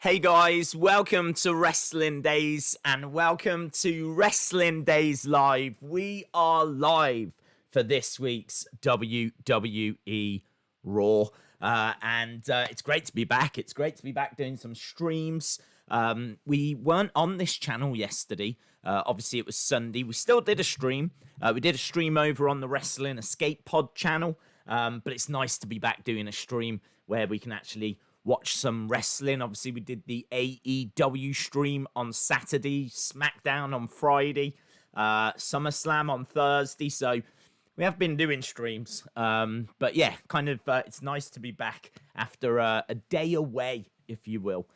Hey guys, welcome to Wrestling Days and welcome to Wrestling Days Live. We are live for this week's WWE Raw. And it's great to be back. It's great to be back doing some streams. We weren't on this channel yesterday. Obviously, it was Sunday. We still did a stream. We did a stream over on the Wrestling Escape Pod channel. But it's nice to be back doing a stream where we can actually watch some wrestling. Obviously, we did the AEW stream on Saturday, SmackDown on Friday, SummerSlam on Thursday. So we have been doing streams. But yeah, it's nice to be back after a day away, if you will,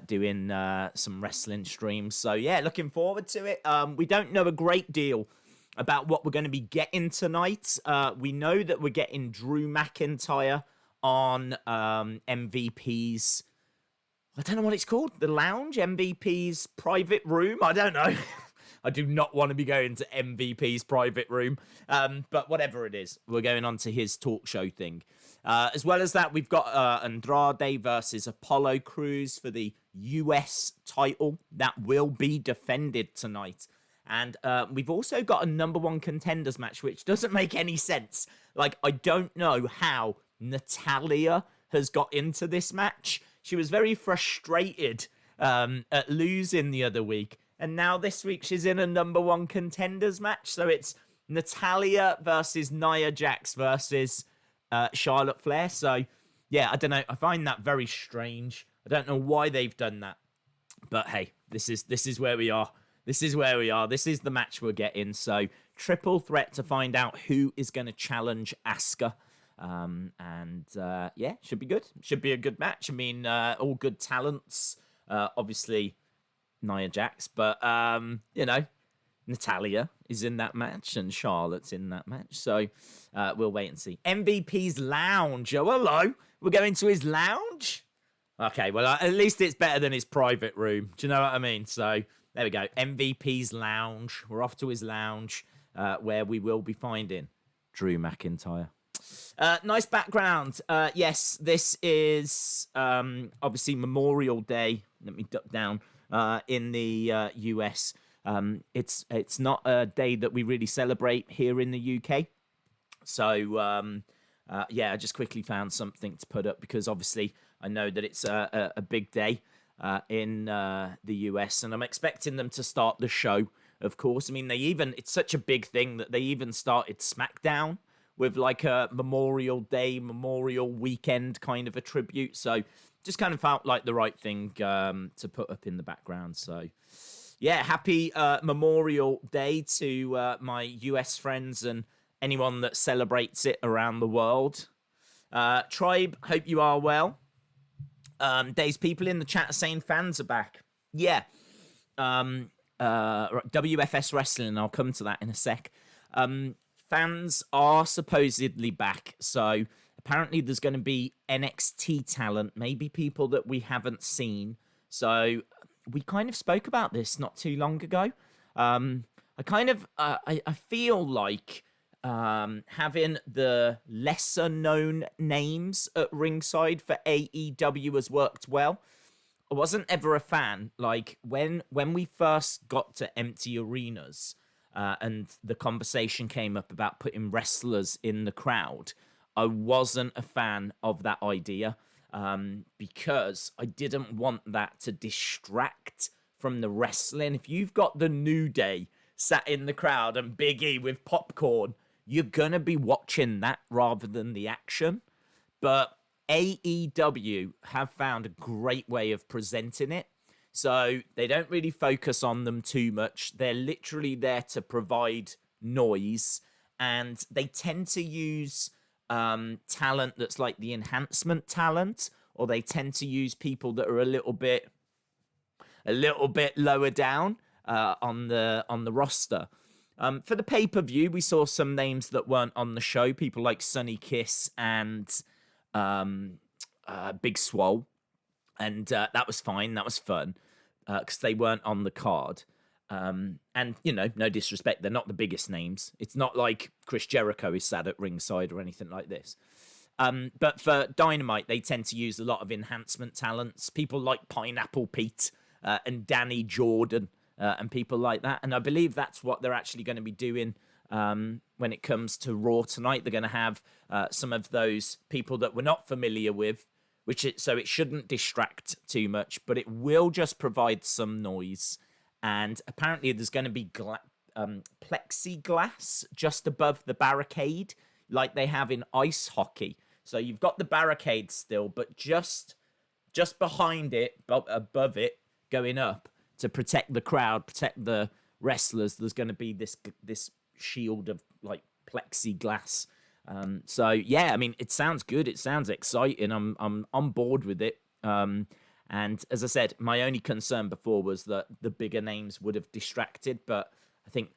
doing some wrestling streams. So yeah, looking forward to it. We don't know a great deal about what we're going to be getting tonight. We know that we're getting Drew McIntyre on MVP's, I don't know what it's called, the lounge, MVP's private room. I don't know. I do not want to be going to MVP's private room, but whatever it is, we're going on to his talk show thing. As well as that, we've got Andrade versus Apollo Crews for the US title that will be defended tonight. And we've also got a number one contenders match, which doesn't make any sense. Like, I don't know how Natalya has got into this match. She was very frustrated at losing the other week. And now this week she's in a number one contenders match. So it's Natalya versus Nia Jax versus Charlotte Flair. So, yeah, I don't know. I find that very strange. I don't know why they've done that. But hey, this is where we are. This is where we are. This is the match we're getting. So, triple threat to find out who is going to challenge Asuka. Yeah, should be good. Should be a good match. I mean, all good talents. Obviously, Nia Jax, but Natalya is in that match and Charlotte's in that match. So we'll wait and see. MVP's lounge. Oh, hello. We're going to his lounge. Okay, well, at least it's better than his private room. Do you know what I mean? So there we go. MVP's lounge. We're off to his lounge, where we will be finding Drew McIntyre. Nice background. Yes, this is obviously Memorial Day. Let me duck down. In the US, it's not a day that we really celebrate here in the UK. So yeah, I just quickly found something to put up because obviously I know that it's a big day in the US, and I'm expecting them to start the show. Of course, I mean it's such a big thing that they even started SmackDown with like a Memorial Day, Memorial Weekend kind of a tribute. So just kind of felt like the right thing to put up in the background. So yeah, happy Memorial Day to my US friends and anyone that celebrates it around the world. Tribe, hope you are well. Days people in the chat are saying fans are back. Yeah. WFS Wrestling, I'll come to that in a sec. Fans are supposedly back, so apparently there's going to be NXT talent, maybe people that we haven't seen. So we kind of spoke about this not too long ago. I feel like having the lesser known names at ringside for AEW has worked well. I wasn't ever a fan. Like when we first got to empty arenas, and the conversation came up about putting wrestlers in the crowd, I wasn't a fan of that idea because I didn't want that to distract from the wrestling. If you've got the New Day sat in the crowd and Big E with popcorn, you're going to be watching that rather than the action. But AEW have found a great way of presenting it. So they don't really focus on them too much. They're literally there to provide noise. And they tend to use talent that's like the enhancement talent. Or they tend to use people that are a little bit lower down on the roster. For the pay-per-view, we saw some names that weren't on the show. People like Sonny Kiss and Big Swole. And that was fine. That was fun. Because they weren't on the card. And, no disrespect, they're not the biggest names. It's not like Chris Jericho is sat at ringside or anything like this. But for Dynamite, they tend to use a lot of enhancement talents. People like Pineapple Pete and Danny Jordan and people like that. And I believe that's what they're actually going to be doing when it comes to Raw tonight. They're going to have some of those people that we're not familiar with, so it shouldn't distract too much, but it will just provide some noise. And apparently there's going to be plexiglass just above the barricade, like they have in ice hockey. So you've got the barricade still, but just behind it, above it, going up to protect the crowd, protect the wrestlers. There's going to be this shield of like plexiglass. So yeah, I mean, it sounds good. It sounds exciting. I'm on board with it. And as I said, my only concern before was that the bigger names would have distracted, but I think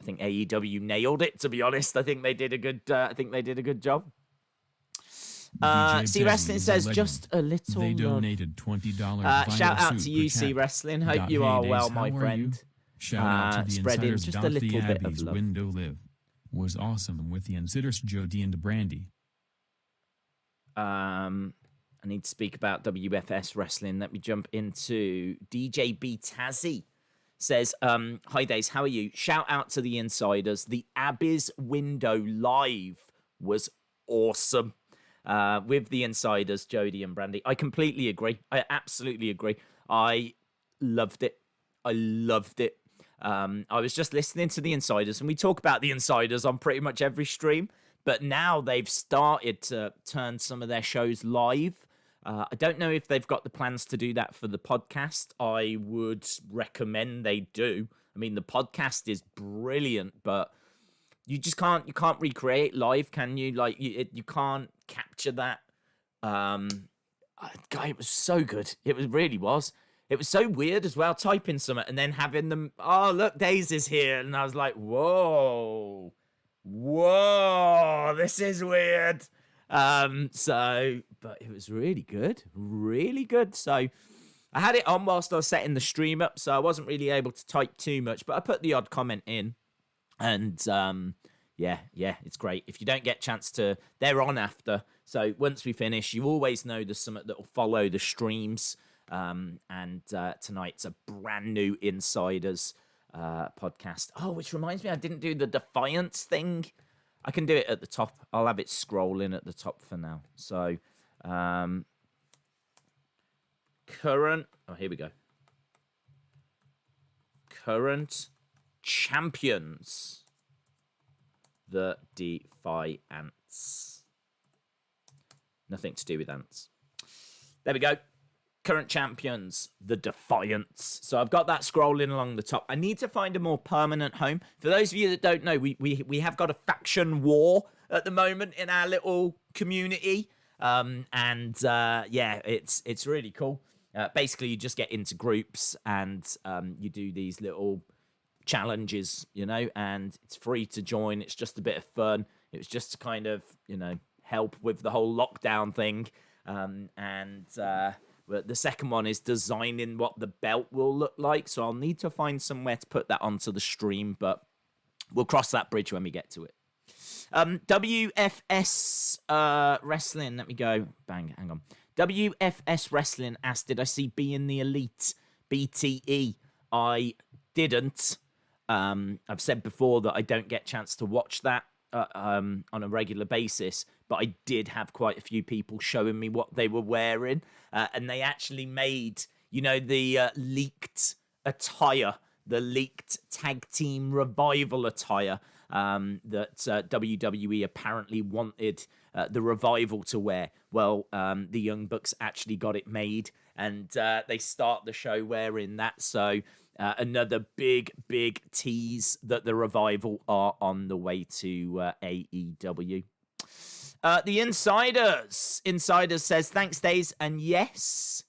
AEW nailed it. To be honest, I think they did a good job. C Wrestling says just a little. They donated $20. Shout out to you, C Wrestling. Hope you are well, my friend. Shout out to the spreading insiders. just a little the bit of Abby's love. Window Live was awesome with the insiders Jody and Brandy. I need to speak about WFS Wrestling. Let me jump into DJB Tazzy. Says, hi Days, how are you? Shout out to the insiders. The Abby's Window Live was awesome. With the insiders, Jody and Brandy. I completely agree. I absolutely agree. I loved it. I was just listening to the insiders, and we talk about the insiders on pretty much every stream, but now they've started to turn some of their shows live. I don't know if they've got the plans to do that for the podcast. I would recommend they do. I mean, the podcast is brilliant, but you can't recreate live, can you? Like you can't capture that. God, it was so good. It really was. It was so weird as well, typing something and then having them, oh, look, Days is here. And I was like, whoa, this is weird. But it was really good. So I had it on whilst I was setting the stream up, so I wasn't really able to type too much, but I put the odd comment in. And yeah, it's great. If you don't get a chance to, they're on after. So once we finish, you always know there's something that will follow the streams. And tonight's a brand new Insiders podcast. Oh, which reminds me, I didn't do the Defiance thing. I can do it at the top. I'll have it scrolling at the top for now. So, current... Oh, here we go. Current champions. The Defiance. Nothing to do with ants. There we go. Current champions, the Defiance. So I've got that scrolling along the top. I need to find a more permanent home. For those of you that don't know, we have got a faction war at the moment in our little community. Yeah, it's really cool. Basically, you just get into groups and you do these little challenges, and it's free to join. It's just a bit of fun. It was just to kind of, help with the whole lockdown thing. But the second one is designing what the belt will look like. So I'll need to find somewhere to put that onto the stream, but we'll cross that bridge when we get to it. WFS Wrestling. Let me go. Bang, hang on. WFS Wrestling asked, did I see B in the Elite? BTE. I didn't. I've said before that I don't get a chance to watch that on a regular basis, but I did have quite a few people showing me what they were wearing, and they actually made, the leaked attire, the leaked tag team revival attire that WWE apparently wanted the Revival to wear. Well, the Young Bucks actually got it made, and they start the show wearing that. So another big tease that the Revival are on the way to AEW. The Insiders says, thanks, Days. And yes,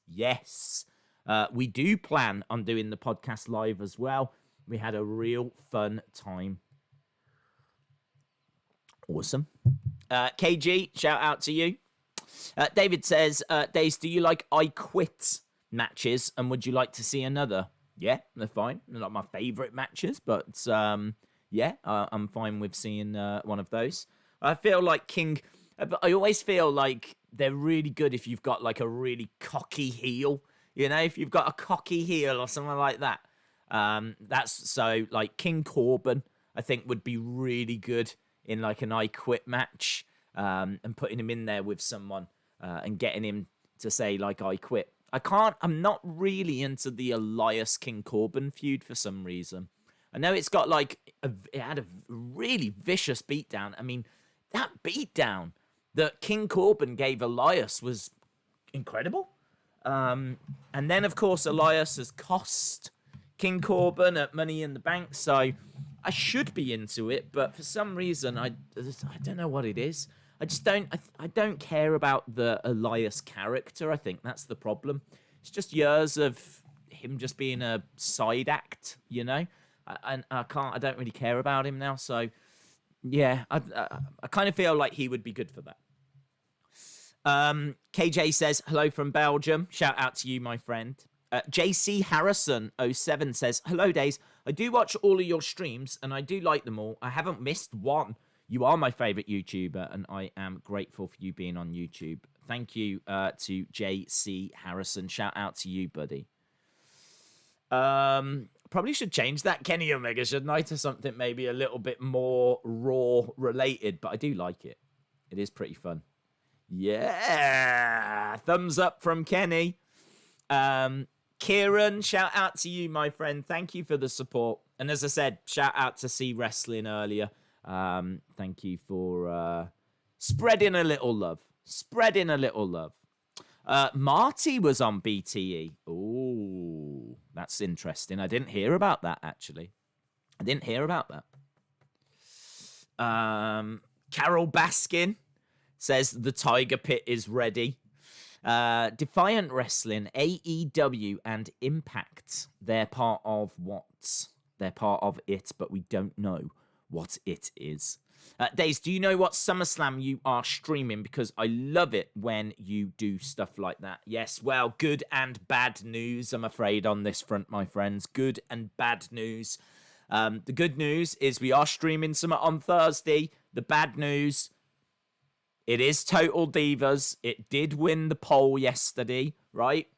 we do plan on doing the podcast live as well. We had a real fun time. Awesome. KG, shout out to you. David says, Days, do you like I Quit matches? And would you like to see another? Yeah, they're fine. They're not my favourite matches, but I'm fine with seeing one of those. I feel like King But I always feel like they're really good if you've got like a really cocky heel. You know, if you've got a cocky heel or something like that. That's so like King Corbin, I think would be really good in like an I Quit match, and putting him in there with someone, and getting him to say like I quit. I'm not really into the Elias King Corbin feud for some reason. I know it's got like, it had a really vicious beatdown. I mean, that beatdown that King Corbin gave Elias was incredible. And then, of course, Elias has cost King Corbin at Money in the Bank, so I should be into it, but for some reason, I don't know what it is. I don't care about the Elias character. I think that's the problem. It's just years of him just being a side act, you know. I don't really care about him now. So yeah, I kind of feel like he would be good for that. KJ says hello from Belgium. Shout out to you, my friend. JC Harrison 07 says hello, Days. I do watch all of your streams and I do like them all. I haven't missed one. You are my favorite YouTuber, and I am grateful for you being on YouTube. Thank you to JC Harrison. Shout out to you, buddy. Probably should change that Kenny Omega, shouldn't I, to something maybe a little bit more Raw related, but I do like it. It is pretty fun. Yeah, thumbs up from Kenny. Kieran, shout out to you, my friend. Thank you for the support. And as I said, shout out to See Wrestling earlier. Thank you for spreading a little love. Spreading a little love. Marty was on BTE. Oh, that's interesting. I didn't hear about that, actually. I didn't hear about that. Carol Baskin says the Tiger Pit is ready. Defiant Wrestling, AEW, and Impact. They're part of what? They're part of it, but we don't know what it is. Days, do you know what SummerSlam you are streaming? Because I love it when you do stuff like that. Yes, well, good and bad news, I'm afraid, on this front, my friends. Good and bad news. The good news is we are streaming Summer on Thursday. The bad news, it is Total Divas. It did win the poll yesterday, right?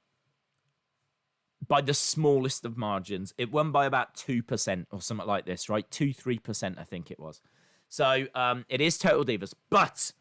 By the smallest of margins. It won by about 2% or something like this, right? 2-3%, I think it was. So it is Total Divas. But,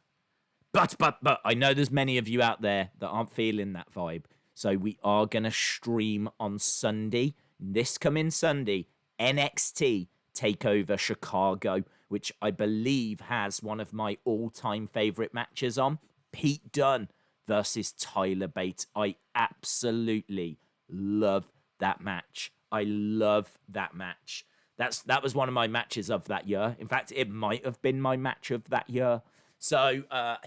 I know there's many of you out there that aren't feeling that vibe. So we are going to stream on Sunday, this coming Sunday, NXT TakeOver Chicago, which I believe has one of my all-time favorite matches on. Pete Dunne versus Tyler Bate. I absolutely love that match. I love that match. That was one of my matches of that year. In fact, it might have been my match of that year. So I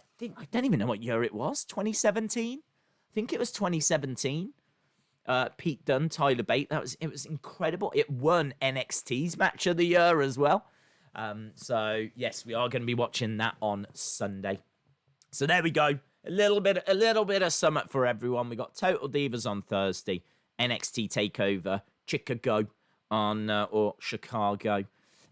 don't even know what year it was. 2017? I think it was 2017. Pete Dunne, Tyler Bate. It was incredible. It won NXT's match of the year as well. So yes, we are going to be watching that on Sunday. So there we go. A little bit of summit for everyone. We got Total Divas on Thursday, NXT TakeOver Chicago on or Chicago.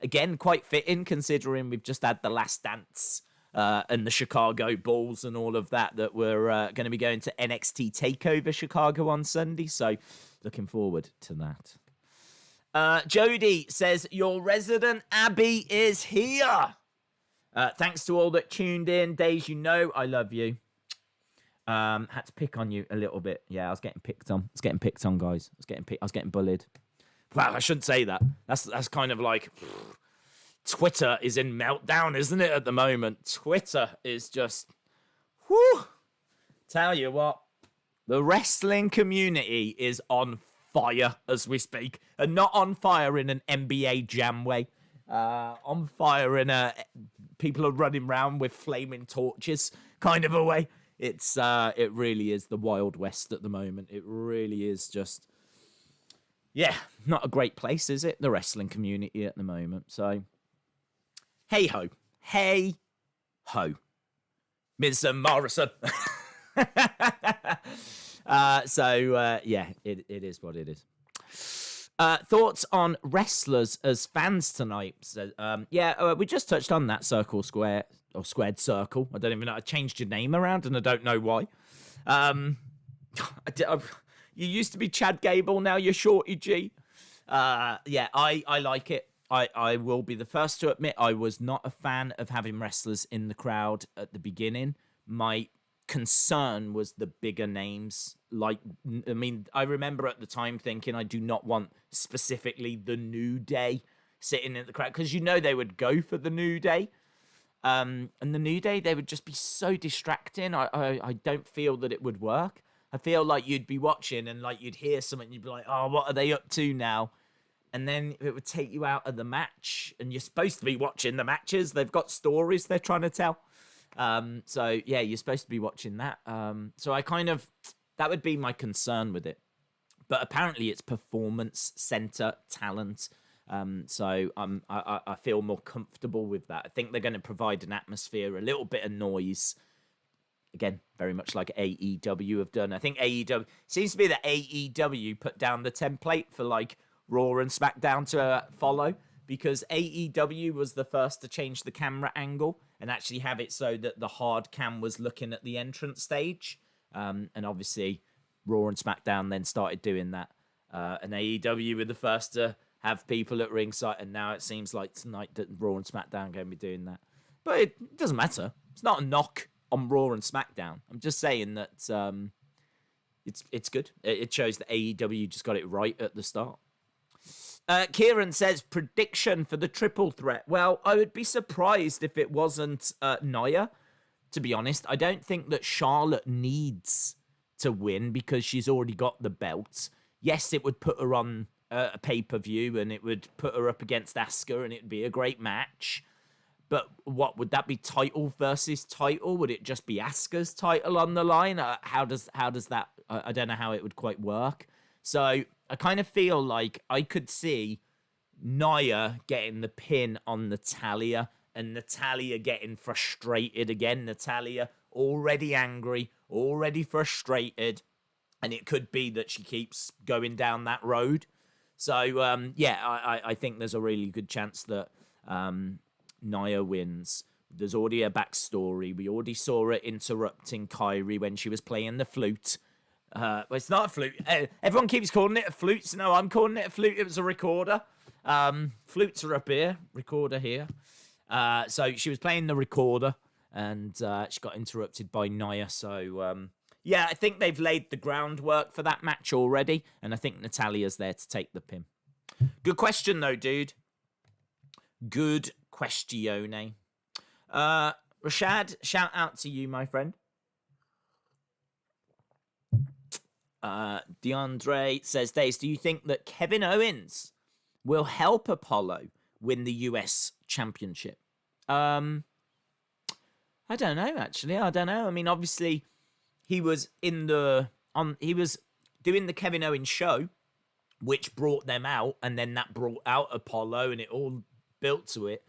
Again, quite fitting considering we've just had the Last Dance and the Chicago Bulls and all of that we're going to be going to NXT TakeOver Chicago on Sunday. So looking forward to that. Jody says, your resident Abby is here. Thanks to all that tuned in. Days, you know I love you. Had to pick on you a little bit. Yeah, I was getting picked on. Guys. I was getting bullied. Wow, I shouldn't say that. That's kind of like Twitter is in meltdown, isn't it, at the moment? Twitter is just whoo. Tell you what, the wrestling community is on fire as we speak. And not on fire in an NBA Jam way. On fire in a people are running around with flaming torches kind of a way. It really is the Wild West at the moment. It really is just, yeah, not a great place, is it? The wrestling community at the moment. So, hey ho. Mr. Morrison. Yeah, it is what it is. Thoughts on wrestlers as fans tonight? So, we just touched on that Circle Square. or squared circle. I don't even know. I changed your name around, and I don't know why. You used to be Chad Gable, now you're Shorty G. Yeah, I like it. I will be the first to admit I was not a fan of having wrestlers in the crowd at the beginning. My concern was the bigger names. Like, I mean, I remember at the time thinking I do not want specifically the New Day sitting in the crowd, because you know they would go for the New Day. And the New Day, they would just be so distracting. I don't feel that it would work. I feel like you'd be watching and like you'd hear something and you'd be like, oh, what are they up to now? And then it would take you out of the match, and you're supposed to be watching the matches. They've got stories they're trying to tell. So yeah, you're supposed to be watching that. So that would be my concern with it. But apparently it's Performance Center talent. So I feel more comfortable with that. I think they're going to provide an atmosphere, a little bit of noise. Again, very much like AEW have done. I think AEW seems to be that AEW put down the template for like Raw and SmackDown to follow, because AEW was the first to change the camera angle and actually have it so that the hard cam was looking at the entrance stage. And obviously Raw and SmackDown then started doing that. And AEW were the first to have people at ringside, and now it seems like tonight that Raw and SmackDown are going to be doing that. But it doesn't matter. It's not a knock on Raw and SmackDown. I'm just saying that it's good. It shows that AEW just got it right at the start. Kieran says, prediction for the triple threat. Well, I would be surprised if it wasn't Nia, to be honest. I don't think that Charlotte needs to win because she's already got the belt. Yes, it would put her on a pay-per-view and it would put her up against Asuka and it would be a great match. But what would that be, title versus title? Would it just be Asuka's title on the line? How does that... I don't know how it would quite work. So I kind of feel like I could see Nia getting the pin on Natalya and Natalya getting frustrated again. Natalya already angry, already frustrated, and it could be that she keeps going down that road. So, yeah, I think there's a really good chance that Nia wins. There's already a backstory. We already saw her interrupting Kyrie when she was playing the flute. Well, it's not a flute. Everyone keeps calling it a flute. So no, I'm calling it a flute. It was a recorder. Flutes are up here, recorder here. So she was playing the recorder, and she got interrupted by Nia. So yeah, I think they've laid the groundwork for that match already, and I think Natalya's there to take the pin. Good question though, dude. Good questione. Rashad, shout out to you, my friend. DeAndre says, Days, do you think that Kevin Owens will help Apollo win the US Championship? I don't know, actually. I don't know. I mean, obviously, he was doing the Kevin Owens show, which brought them out, and then that brought out Apollo, and it all built to it.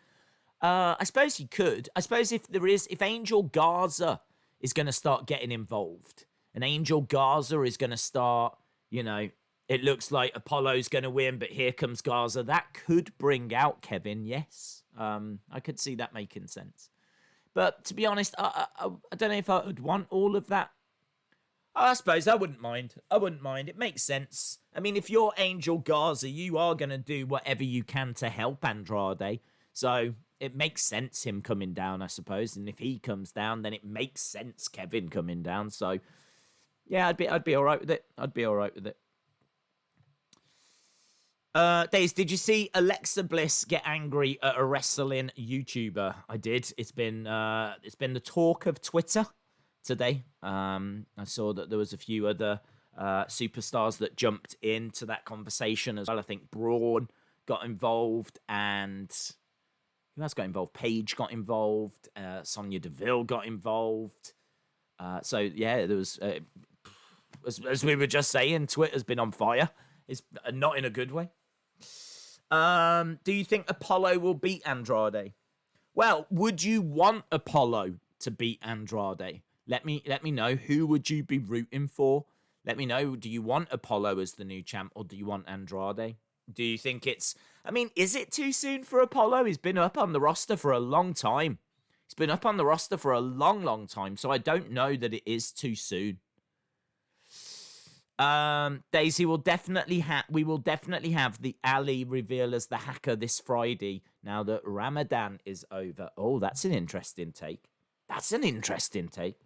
I suppose he could. I suppose if Angel Garza is going to start getting involved, and Angel Garza is going to start, it looks like Apollo's going to win, but here comes Garza. That could bring out Kevin, yes. I could see that making sense. But to be honest, I don't know if I would want all of that. I suppose I wouldn't mind. It makes sense. I mean, if you're Angel Garza, you are going to do whatever you can to help Andrade. So it makes sense him coming down, I suppose. And if he comes down, then it makes sense Kevin coming down. So yeah, I'd be all right with it. Days, did you see Alexa Bliss get angry at a wrestling YouTuber? I did. It's been the talk of Twitter today. I saw that there was a few other superstars that jumped into that conversation as well. I think Braun got involved, and who else got involved? Paige got involved. Sonya Deville got involved. So yeah, there was. As we were just saying, Twitter's been on fire. It's not in a good way. Do you think Apollo will beat Andrade? Well, would you want Apollo to beat Andrade? Let me know. Who would you be rooting for? Let me know. Do you want Apollo as the new champ, or do you want Andrade? Do you think is it too soon for Apollo? He's been up on the roster for a long time. He's been up on the roster for a long, long time, so I don't know that it is too soon. Daisy will definitely we will definitely have the Ali reveal as the hacker this Friday now that Ramadan is over. Oh, that's an interesting take. That's an interesting take.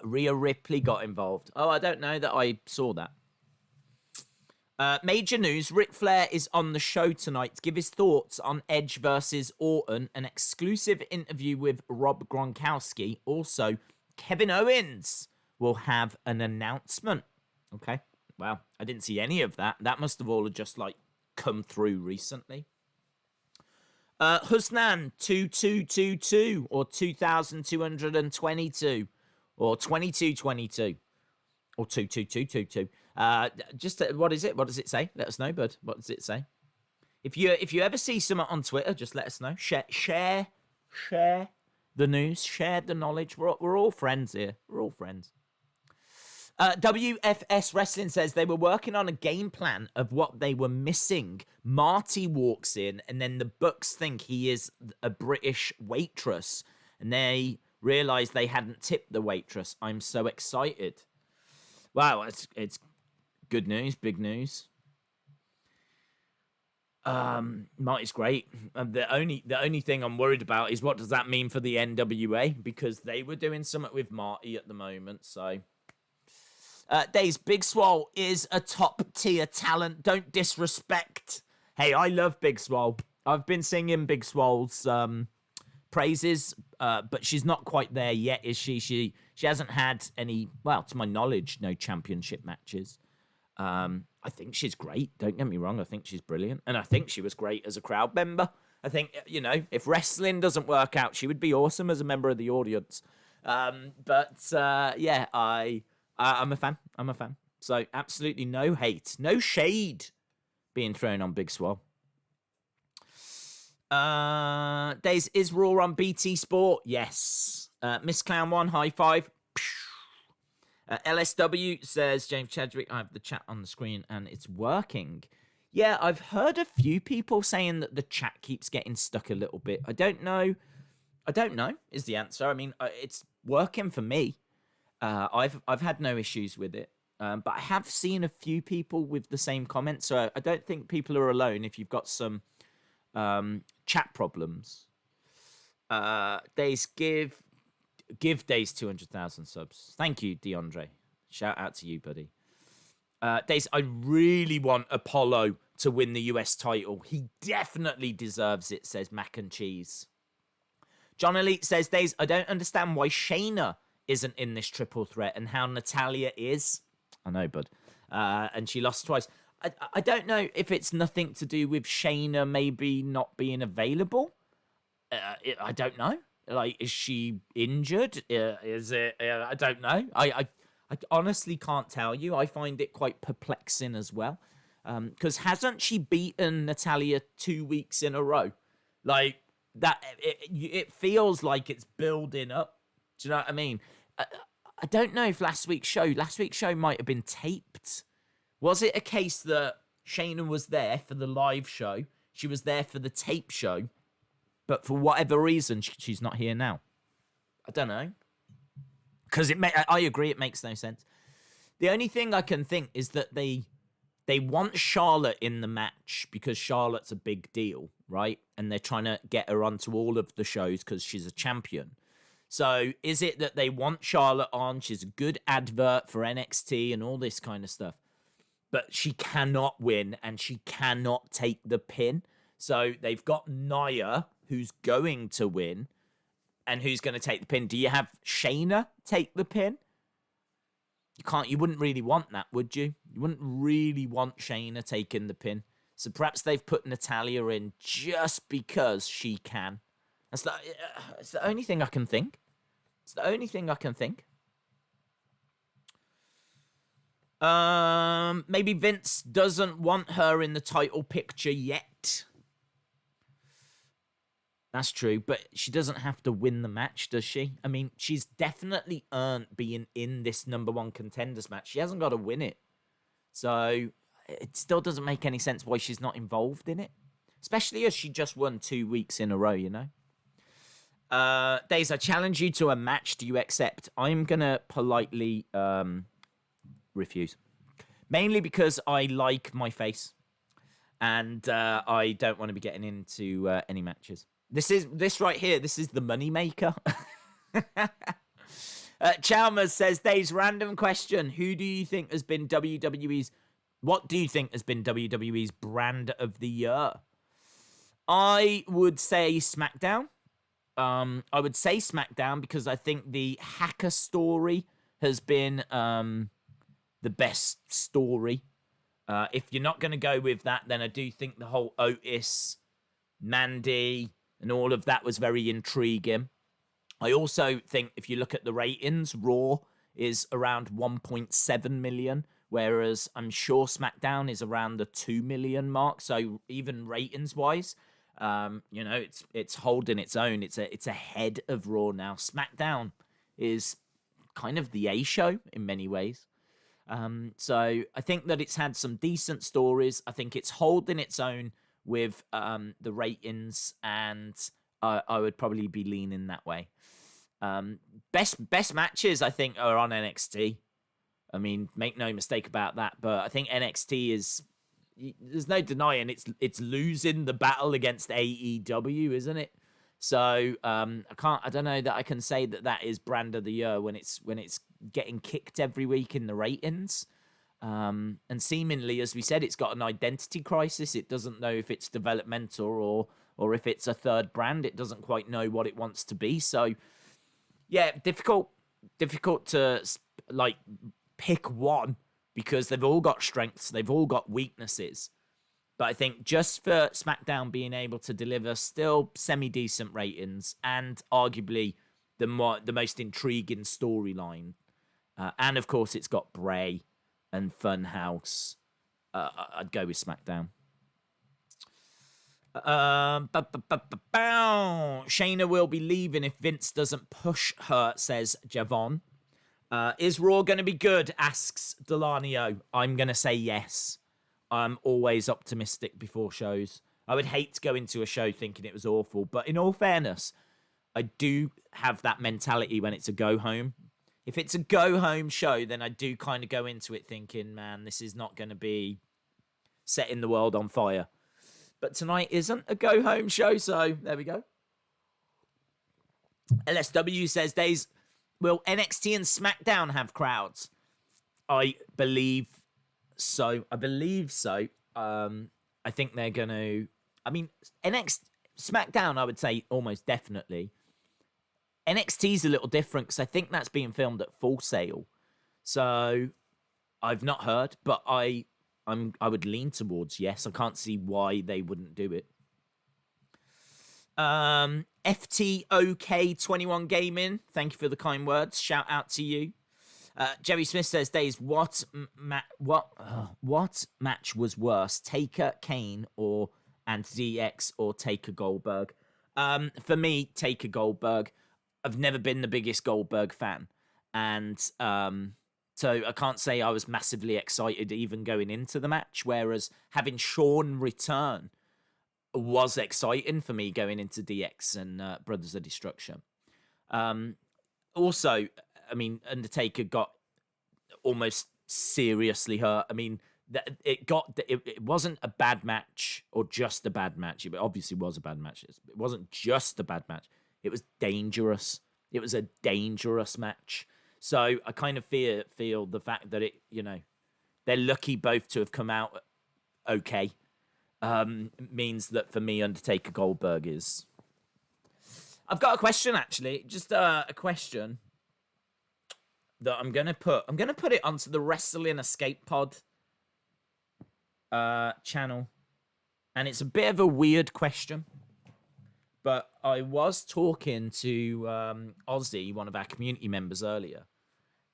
Rhea Ripley got involved. Oh, I don't know that I saw that. Major news, Ric Flair is on the show tonight to give his thoughts on Edge versus Orton, an exclusive interview with Rob Gronkowski. Also, Kevin Owens will have an announcement. Okay, wow, I didn't see any of that. That must have all just, like, come through recently. Husnan 2222 or 2222 or 2222 or 22222. What is it? What does it say? Let us know, bud. What does it say? If you ever see someone on Twitter, just let us know. Share the news, share the knowledge. We're all friends here. We're all friends. WFS Wrestling says they were working on a game plan of what they were missing. Marty walks in, and then the Bucks think he is a British waitress, and they realize they hadn't tipped the waitress. I'm so excited. Wow, it's good news, big news. Marty's great. The only thing I'm worried about is what does that mean for the NWA, because they were doing something with Marty at the moment. So, Days, Big Swole is a top tier talent. Don't disrespect. Hey, I love Big Swole. I've been singing Big Swole's praises, but she's not quite there yet, is she? She hasn't had any, well, to my knowledge, no championship matches. I think she's great. Don't get me wrong. I think she's brilliant. And I think she was great as a crowd member. I think, if wrestling doesn't work out, she would be awesome as a member of the audience. I'm a fan. I'm a fan. So absolutely no hate, no shade being thrown on Big Swole. Days, is Raw on BT Sport? Yes. Miss Clown 1, high five. LSW says, James Chadwick, I have the chat on the screen and it's working. Yeah, I've heard a few people saying that the chat keeps getting stuck a little bit. I don't know is the answer. I mean, it's working for me. I've had no issues with it. But I have seen a few people with the same comments, so I don't think people are alone if you've got some chat problems. Days, give Days 200,000 subs. Thank you, DeAndre. Shout out to you, buddy. Days, I really want Apollo to win the US title. He definitely deserves it, says Mac and Cheese. John Elite says, Days, I don't understand why Shayna isn't in this triple threat and how Natalya is. I know, bud. And she lost twice. I don't know if it's nothing to do with Shayna maybe not being available. I don't know. Like, is she injured? Is it? I don't know. I honestly can't tell you. I find it quite perplexing as well. Because hasn't she beaten Natalya 2 weeks in a row? Like, that, it feels like it's building up. Do you know what I mean? I don't know if last week's show might have been taped. Was it a case that Shayna was there for the live show? She was there for the tape show, but for whatever reason, she's not here now. I don't know. Because I agree, it makes no sense. The only thing I can think is that they want Charlotte in the match because Charlotte's a big deal, right? And they're trying to get her onto all of the shows because she's a champion. So is it that they want Charlotte on? She's a good advert for NXT and all this kind of stuff. But she cannot win and she cannot take the pin. So they've got Nia, who's going to win, and who's going to take the pin. Do you have Shayna take the pin? You wouldn't really want that, would you? You wouldn't really want Shayna taking the pin. So perhaps they've put Natalya in just because she can. It's the only thing I can think. It's the only thing I can think. Maybe Vince doesn't want her in the title picture yet. That's true, but she doesn't have to win the match, does she? I mean, she's definitely earned being in this number one contenders match. She hasn't got to win it. So it still doesn't make any sense why she's not involved in it. Especially as she just won 2 weeks in a row, you know? Days, I challenge you to a match. Do you accept? I'm going to politely refuse. Mainly because I like my face. And I don't want to be getting into any matches. This right here. This is the money maker. Chalmers says, Dave's random question. Who do you think has been WWE's... What do you think has been WWE's brand of the year? I would say SmackDown. I would say SmackDown because I think the hacker story has been the best story. If you're not going to go with that, then I do think the whole Otis, Mandy, and all of that was very intriguing. I also think if you look at the ratings, Raw is around 1.7 million, whereas I'm sure SmackDown is around the 2 million mark. So even ratings-wise, it's holding its own. It's ahead of Raw now. SmackDown is kind of the A show in many ways. So I think that it's had some decent stories. I think it's holding its own with the ratings, and I would probably be leaning that way. Best matches, I think, are on NXT. I mean, make no mistake about that. But I think NXT is, there's no denying it's losing the battle against AEW, isn't it? So I don't know that I can say that is brand of the year when it's getting kicked every week in the ratings. And seemingly, as we said, it's got an identity crisis. It doesn't know if it's developmental or if it's a third brand. It doesn't quite know what it wants to be. So, yeah, difficult to like pick one because they've all got strengths, they've all got weaknesses. But I think just for SmackDown being able to deliver still semi-decent ratings and arguably the most intriguing storyline, and of course it's got Bray and Funhouse, I'd go with SmackDown. Shayna will be leaving if Vince doesn't push her, says Javon. Is Raw going to be good, asks Delanio. I'm going to say yes. I'm always optimistic before shows. I would hate to go into a show thinking it was awful, but in all fairness, I do have that mentality when it's a go-home. If it's a go-home show, then I do kind of go into it thinking, man, this is not going to be setting the world on fire. But tonight isn't a go-home show, so there we go. LSW says, Days, will NXT and SmackDown have crowds? I believe so. I think they're going to... I mean, SmackDown, I would say almost definitely. NXT's a little different because I think that's being filmed at Full Sail. So I've not heard, but I would lean towards yes. I can't see why they wouldn't do it. FTOK21 Gaming, thank you for the kind words. Shout out to you. Jerry Smith says, Days, what match was worse, Taker, Kane, and DX, or Taker Goldberg? For me, Taker Goldberg. I've never been the biggest Goldberg fan, and so I can't say I was massively excited even going into the match. Whereas having Shawn return was exciting for me going into DX and Brothers of Destruction. Also, I mean, Undertaker got almost seriously hurt. I mean, it wasn't a bad match or just a bad match. It obviously was a bad match. It wasn't just a bad match. It was dangerous. It was a dangerous match. So I kind of feel the fact that they're lucky both to have come out okay. Means that for me, Undertaker Goldberg is. I've got a question actually, just a question that I'm gonna put it onto the Wrestling Escape Pod channel, and it's a bit of a weird question. But I was talking to Ozzy, one of our community members, earlier,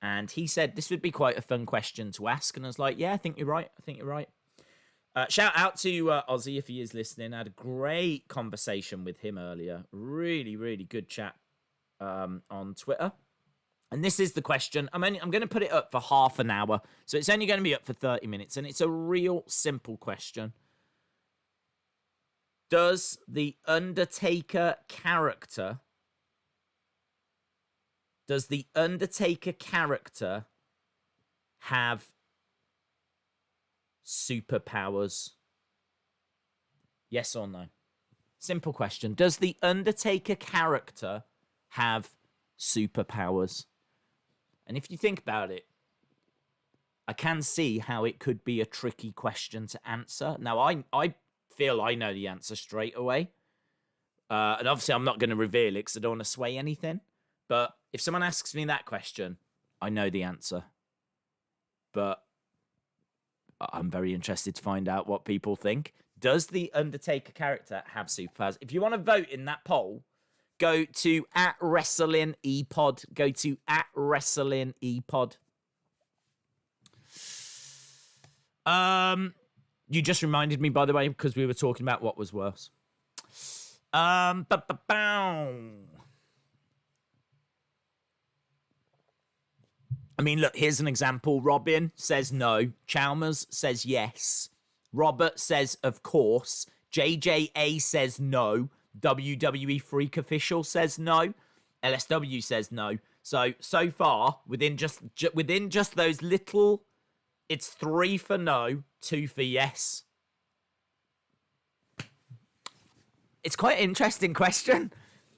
and he said this would be quite a fun question to ask. And I was like, yeah, I think you're right. Shout out to Ozzy if he is listening. I had a great conversation with him earlier. Really, really good chat on Twitter. And this is the question. I'm going to put it up for half an hour. So it's only going to be up for 30 minutes. And it's a real simple question. Does the Undertaker character Does the Undertaker character have superpowers? Yes or no? Simple question. Does the Undertaker character have superpowers? And if you think about it, I can see how it could be a tricky question to answer. Now, I feel I know the answer straight away. And obviously, I'm not going to reveal it because I don't want to sway anything. But if someone asks me that question, I know the answer. But I'm very interested to find out what people think. Does the Undertaker character have superpowers? If you want to vote in that poll, go to @WrestlingEpod. Go to @WrestlingEpod. You just reminded me, by the way, because we were talking about what was worse. I mean, look, here's an example. Robin says no. Chalmers says yes. Robert says, of course. JJA says no. WWE Freak Official says no. LSW says no. So far, within just those little, it's 3 for no, 2 for yes. It's quite an interesting question.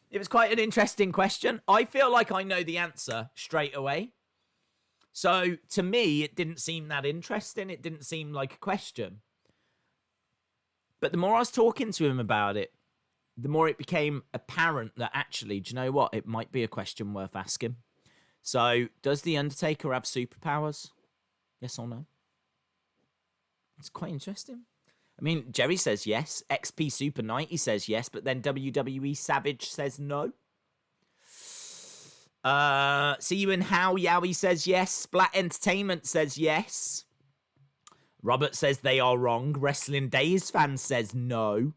It was quite an interesting question. I feel like I know the answer straight away. So, to me, it didn't seem that interesting. It didn't seem like a question. But the more I was talking to him about it, the more it became apparent that actually, do you know what? It might be a question worth asking. So, does The Undertaker have superpowers? Yes or no? It's quite interesting. I mean, Jerry says yes. XP Super 90 says yes, but then WWE Savage says no. See you in How Yowie says yes. Splat Entertainment says yes. Robert says they are wrong. Wrestling Days fan says no.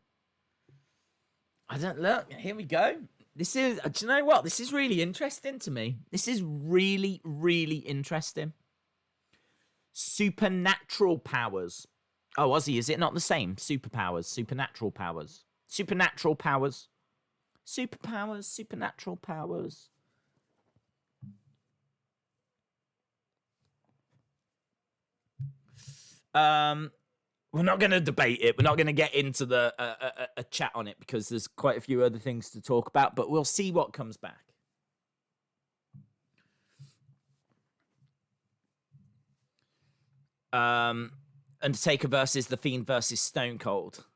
I don't look. Here we go. This is, do you know what? This is really interesting to me. This is really, really interesting. Supernatural powers. Oh, Ozzy, is it not the same? Superpowers, supernatural powers. Supernatural powers. Superpowers, supernatural powers. We're not going to debate it. We're not going to get into the a chat on it because there's quite a few other things to talk about, but we'll see what comes back. Undertaker versus The Fiend versus Stone Cold.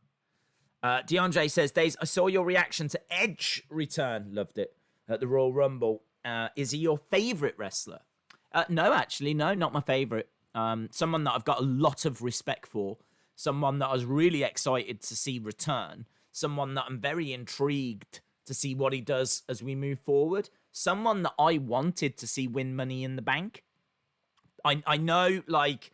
DeAndre says, Days, I saw your reaction to Edge return. Loved it. At the Royal Rumble. Is he your favorite wrestler? No, actually, no, not my favorite. Someone that I've got a lot of respect for. Someone that I was really excited to see return. Someone that I'm very intrigued to see what he does as we move forward. Someone that I wanted to see win Money in the Bank. I know, like,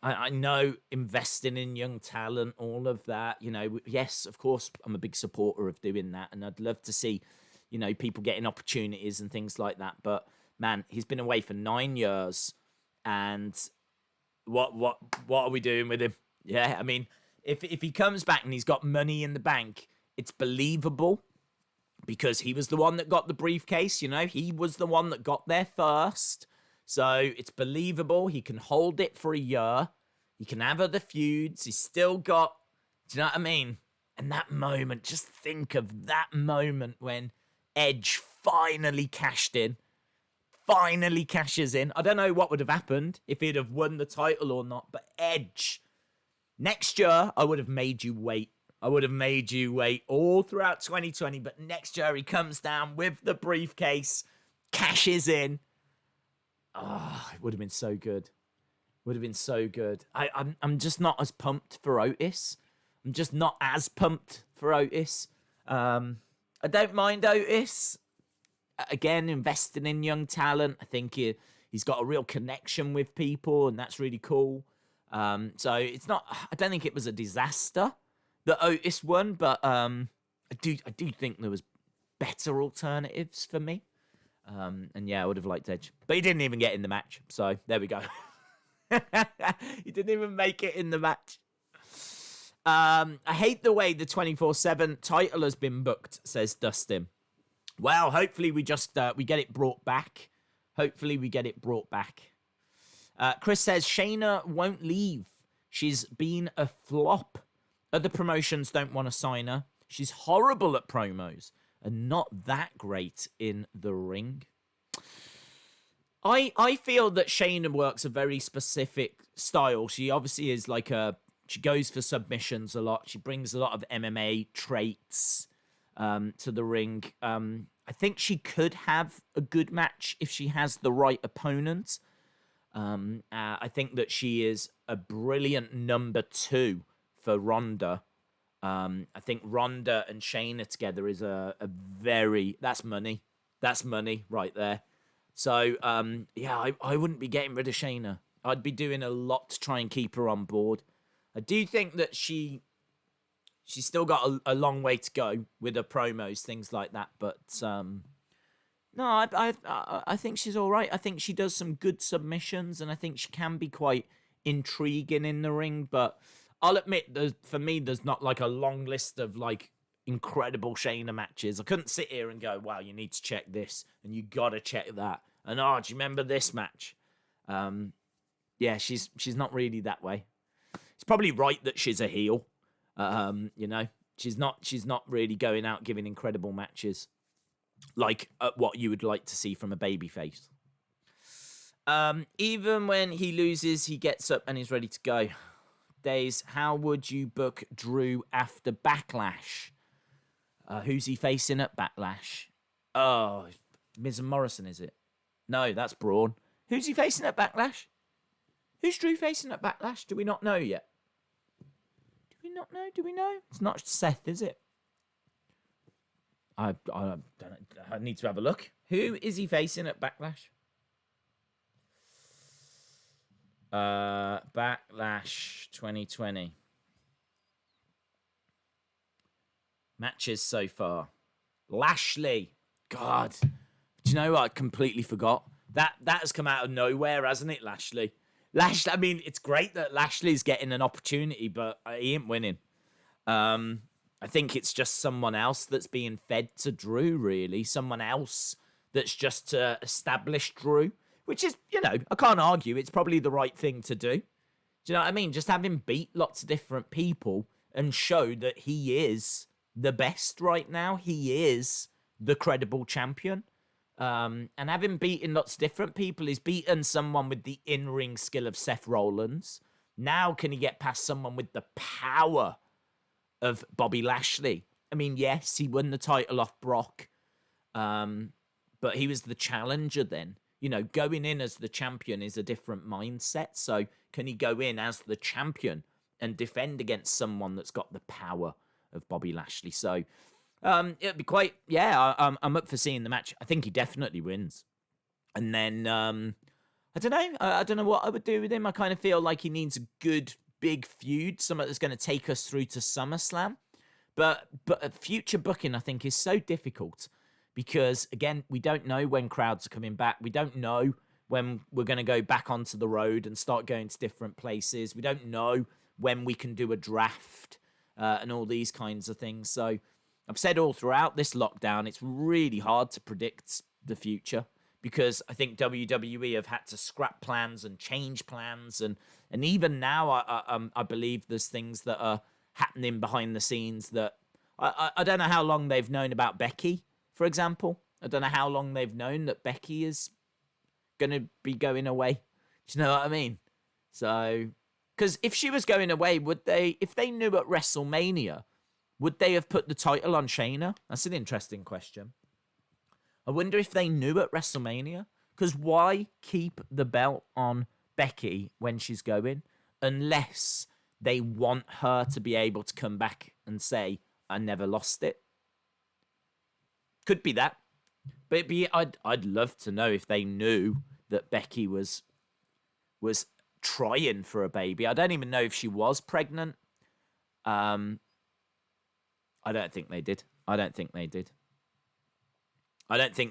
I know investing in young talent, all of that, you know, yes, of course, I'm a big supporter of doing that. And I'd love to see, you know, people getting opportunities and things like that. But, man, he's been away for 9 years. And what are we doing with him? Yeah, I mean, if he comes back and he's got Money in the Bank, it's believable because he was the one that got the briefcase, you know, he was the one that got there first. So it's believable. He can hold it for a year. He can have other feuds. He's still got, do you know what I mean? And that moment, just think of that moment when Edge finally cashed in. Finally cashes in. I don't know what would have happened if he'd have won the title or not, but Edge, next year, I would have made you wait. I would have made you wait all throughout 2020, but next year he comes down with the briefcase, cashes in. Oh, it would have been so good. Would have been so good. I'm just not as pumped for Otis. I'm just not as pumped for Otis. I don't mind Otis. Again, investing in young talent. I think he's got a real connection with people, and that's really cool. So it's not. I don't think it was a disaster that Otis won, but I do think there was better alternatives for me. And yeah, I would have liked Edge, but he didn't even get in the match. So there we go. He didn't even make it in the match. I hate the way the 24/7 title has been booked, says Dustin. Well, hopefully we just we get it brought back. Hopefully we get it brought back. Chris says Shayna won't leave. She's been a flop. Other promotions don't want to sign her. She's horrible at promos and not that great in the ring. I feel that Shayna works a very specific style. She obviously is like she goes for submissions a lot. She brings a lot of MMA traits to the ring. I think she could have a good match if she has the right opponent. I think that she is a brilliant number 2 for Ronda. I think Ronda and Shayna together is a very... That's money. That's money right there. So, yeah, I wouldn't be getting rid of Shayna. I'd be doing a lot to try and keep her on board. I do think that she's still got a long way to go with her promos, things like that. But no, I think she's all right. I think she does some good submissions, and I think she can be quite intriguing in the ring. But I'll admit, for me, there's not like a long list of like incredible Shayna matches. I couldn't sit here and go, wow, you need to check this, and you got to check that. And do you remember this match? Yeah, she's not really that way. It's probably right that she's a heel. You know, she's not really going out giving incredible matches like what you would like to see from a babyface. Even when he loses, he gets up and is ready to go. Days, how would you book Drew after Backlash? Who's he facing at Backlash? Oh, Miz and Morrison, is it? No, that's Braun. Who's he facing at Backlash? Who's Drew facing at Backlash? Do we not know yet? Do we know? It's not Seth, is it? I don't know. I need to have a look. Who is he facing at Backlash? Backlash 2020. Matches so far. Lashley. God. Do you know what? I completely forgot. That has come out of nowhere, hasn't it, Lashley? I mean, it's great that Lashley's getting an opportunity, but he ain't winning. I think it's just someone else that's being fed to Drew, really. Someone else that's just to establish Drew, which is, you know, I can't argue. It's probably the right thing to do. Do you know what I mean? Just have him beat lots of different people and show that he is the best right now. He is the credible champion. And having beaten lots of different people, he's beaten someone with the in-ring skill of Seth Rollins. Now can he get past someone with the power of Bobby Lashley? I mean, yes, he won the title off Brock, but he was the challenger then. You know, going in as the champion is a different mindset. So can he go in as the champion and defend against someone that's got the power of Bobby Lashley? So it'd be quite, yeah, I'm up for seeing the match. I think he definitely wins. And then, I don't know. I don't know what I would do with him. I kind of feel like he needs a good, big feud, something that's going to take us through to SummerSlam. But future booking, I think, is so difficult because, again, we don't know when crowds are coming back. We don't know when we're going to go back onto the road and start going to different places. We don't know when we can do a draft and all these kinds of things. So I've said all throughout this lockdown, it's really hard to predict the future because I think WWE have had to scrap plans and change plans. And even now, I believe there's things that are happening behind the scenes that I don't know how long they've known about Becky, for example. I don't know how long they've known that Becky is going to be going away. Do you know what I mean? So, because if she was going away, if they knew at WrestleMania, would they have put the title on Shayna? That's an interesting question. I wonder if they knew at WrestleMania. Because why keep the belt on Becky when she's going? Unless they want her to be able to come back and say, I never lost it. Could be that. But I'd love to know if they knew that Becky was trying for a baby. I don't even know if she was pregnant. I don't think they did. I don't think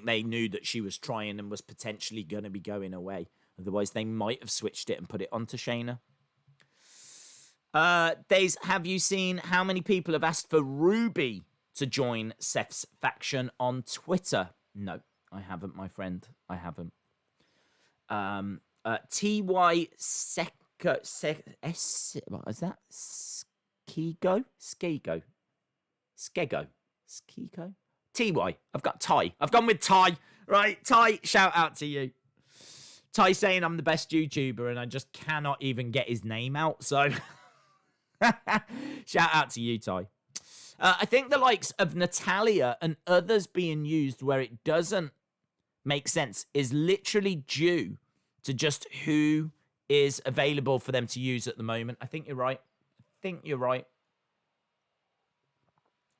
they knew that she was trying and was potentially going to be going away. Otherwise, they might have switched it and put it onto Shayna. Days, have you seen how many people have asked for Ruby to join Seth's faction on Twitter? No, I haven't, my friend. I haven't. Ty what is that? Skego? TY. I've got Ty. I've gone with Ty. Right, Ty, shout out to you. Ty saying I'm the best YouTuber and I just cannot even get his name out. So, shout out to you, Ty. I think the likes of Natalya and others being used where it doesn't make sense is literally due to just who is available for them to use at the moment. I think you're right.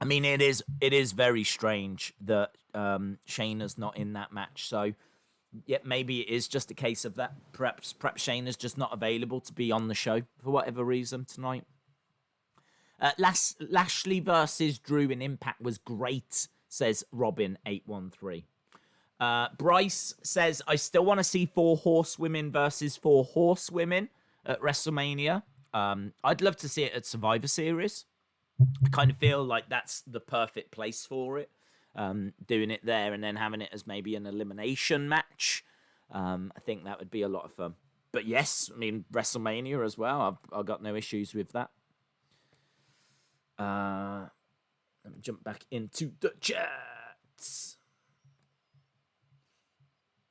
I mean, it is very strange that Shayna's not in that match. So, yeah, maybe it is just a case of that. Perhaps Shayna's just not available to be on the show for whatever reason tonight. Lashley versus Drew in Impact was great, says Robin813. Bryce says, I still want to see 4 horsewomen versus 4 horsewomen at WrestleMania. I'd love to see it at Survivor Series. I kind of feel like that's the perfect place for it. Doing it there and then having it as maybe an elimination match. I think that would be a lot of fun. But yes, I mean, WrestleMania as well. I've got no issues with that. Let me jump back into the chats.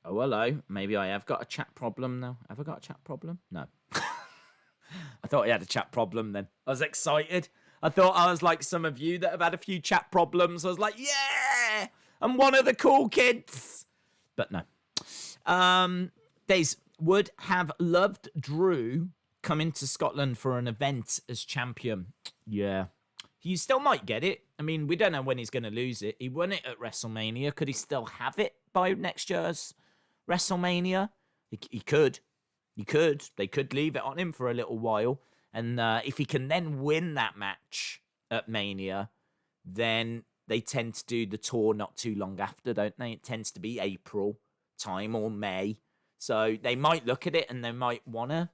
Oh, hello. Maybe I have got a chat problem now. Have I got a chat problem? No. I thought I had a chat problem then. I was excited. I thought I was like some of you that have had a few chat problems. I was like, yeah, I'm one of the cool kids. But no. Days would have loved Drew coming to Scotland for an event as champion. Yeah. He still might get it. I mean, we don't know when he's going to lose it. He won it at WrestleMania. Could he still have it by next year's WrestleMania? He could. He could. They could leave it on him for a little while. And if he can then win that match at Mania, then they tend to do the tour not too long after, don't they? It tends to be April time or May. So they might look at it and they might want to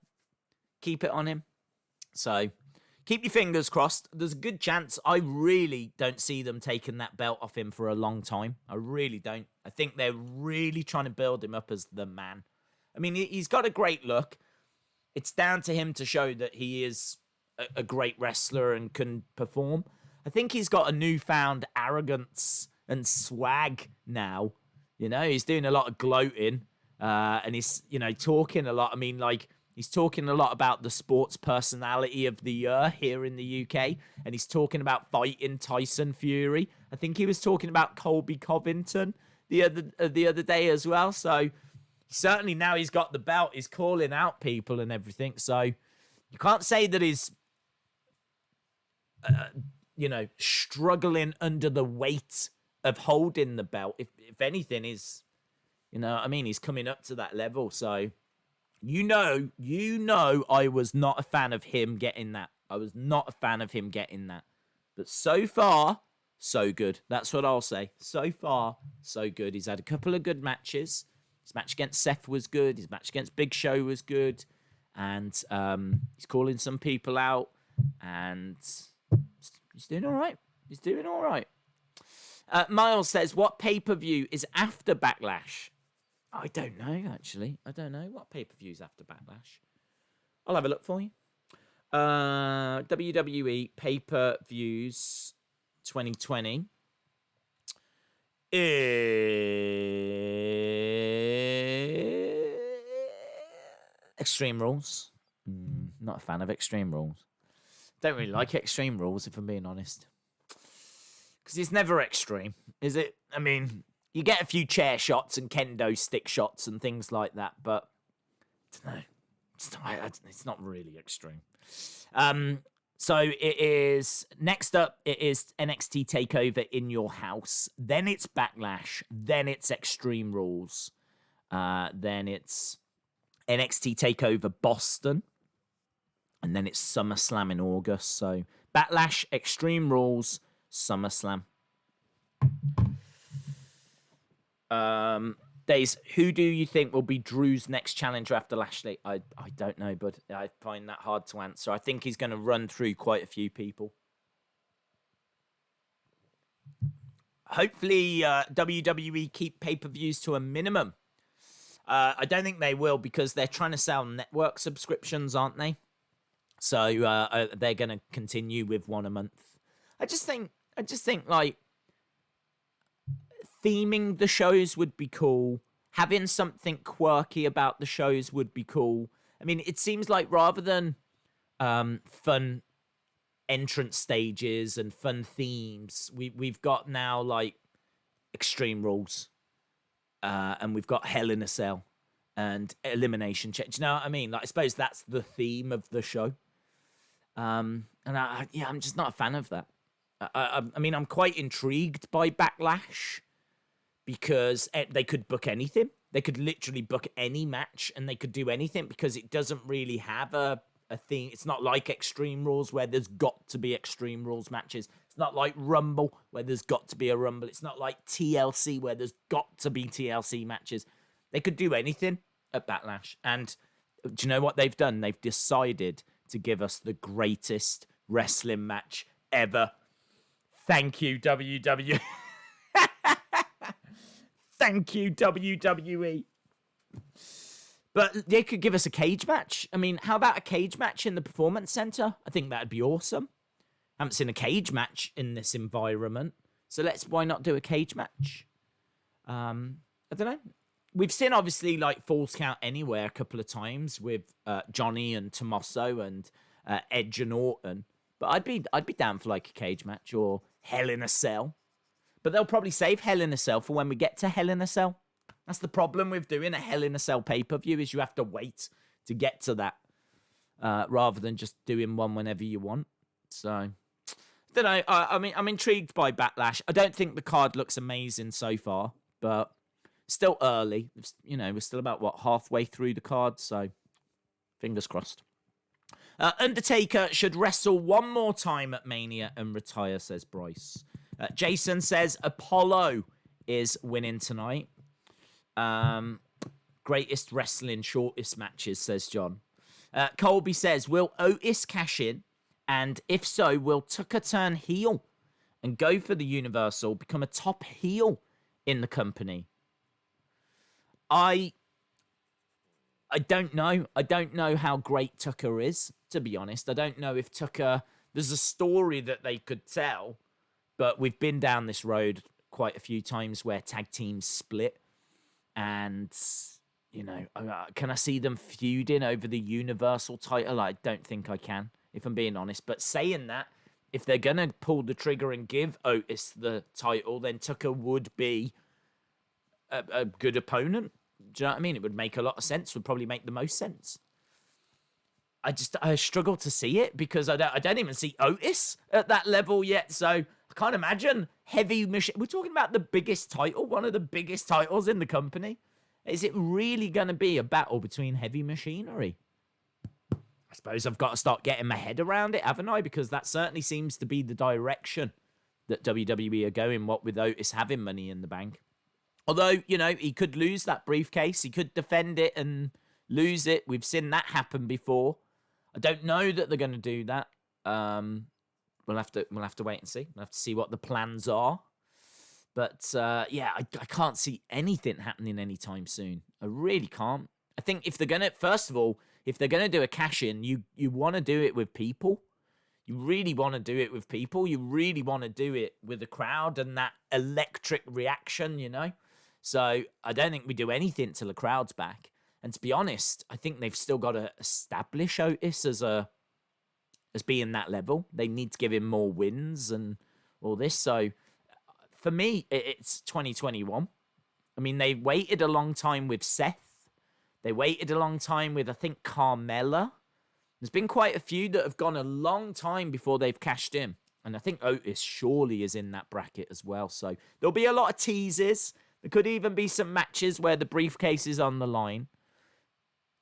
keep it on him. So keep your fingers crossed. There's a good chance. I really don't see them taking that belt off him for a long time. I really don't. I think they're really trying to build him up as the man. I mean, he's got a great look. It's down to him to show that he is a great wrestler and can perform. I think he's got a newfound arrogance and swag now. You know, he's doing a lot of gloating and he's, talking a lot. I mean, like, he's talking a lot about the sports personality of the year here in the UK. And he's talking about fighting Tyson Fury. I think he was talking about Colby Covington the other day as well. So certainly now he's got the belt, he's calling out people and everything. So you can't say that he's, struggling under the weight of holding the belt. If anything, he's coming up to that level. So, I was not a fan of him getting that. But so far, so good. That's what I'll say. So far, so good. He's had a couple of good matches. His match against Seth was good. His match against Big Show was good. And he's calling some people out. And he's doing all right. Miles says, what pay-per-view is after Backlash? I don't know, actually. I don't know what pay-per-view is after Backlash. I'll have a look for you. WWE pay-per-views 2020. Extreme Rules. Not a fan of Extreme Rules. Don't really like Extreme Rules, if I'm being honest. Because it's never extreme, is it? I mean, you get a few chair shots and kendo stick shots and things like that, but I don't know. It's not really extreme. So it is, next up, it is NXT TakeOver in your house. Then it's Backlash. Then it's Extreme Rules. Then it's NXT TakeOver Boston. And then it's SummerSlam in August. So Backlash, Extreme Rules, SummerSlam. Days, who do you think will be Drew's next challenger after Lashley? I don't know, but I find that hard to answer. I think he's going to run through quite a few people. hopefully WWE keep pay-per-views to a minimum. I don't think they will because they're trying to sell network subscriptions, aren't they? So they're going to continue with one a month. I just think like theming the shows would be cool. Having something quirky about the shows would be cool. I mean, it seems like rather than fun entrance stages and fun themes, we've got now like Extreme Rules, and we've got Hell in a Cell and Elimination Chamber. Do you know what I mean? Like, I suppose that's the theme of the show. And I'm just not a fan of that. I mean, I'm quite intrigued by Backlash because they could book anything. They could literally book any match and they could do anything because it doesn't really have a theme. It's not like Extreme Rules where there's got to be Extreme Rules matches. It's not like Rumble where there's got to be a Rumble. It's not like TLC where there's got to be TLC matches. They could do anything at Backlash. And do you know what they've done? They've decided to give us the greatest wrestling match ever. Thank you, WWE. Thank you, WWE. But they could give us a cage match. I mean, how about a cage match in the Performance Center? I think that'd be awesome. I haven't seen a cage match in this environment. So why not do a cage match? I don't know. We've seen, obviously, like, Falls Count Anywhere a couple of times with Johnny and Tommaso and Edge and Orton. But I'd be down for, like, a cage match or Hell in a Cell. But they'll probably save Hell in a Cell for when we get to Hell in a Cell. That's the problem with doing a Hell in a Cell pay-per-view is you have to wait to get to that rather than just doing one whenever you want. So, I don't know. I mean, I'm intrigued by Backlash. I don't think the card looks amazing so far, but still early. You know, we're still about, halfway through the card, so fingers crossed. Undertaker should wrestle one more time at Mania and retire, says Bryce. Jason says Apollo is winning tonight. Greatest wrestling, shortest matches, says John. Colby says, will Otis cash in? And if so, will Tucker turn heel and go for the Universal, become a top heel in the company? I don't know. I don't know how great Tucker is, to be honest. I don't know if Tucker... There's a story that they could tell, but we've been down this road quite a few times where tag teams split. And, you know, can I see them feuding over the Universal title? I don't think I can, if I'm being honest. But saying that, if they're going to pull the trigger and give Otis the title, then Tucker would be a good opponent. Do you know what I mean? It would make a lot of sense. Would probably make the most sense. I struggle to see it because I don't even see Otis at that level yet. So I can't imagine Heavy Machine. We're talking about the biggest title, one of the biggest titles in the company. Is it really going to be a battle between Heavy Machinery? I suppose I've got to start getting my head around it, haven't I? Because that certainly seems to be the direction that WWE are going, what with Otis having Money in the Bank. Although, you know, he could lose that briefcase. He could defend it and lose it. We've seen that happen before. I don't know that they're going to do that. We'll have to wait and see. We'll have to see what the plans are. But yeah, I can't see anything happening anytime soon. I really can't. I think if they're gonna, first of all, if they're gonna do a cash in, you want to do it with people. You really want to do it with people. You really want to do it with the crowd and that electric reaction, you know. So I don't think we do anything till the crowd's back. And to be honest, I think they've still got to establish Otis as being that level. They need to give him more wins and all this. So for me, it's 2021. I mean, they waited a long time with Seth. They waited a long time with, I think, Carmella. There's been quite a few that have gone a long time before they've cashed in. And I think Otis surely is in that bracket as well. So there'll be a lot of teases. There could even be some matches where the briefcase is on the line.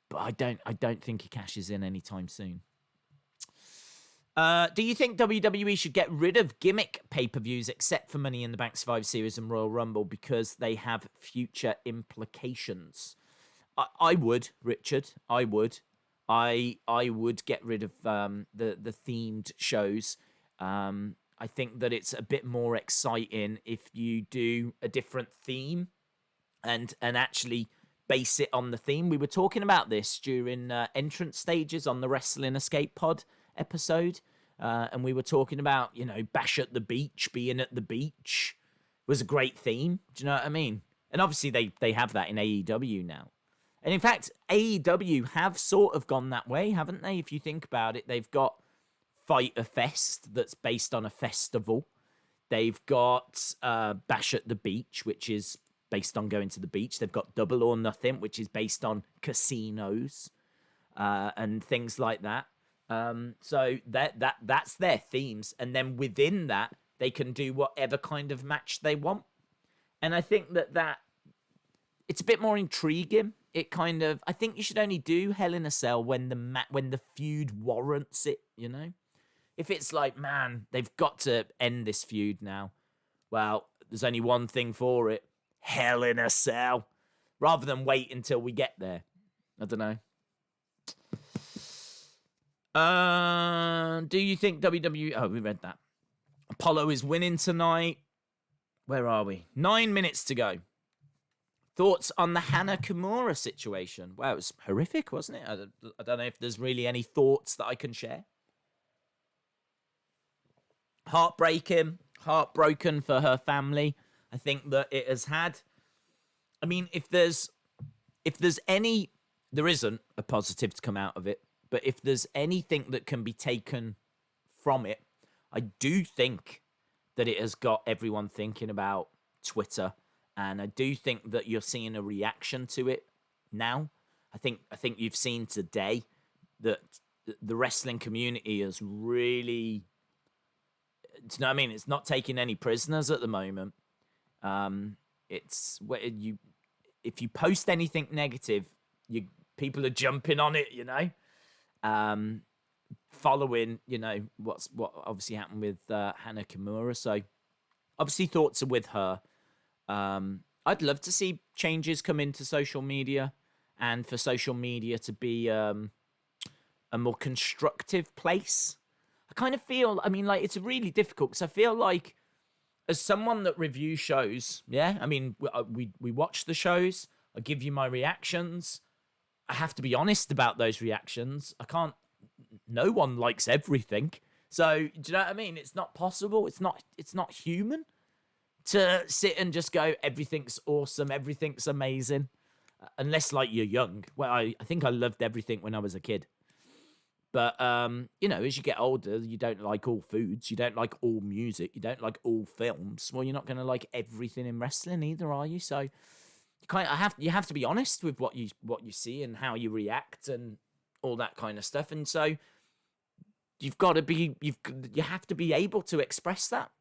But I don't think he cashes in anytime soon. Do you think WWE should get rid of gimmick pay-per-views except for Money in the Bank, Survivor Series and Royal Rumble because they have future implications? I would, Richard. I would. I would get rid of the themed shows. I I think that it's a bit more exciting if you do a different theme and actually base it on the theme. We were talking about this during entrance stages on the Wrestling Escape Pod episode. And we were talking about, Bash at the Beach, being at the beach was a great theme. Do you know what I mean? And obviously they have that in AEW now. And in fact, AEW have sort of gone that way, haven't they? If you think about it, they've got Fight a Fest that's based on a festival. They've got Bash at the Beach, which is based on going to the beach. They've got Double or Nothing, which is based on casinos and things like that. So that's their themes. And then within that, they can do whatever kind of match they want. And I think that it's a bit more intriguing. I think you should only do Hell in a Cell when the feud warrants it, If it's like, man, they've got to end this feud now. Well, there's only one thing for it. Hell in a Cell. Rather than wait until we get there. I don't know. Do you think WWE... Oh, we read that. Apollo is winning tonight. Where are we? 9 minutes to go. Thoughts on the Hana Kimura situation? Wow, it was horrific, wasn't it? I don't know if there's really any thoughts that I can share. Heartbroken for her family. I think that it has had... I mean, if there's any... There isn't a positive to come out of it. But if there's anything that can be taken from it, I do think that it has got everyone thinking about Twitter. And I do think that you're seeing a reaction to it now. I think you've seen today that the wrestling community is really... Do you know what I mean? It's not taking any prisoners at the moment. It's where if you post anything negative, people are jumping on it, following, what obviously happened with Hana Kimura. So obviously thoughts are with her. I'd love to see changes come into social media and for social media to be a more constructive place. I kind of feel, it's really difficult because I feel like as someone that reviews shows, we watch the shows, I give you my reactions. I have to be honest about those reactions. No one likes everything. So, do you know what I mean? It's not possible. It's not human to sit and just go, everything's awesome, everything's amazing. Unless, you're young. Well, I think I loved everything when I was a kid. But, as you get older, you don't like all foods. You don't like all music. You don't like all films. Well, you're not going to like everything in wrestling either, are you? So... You have to be honest with what you see and how you react and all that kind of stuff. And so you have to be able to express that.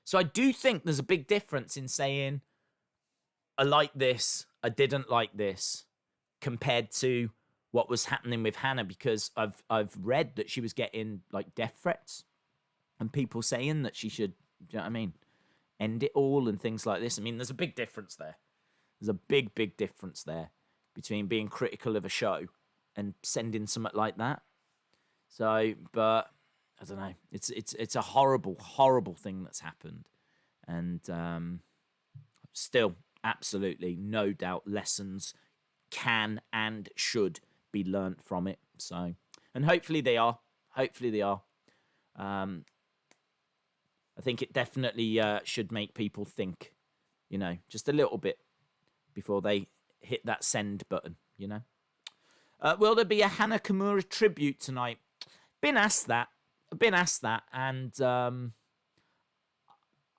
So I do think there's a big difference in saying I like this, I didn't like this, compared to what was happening with Hannah, because I've read that she was getting death threats and people saying that she should, do you know what I mean, end it all and things like this. I mean, there's a big difference there. There's a big, big difference there between being critical of a show and sending something like that. So, but I don't know. It's a horrible, horrible thing that's happened, and still, absolutely, no doubt, lessons can and should be learnt from it. So, and hopefully they are. Hopefully they are. I think it definitely should make people think, just a little bit before they hit that send button, Will there be a Hana Kimura tribute tonight? Been asked that, and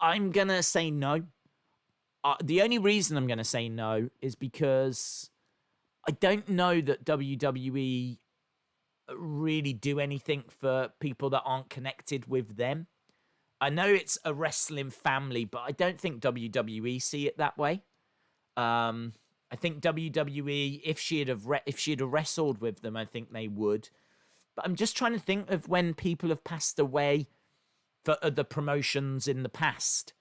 I'm going to say no. The only reason I'm going to say no is because I don't know that WWE really do anything for people that aren't connected with them. I know it's a wrestling family, but I don't think WWE see it that way. I think WWE, if she'd have wrestled with them, I think they would. But I'm just trying to think of when people have passed away for other promotions in the past,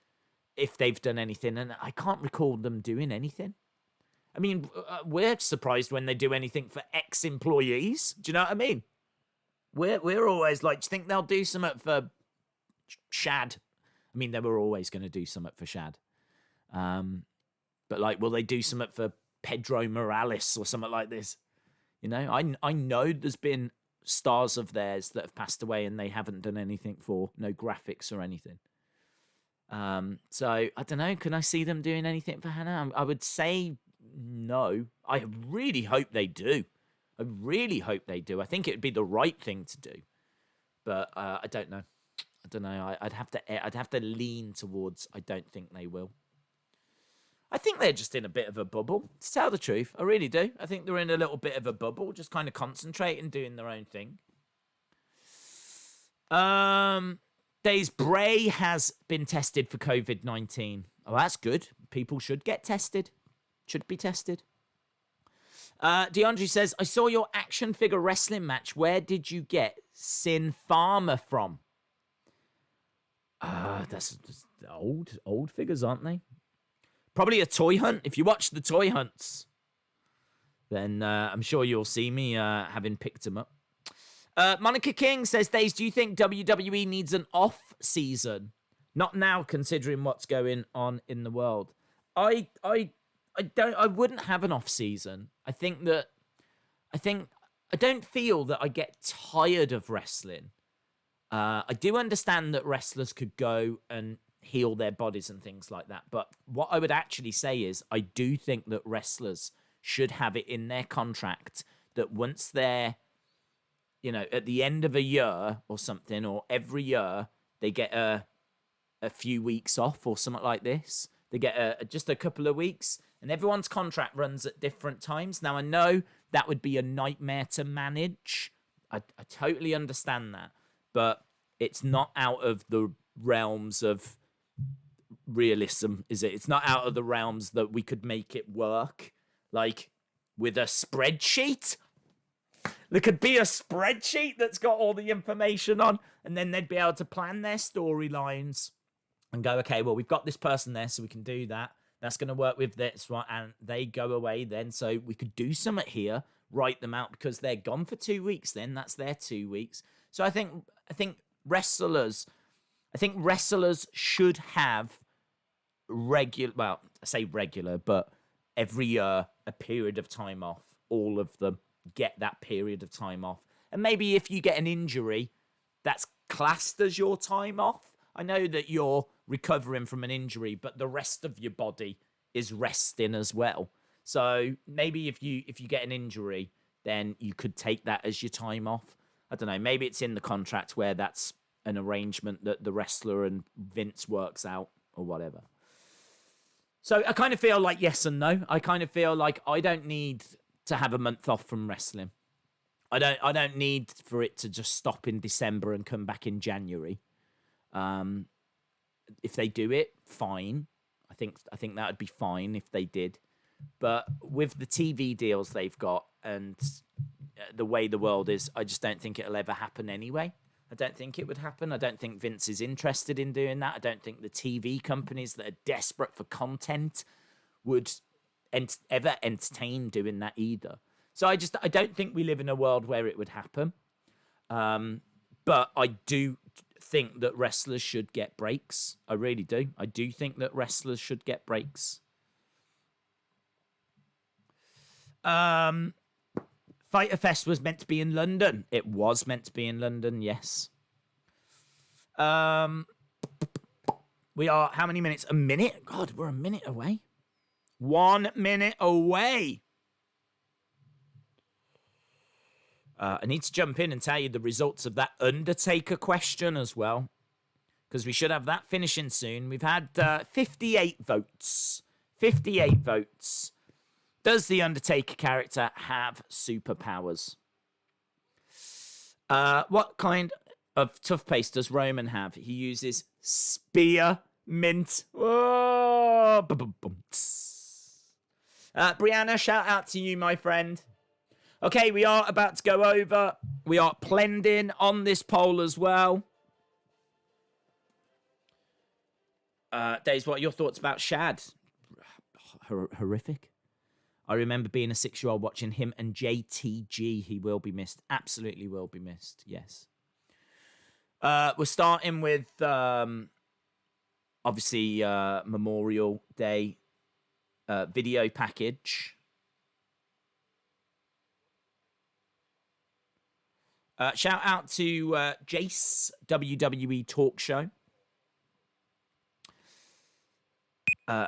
if they've done anything, and I can't recall them doing anything. I mean, we're surprised when they do anything for ex-employees. Do you know what I mean? We're always like, do you think they'll do something for Shad. I mean, they were always going to do something for Shad. But like, will they do something for Pedro Morales or something like this? You know, I know there's been stars of theirs that have passed away and they haven't done anything for, no graphics or anything. So I don't know. Can I see them doing anything for Hannah? I would say no. I really hope they do. I really hope they do. I think it would be the right thing to do, but I don't know. I don't know. I'd have to lean towards I don't think they will. I think they're just in a bit of a bubble, to tell the truth. I really do. I think they're in a little bit of a bubble, just kind of concentrating, doing their own thing. Days Bray has been tested for COVID-19. Oh, that's good. People should get tested. Should be tested. DeAndre says, I saw your action figure wrestling match. Where did you get Sin Farmer from? That's old figures, aren't they? Probably a toy hunt. If you watch the toy hunts, then I'm sure you'll see me having picked them up. Monica King says, Days, do you think WWE needs an off season? Not now, considering what's going on in the world. I wouldn't have an off season. I don't feel that I get tired of wrestling. I do understand that wrestlers could go and heal their bodies and things like that. But what I would actually say is I do think that wrestlers should have it in their contract that once they're, you know, at the end of a year or something, or every year, they get a few weeks off or something like this. They get just a couple of weeks, and everyone's contract runs at different times. Now, I know that would be a nightmare to manage. I totally understand that. But it's not out of the realms of realism, is it? It's not out of the realms that we could make it work. Like, with a spreadsheet? There could be a spreadsheet that's got all the information on, and then they'd be able to plan their storylines and go, okay, well, we've got this person there, so we can do that. That's going to work with this one, and they go away then, so we could do something here, write them out, because they're gone for 2 weeks then. That's their 2 weeks. So I think wrestlers should have regular, well, I say regular, but every year a period of time off. All of them get that period of time off. And maybe if you get an injury, that's classed as your time off. I know that you're recovering from an injury, but the rest of your body is resting as well. So maybe if you get an injury, then you could take that as your time off. I don't know, maybe it's in the contract where that's an arrangement that the wrestler and Vince works out or whatever. So I kind of feel like yes and no. I kind of feel like I don't need to have a month off from wrestling. I don't need for it to just stop in December and come back in January. If they do it, fine. I think that would be fine if they did. But with the TV deals they've got and the way the world is, I just don't think it'll ever happen anyway. I don't think it would happen. I don't think Vince is interested in doing that. I don't think the TV companies that are desperate for content would ever entertain doing that either. So I don't think we live in a world where it would happen. But I do think that wrestlers should get breaks. I really do. I do think that wrestlers should get breaks. Fighter Fest was meant to be in London. It was meant to be in London, yes. We are, how many minutes? A minute? God, we're a minute away. 1 minute away. I need to jump in and tell you the results of that Undertaker question as well, because we should have that finishing soon. We've had 58 votes. 58 votes. Does the Undertaker character have superpowers? What kind of toothpaste does Roman have? He uses spearmint. Oh, Brianna, shout out to you, my friend. Okay, we are about to go over. We are blending on this poll as well. Days, what are your thoughts about Shad? Horrific. I remember being a 6-year-old watching him and JTG. He will be missed. Absolutely will be missed. Yes. We're starting with obviously Memorial Day video package. Shout out to Jace, WWE Talk Show.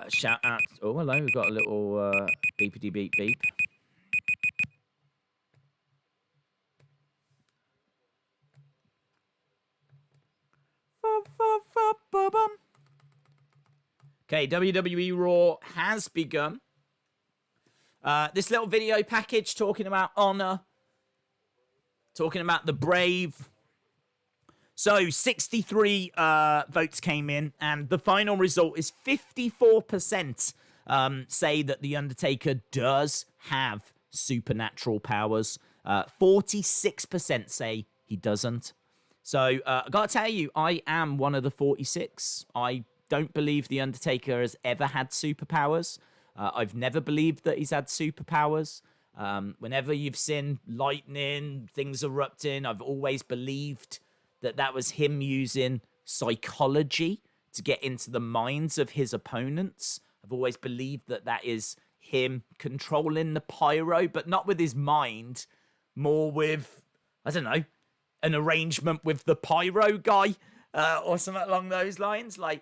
Shout out. Oh, hello. We've got a little beepity beep beep. Okay, WWE Raw has begun. This little video package talking about honor, talking about the brave. So 63 votes came in, and the final result is 54% say that The Undertaker does have supernatural powers. 46% say he doesn't. So I gotta tell you, I am one of the 46. I don't believe The Undertaker has ever had superpowers. I've never believed that he's had superpowers. Whenever you've seen lightning, things erupting, I've always believed that was him using psychology to get into the minds of his opponents. I've always believed that is him controlling the pyro, but not with his mind, more with, I don't know, an arrangement with the pyro guy or something along those lines. Like,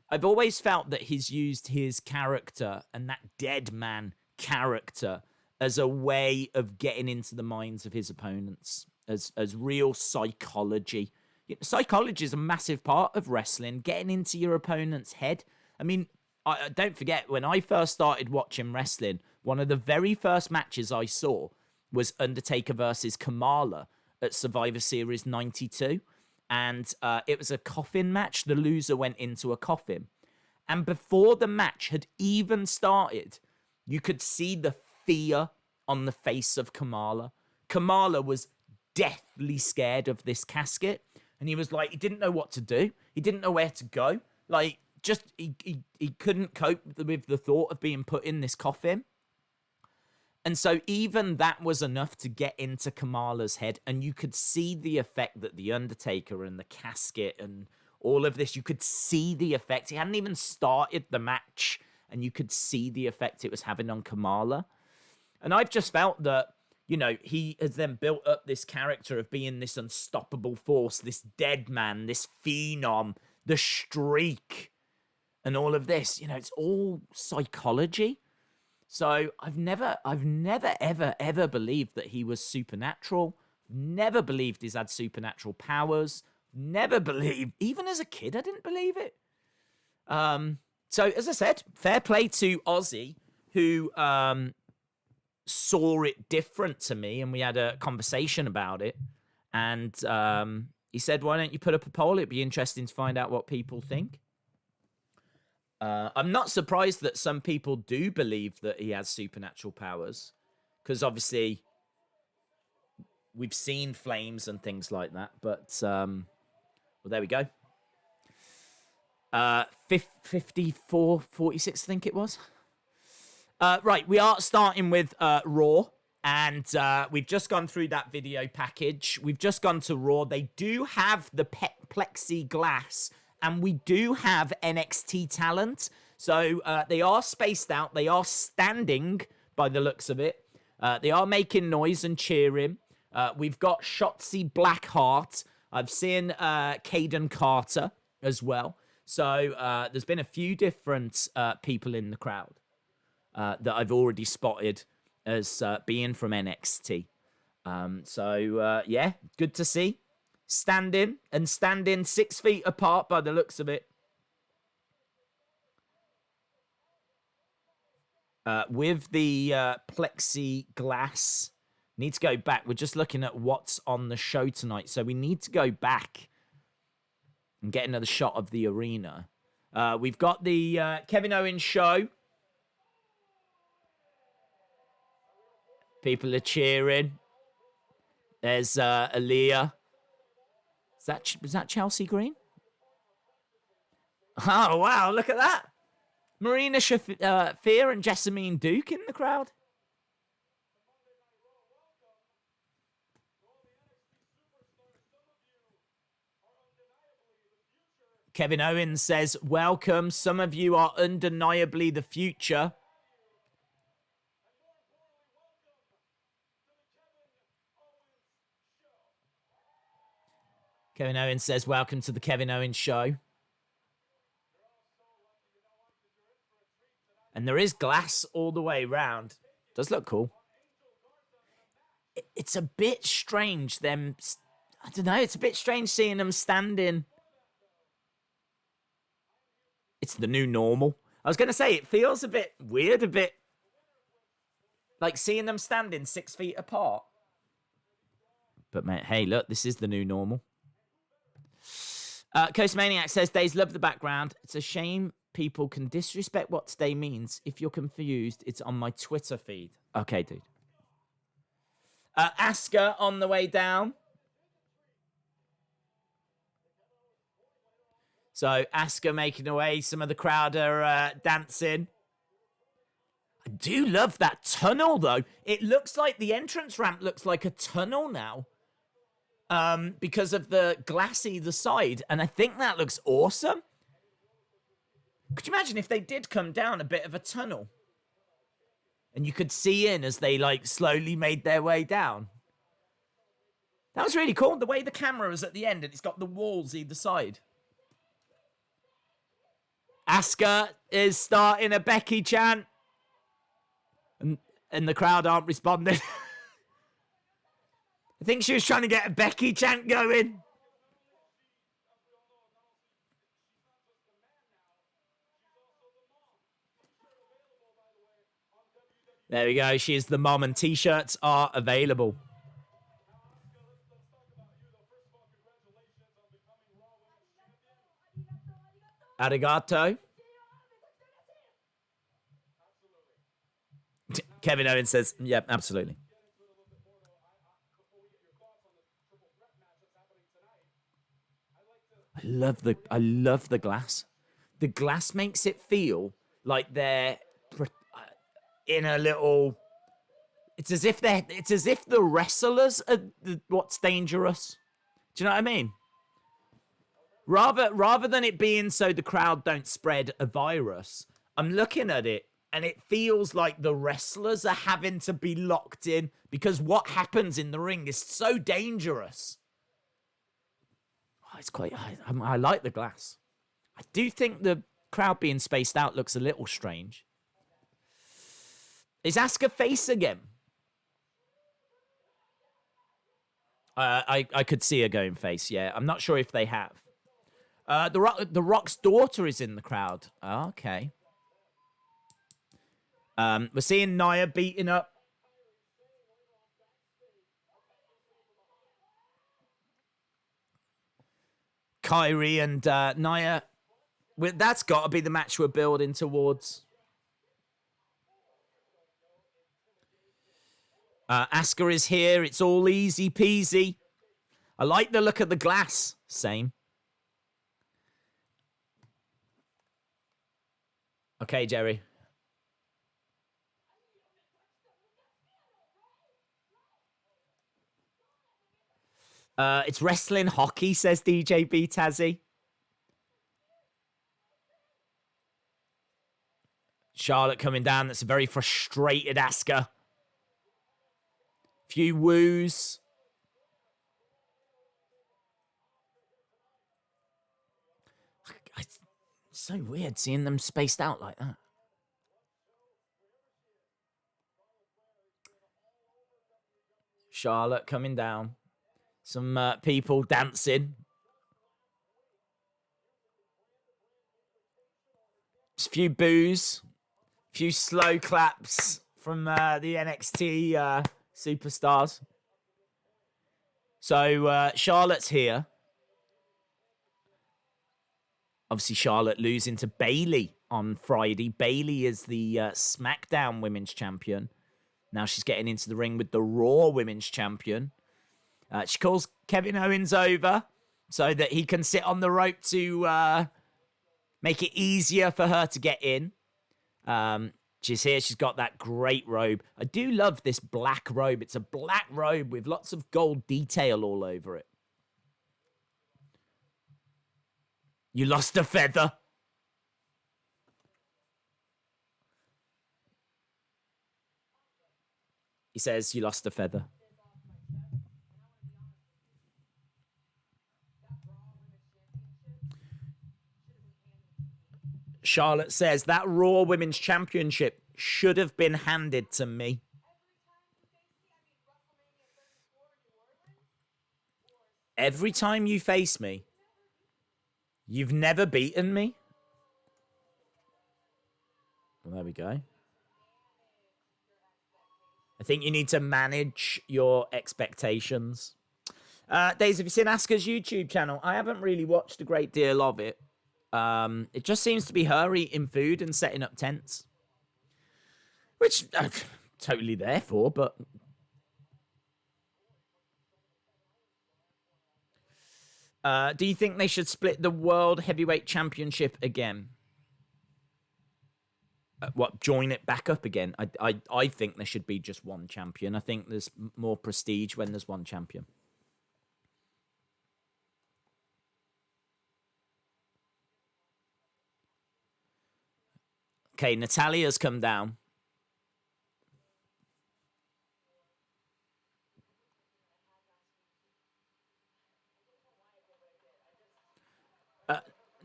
I've always felt that he's used his character and that dead man character as a way of getting into the minds of his opponents, as real psychology. Psychology is a massive part of wrestling, getting into your opponent's head. I mean, don't forget, when I first started watching wrestling, one of the very first matches I saw was Undertaker versus Kamala at Survivor Series 92. And it was a coffin match. The loser went into a coffin. And before the match had even started, you could see the fear on the face of Kamala. Kamala was deathly scared of this casket. And he was like, he didn't know what to do. He didn't know where to go. Like, just, he couldn't cope with the thought of being put in this coffin. And so even that was enough to get into Kamala's head. And you could see the effect that The Undertaker and the casket and all of this, you could see the effect. He hadn't even started the match. And you could see the effect it was having on Kamala. And I've just felt that, you know, he has then built up this character of being this unstoppable force, this dead man, this phenom, the streak, and all of this. You know, it's all psychology. So I've never, ever believed that he was supernatural. Never believed he's had supernatural powers. Never believed, even as a kid, I didn't believe it. So as I said, fair play to Ozzy, who saw it different to me, and we had a conversation about it. And he said, "Why don't you put up a poll? It'd be interesting to find out what people think." I'm not surprised that some people do believe that he has supernatural powers, because obviously we've seen flames and things like that. But, well, there we go. 54-46, I think it was. Right, we are starting with Raw, and we've just gone through that video package. We've just gone to Raw. They do have the plexiglass, and we do have NXT talent. So they are spaced out. They are standing by the looks of it. They are making noise and cheering. We've got Shotzi Blackheart. I've seen Caden Carter as well. So there's been a few different people in the crowd that I've already spotted as being from NXT. Yeah, good to see. Standing 6 feet apart by the looks of it. With the plexiglass. Need to go back. We're just looking at what's on the show tonight. So we need to go back and get another shot of the arena. We've got the Kevin Owens show. People are cheering. There's Aaliyah. Was that Chelsea Green? Oh, wow, look at that. Marina Shafir and Jessamine Duke in the crowd. Kevin Owens says, welcome. Some of you are undeniably the future. Kevin Owens says, welcome to the Kevin Owens show. And there is glass all the way around. Does look cool. It's a bit strange, them... I don't know, it's a bit strange seeing them standing. It's the new normal. I was going to say, it feels a bit weird, a bit... like seeing them standing 6 feet apart. But, mate, hey, look, this is the new normal. Coast Maniac says, Days love the background. It's a shame people can disrespect what today means. If you're confused, it's on my Twitter feed. Okay, dude. Asuka on the way down. So, Asuka making away. Some of the crowd are dancing. I do love that tunnel, though. It looks like the entrance ramp looks like a tunnel now. Because of the glass either side. And I think that looks awesome. Could you imagine if they did come down a bit of a tunnel? And you could see in as they, like, slowly made their way down. That was really cool. The way the camera was at the end and it's got the walls either side. Asuka is starting a Becky chant. And the crowd aren't responding. I think she was trying to get a Becky chant going. There we go. She is the mom and t-shirts are available. Arigato. Kevin Owens says, yeah, absolutely. I love the glass. The glass makes it feel like they're in a little... It's as if the wrestlers are what's dangerous. Do you know what I mean? Rather than it being so the crowd don't spread a virus, I'm looking at it and it feels like the wrestlers are having to be locked in because what happens in the ring is so dangerous. Oh, it's quite... I like the glass. I do think the crowd being spaced out looks a little strange. Is Asuka face again? I could see her going face, yeah. I'm not sure if they have. The Rock's daughter is in the crowd. Oh, okay. We're seeing Nia beating up. Kyrie and Nia. That's got to be the match we're building towards. Asuka is here. It's all easy peasy. I like the look of the glass. Same. Okay, Jerry. It's wrestling hockey, says DJ B Tazzy. Charlotte coming down. That's a very frustrated Asuka. Few woos. It's so weird seeing them spaced out like that. Charlotte coming down. Some people dancing. Just a few boos. A few slow claps from the NXT superstars. So Charlotte's here. Obviously, Charlotte losing to Bayley on Friday. Bayley is the SmackDown Women's Champion. Now she's getting into the ring with the Raw Women's Champion. She calls Kevin Owens over so that he can sit on the rope to make it easier for her to get in. She's here. She's got that great robe. I do love this black robe. It's a black robe with lots of gold detail all over it. You lost a feather. He says you lost a feather. Charlotte says that Raw Women's Championship should have been handed to me. Every time you face me, you've never beaten me. Well, there we go. I think you need to manage your expectations. Days, have you seen Asuka's YouTube channel? I haven't really watched a great deal of it. It just seems to be her eating food and setting up tents. Which I'm totally there for, but... do you think they should split the World Heavyweight Championship again? What, join it back up again? I think there should be just one champion. I think there's more prestige when there's one champion. Okay, Natalya's come down.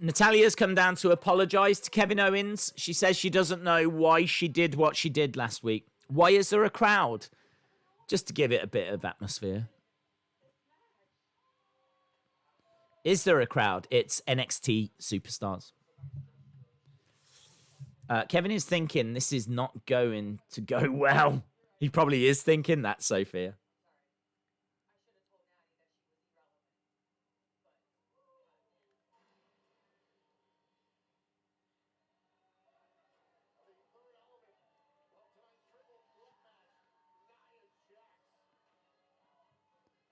Natalya's come down to apologise to Kevin Owens. She says she doesn't know why she did what she did last week. Why is there a crowd? Just to give it a bit of atmosphere. Is there a crowd? It's NXT Superstars. Kevin is thinking this is not going to go well. He probably is thinking that, Sophia.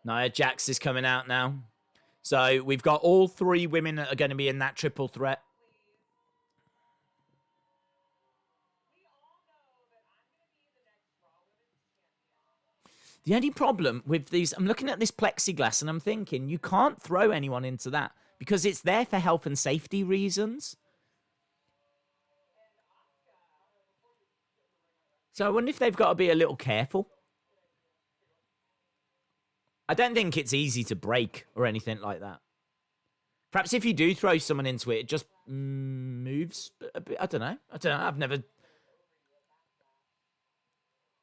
Nia Jax is coming out now. So we've got all three women that are going to be in that triple threat. The only problem with these, I'm looking at this plexiglass and I'm thinking, you can't throw anyone into that because it's there for health and safety reasons. So I wonder if they've got to be a little careful. I don't think it's easy to break or anything like that. Perhaps if you do throw someone into it, it just moves a bit. I don't know.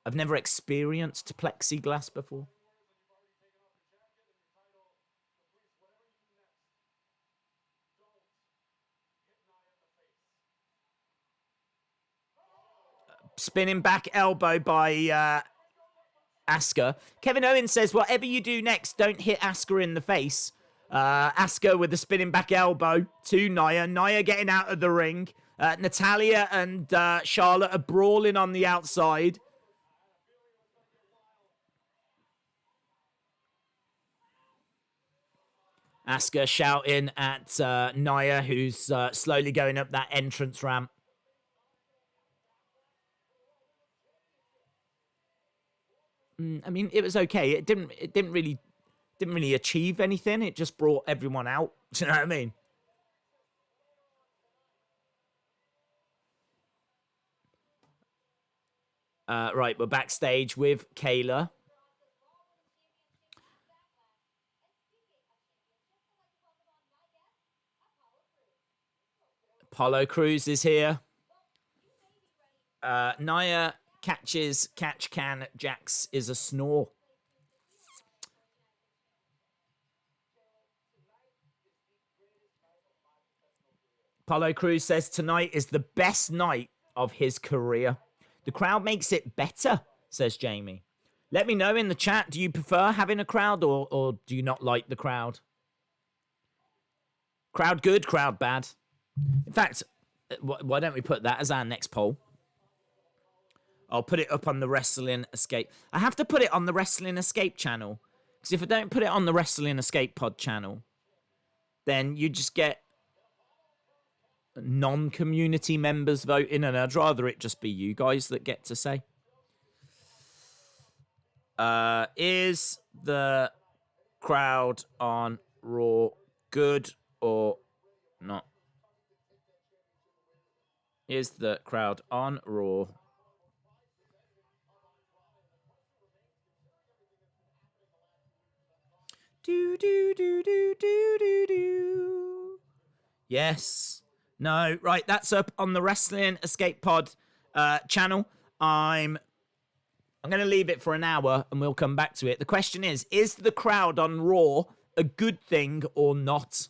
I've never experienced plexiglass before. Spinning back elbow by Asuka. Kevin Owens says, whatever you do next, don't hit Asuka in the face. Asuka with the spinning back elbow to Nia. Nia getting out of the ring. Natalya and Charlotte are brawling on the outside. Asuka shouting at Nia, who's slowly going up that entrance ramp. I mean, it was okay. It didn't really achieve anything. It just brought everyone out. Do you know what I mean? Right, we're backstage with Kayla. Apollo Crews is here. Nia catches catch can. Jax is a snore. Apollo Crews says tonight is the best night of his career. The crowd makes it better, says Jamie. Let me know in the chat, do you prefer having a crowd or do you not like the crowd? Crowd good, crowd bad. In fact, why don't we put that as our next poll? I'll put it up on the Wrestling Escape. I have to put it on the Wrestling Escape channel. Because if I don't put it on the Wrestling Escape pod channel, then you just get non-community members voting, and I'd rather it just be you guys that get to say. Is the crowd on Raw good or not. Is the crowd on Raw? Do do do do do do do. Yes. No. Right. That's up on the Wrestling Escape Pod channel. I'm going to leave it for an hour and we'll come back to it. The question is the crowd on Raw a good thing or not?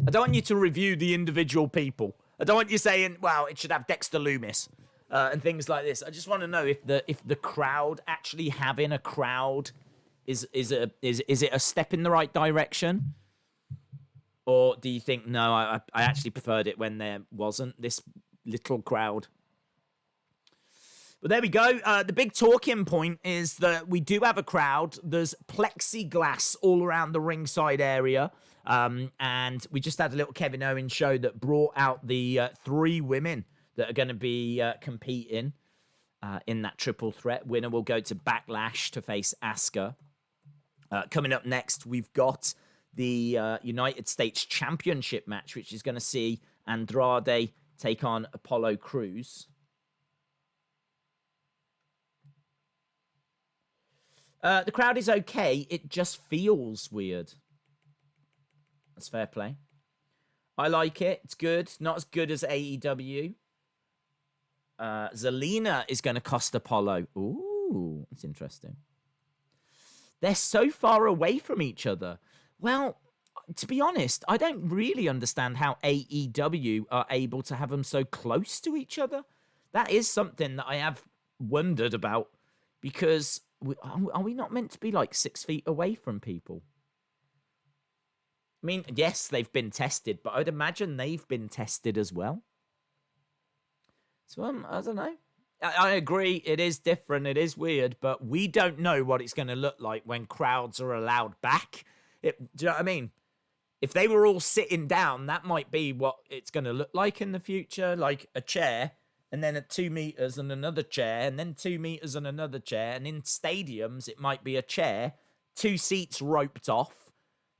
I don't want you to review the individual people. I don't want you saying, well, it should have Dexter Loomis and things like this. I just want to know if the crowd, actually having a crowd, is it a step in the right direction? Or do you think, no, I actually preferred it when there wasn't this little crowd? But there we go. The big talking point is that we do have a crowd. There's plexiglass all around the ringside area. And we just had a little Kevin Owens show that brought out the 3 women that are going to be competing in that triple threat. Winner will go to Backlash to face Asuka. Coming up next, we've got the United States Championship match, which is going to see Andrade take on Apollo Crews. The crowd is okay. It just feels weird. That's fair play. I like it. It's good. Not as good as AEW. Zelina is going to cost Apollo. Ooh, that's interesting. They're so far away from each other. Well, to be honest, I don't really understand how AEW are able to have them so close to each other. That is something that I have wondered about, because are we not meant to be like 6 feet away from people? I mean, yes, they've been tested, but I'd imagine they've been tested as well. So, I don't know. I agree, it is different, it is weird, but we don't know what it's going to look like when crowds are allowed back. Do you know what I mean? If they were all sitting down, that might be what it's going to look like in the future, like a chair, and then at 2 meters and another chair, and then 2 meters and another chair. And in stadiums, it might be a chair, 2 seats roped off,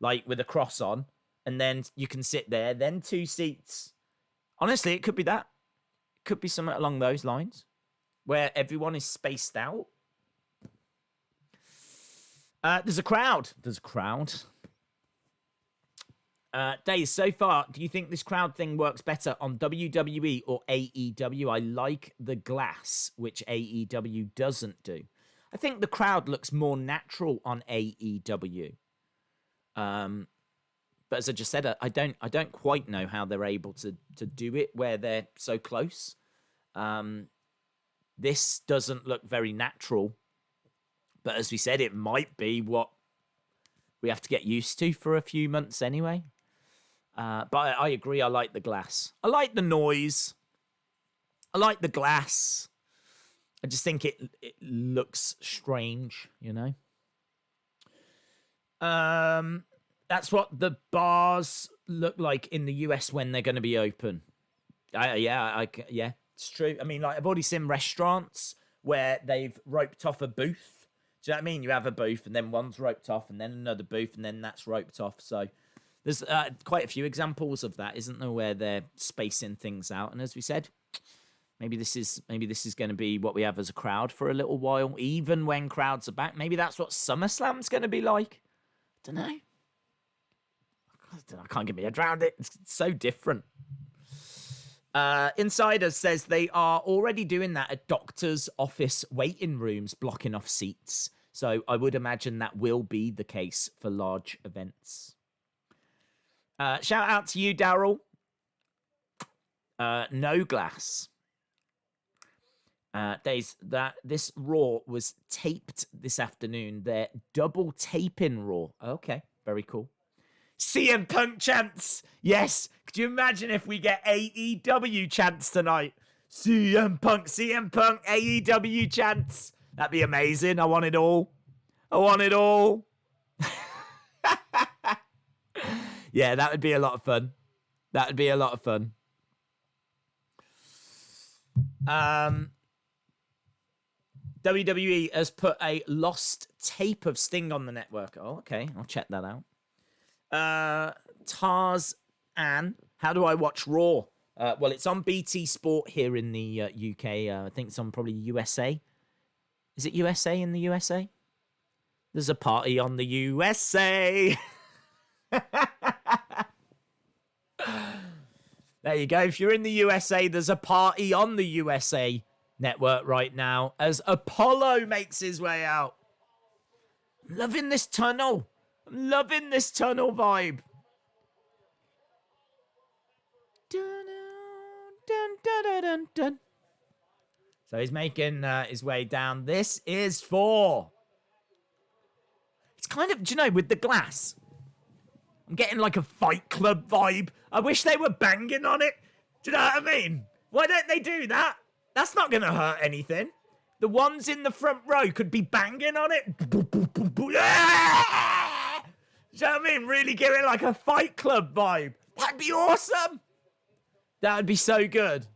like with a cross on, and then you can sit there, then 2 seats. Honestly, it could be that. It could be something along those lines, where everyone is spaced out. There's a crowd. Days, so far, do you think this crowd thing works better on WWE or AEW? I like the glass, which AEW doesn't do. I think the crowd looks more natural on AEW. But as I just said, I don't quite know how they're able to do it where they're so close. This doesn't look very natural. But as we said, it might be what we have to get used to for a few months anyway. But I agree, I like the glass. I like the noise. I like the glass. I just think it looks strange, you know? That's what the bars look like in the US when they're going to be open. Yeah, it's true. I mean, like, I've already seen restaurants where they've roped off a booth. Do you know what I mean? You have a booth and then one's roped off and then another booth and then that's roped off. So there's quite a few examples of that, isn't there, where they're spacing things out. And as we said, maybe this is going to be what we have as a crowd for a little while, even when crowds are back. Maybe that's what SummerSlam's going to be like. I don't know. I can't get my head around it. It's so different. Insider says they are already doing that at doctors' office waiting rooms, blocking off seats. So I would imagine that will be the case for large events. Shout out to you, Daryl. No glass. Days, that this Raw was taped this afternoon. They're double taping Raw. Okay, very cool. CM Punk chants. Yes. Could you imagine if we get AEW chants tonight? CM Punk, AEW chants. That'd be amazing. I want it all. Yeah, that would be a lot of fun. WWE has put a lost tape of Sting on the network. Oh, okay. I'll check that out. Tars Ann, how do I watch Raw? Well, it's on BT Sport here in the UK. I think it's on probably USA. Is it USA in the USA? There's a party on the USA. There you go. If you're in the USA, there's a party on the USA network right now as Apollo makes his way out. I'm loving this tunnel. I'm loving this tunnel vibe. Dun, dun, dun, dun, dun, dun. So he's making his way down. This is for... It's kind of, do you know, with the glass, I'm getting like a Fight Club vibe. I wish they were banging on it. Do you know what I mean? Why don't they do that? That's not going to hurt anything. The ones in the front row could be banging on it. Yeah! Do you know what I mean? Really give it like a Fight Club vibe. That'd be awesome. That would be so good.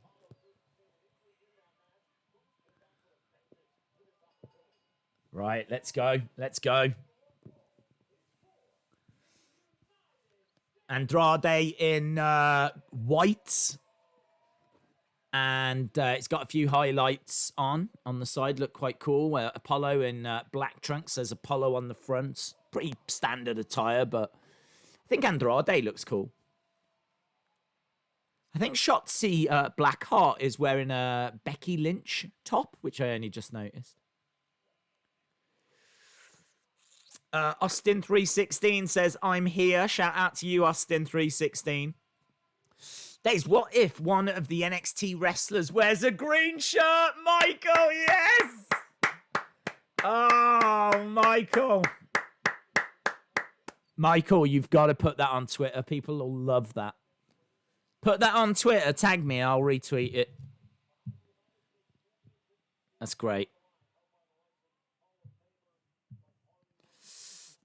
Right, let's go. Let's go. Andrade in white. And it's got a few highlights on the side. Look quite cool. Apollo in black trunks. There's Apollo on the front. Pretty standard attire, but I think Andrade looks cool. I think Shotzi Blackheart is wearing a Becky Lynch top, which I only just noticed. Austin316 says, I'm here. Shout out to you, Austin316. Days, what if one of the NXT wrestlers wears a green shirt? Michael, yes! Oh, Michael. Michael, you've got to put that on Twitter. People will love that. Put that on Twitter. Tag me. I'll retweet it. That's great.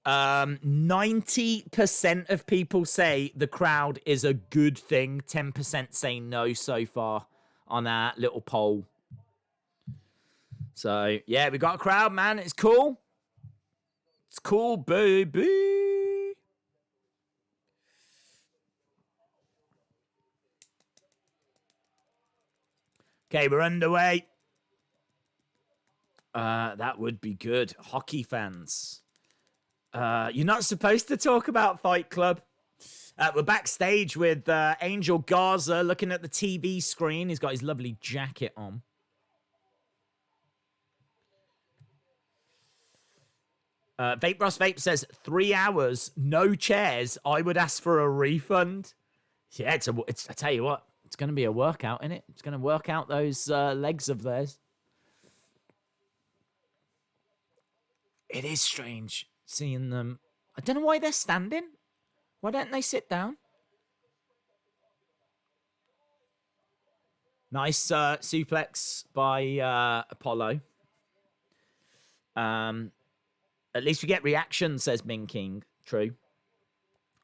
90% of people say the crowd is a good thing. 10% say no so far on our little poll. So, yeah, we got a crowd, man. It's cool. It's cool, baby. Okay, we're underway. That would be good. Hockey fans. You're not supposed to talk about Fight Club. We're backstage with Angel Garza looking at the TV screen. He's got his lovely jacket on. Vape Ross Vape says 3 hours, no chairs. I would ask for a refund. Yeah, it's I tell you what, it's going to be a workout, isn't it? It's going to work out those legs of theirs. It is strange seeing them. I don't know why they're standing. Why don't they sit down? Nice suplex by Apollo. At least we get reaction, says Min King. True.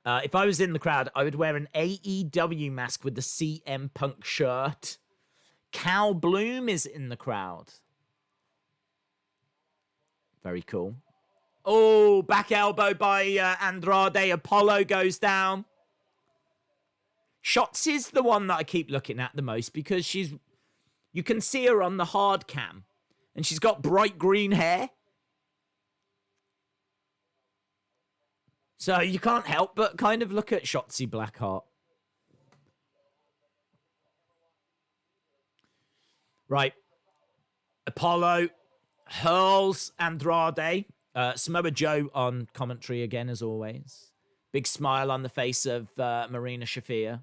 If I was in the crowd, I would wear an AEW mask with the CM Punk shirt. Cal Bloom is in the crowd. Very cool. Oh, back elbow by Andrade. Apollo goes down. Shotzi's the one that I keep looking at the most because you can see her on the hard cam and she's got bright green hair. So you can't help but kind of look at Shotzi Blackheart. Right. Apollo hurls Andrade. Samoa Joe on commentary again, as always. Big smile on the face of Marina Shafir.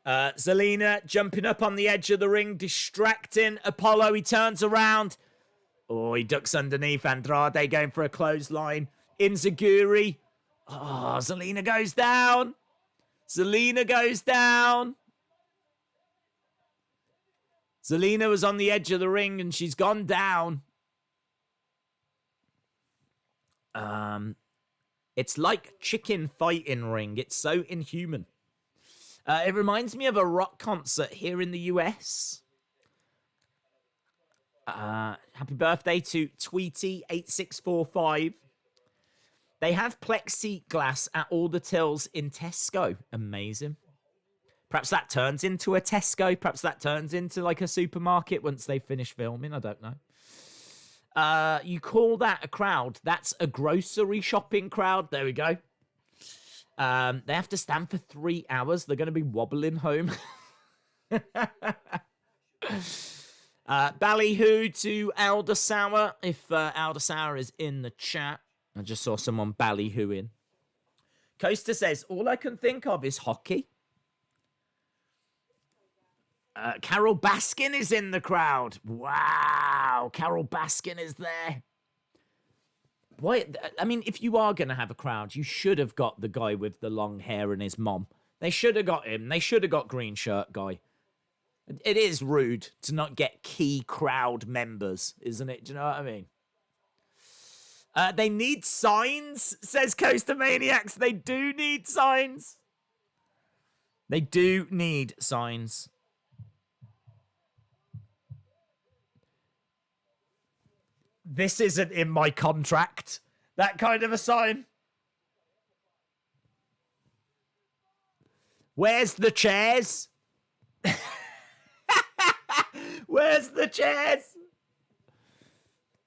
Zelina jumping up on the edge of the ring, distracting Apollo. He turns around. Oh, he ducks underneath Andrade, going for a clothesline. Inzaguri. Oh, Zelina goes down. Zelina goes down. Zelina was on the edge of the ring and she's gone down. It's like chicken fighting ring. It's so inhuman. It reminds me of a rock concert here in the US. Happy birthday to Tweety8645. They have plexiglass at all the tills in Tesco. Amazing. Perhaps that turns into a Tesco. Perhaps that turns into like a supermarket once they finish filming. I don't know. You call that a crowd? That's a grocery shopping crowd. There we go. They have to stand for 3 hours. They're going to be wobbling home. Ballyhoo to Aldersour. If Aldersour is in the chat. I just saw someone ballyhooing. Coaster says, all I can think of is hockey. Carol Baskin is in the crowd. Wow. Carol Baskin is there. Why? I mean, if you are going to have a crowd, you should have got the guy with the long hair and his mom. They should have got him. They should have got green shirt guy. It is rude to not get key crowd members, isn't it? Do you know what I mean? They need signs, says Coaster Maniacs. They do need signs. They do need signs. This isn't in my contract. That kind of a sign. Where's the chairs? Where's the chairs?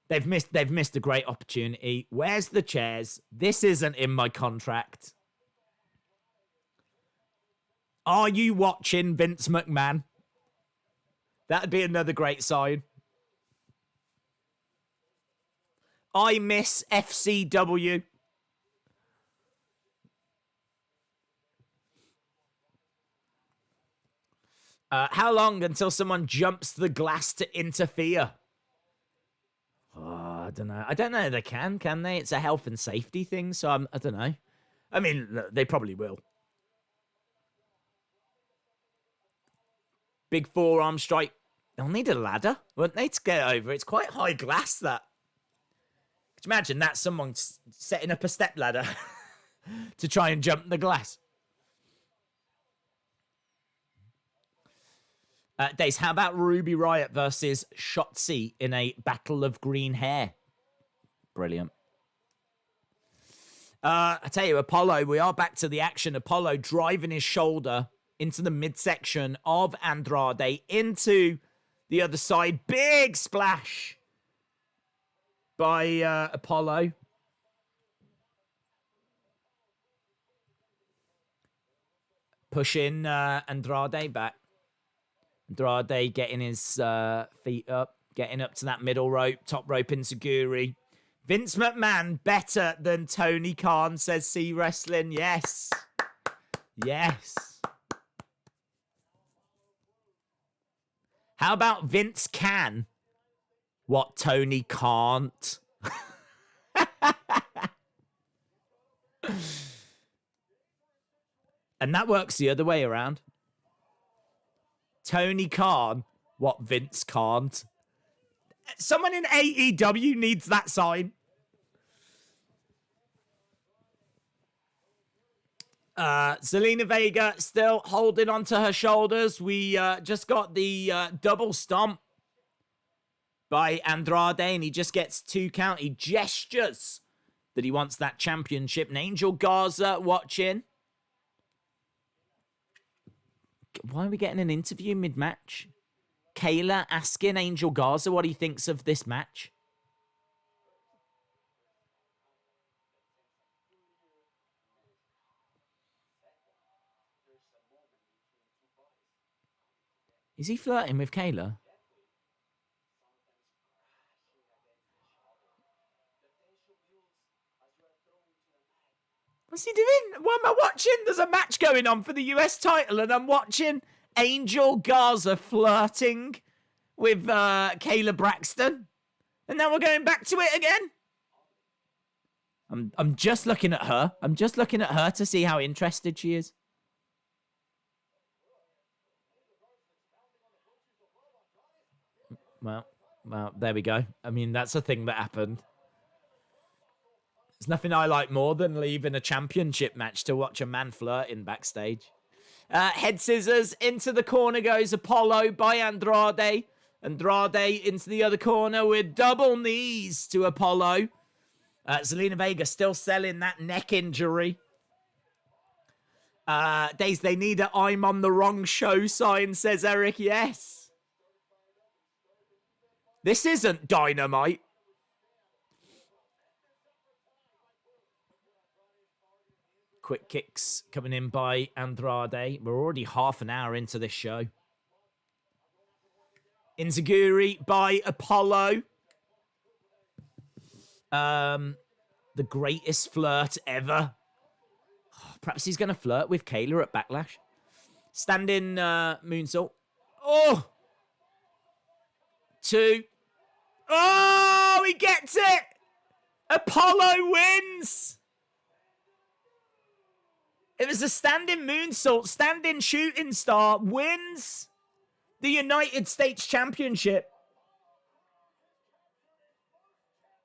They've missed a great opportunity. Where's the chairs? This isn't in my contract. Are you watching, Vince McMahon? That'd be another great sign. I miss FCW. How long until someone jumps the glass to interfere? Oh, I don't know. I don't know if they can they? It's a health and safety thing, so I don't know. I mean, they probably will. Big forearm strike. They'll need a ladder, won't they, to get over? It's quite high glass, that. Could you imagine that? Someone setting up a step ladder to try and jump the glass. Days, how about Ruby Riott versus Shotzi in a battle of green hair? Brilliant. I tell you, Apollo, we are back to the action. Apollo driving his shoulder into the midsection of Andrade, into the other side. Big splash by Apollo. Pushing Andrade back. Andrade getting his feet up, getting up to that middle rope, top rope enziguri. Vince McMahon better than Tony Khan, says C Wrestling. Yes. Yes. How about Vince can what Tony can't? And that works the other way around. Tony Khan, what Vince can't. Someone in AEW needs that sign. Zelina Vega still holding onto her shoulders. We just got the double stomp by Andrade, and he just gets 2 count. He gestures that he wants that championship. And Angel Garza watching. Why are we getting an interview mid-match? Kayla asking Angel Garza what he thinks of this match. Is he flirting with Kayla? What's he doing? What am I watching? There's a match going on for the US title, and I'm watching Angel Garza flirting with Kayla Braxton. And now we're going back to it again. I'm just looking at her. I'm just looking at her to see how interested she is. Well, there we go. I mean, that's a thing that happened. There's nothing I like more than leaving a championship match to watch a man flirting backstage. Head scissors into the corner goes Apollo by Andrade. Andrade into the other corner with double knees to Apollo. Zelina Vega still selling that neck injury. Days, they need a "I'm on the wrong show" sign, says Eric. Yes. This isn't Dynamite. Quick kicks coming in by Andrade. We're already half an hour into this show. Inzaguri by Apollo. The greatest flirt ever. Perhaps he's going to flirt with Kayla at Backlash. Standing moonsault. Oh! 2. Oh, he gets it! Apollo wins! It was a standing moonsault. Standing shooting star wins the United States Championship.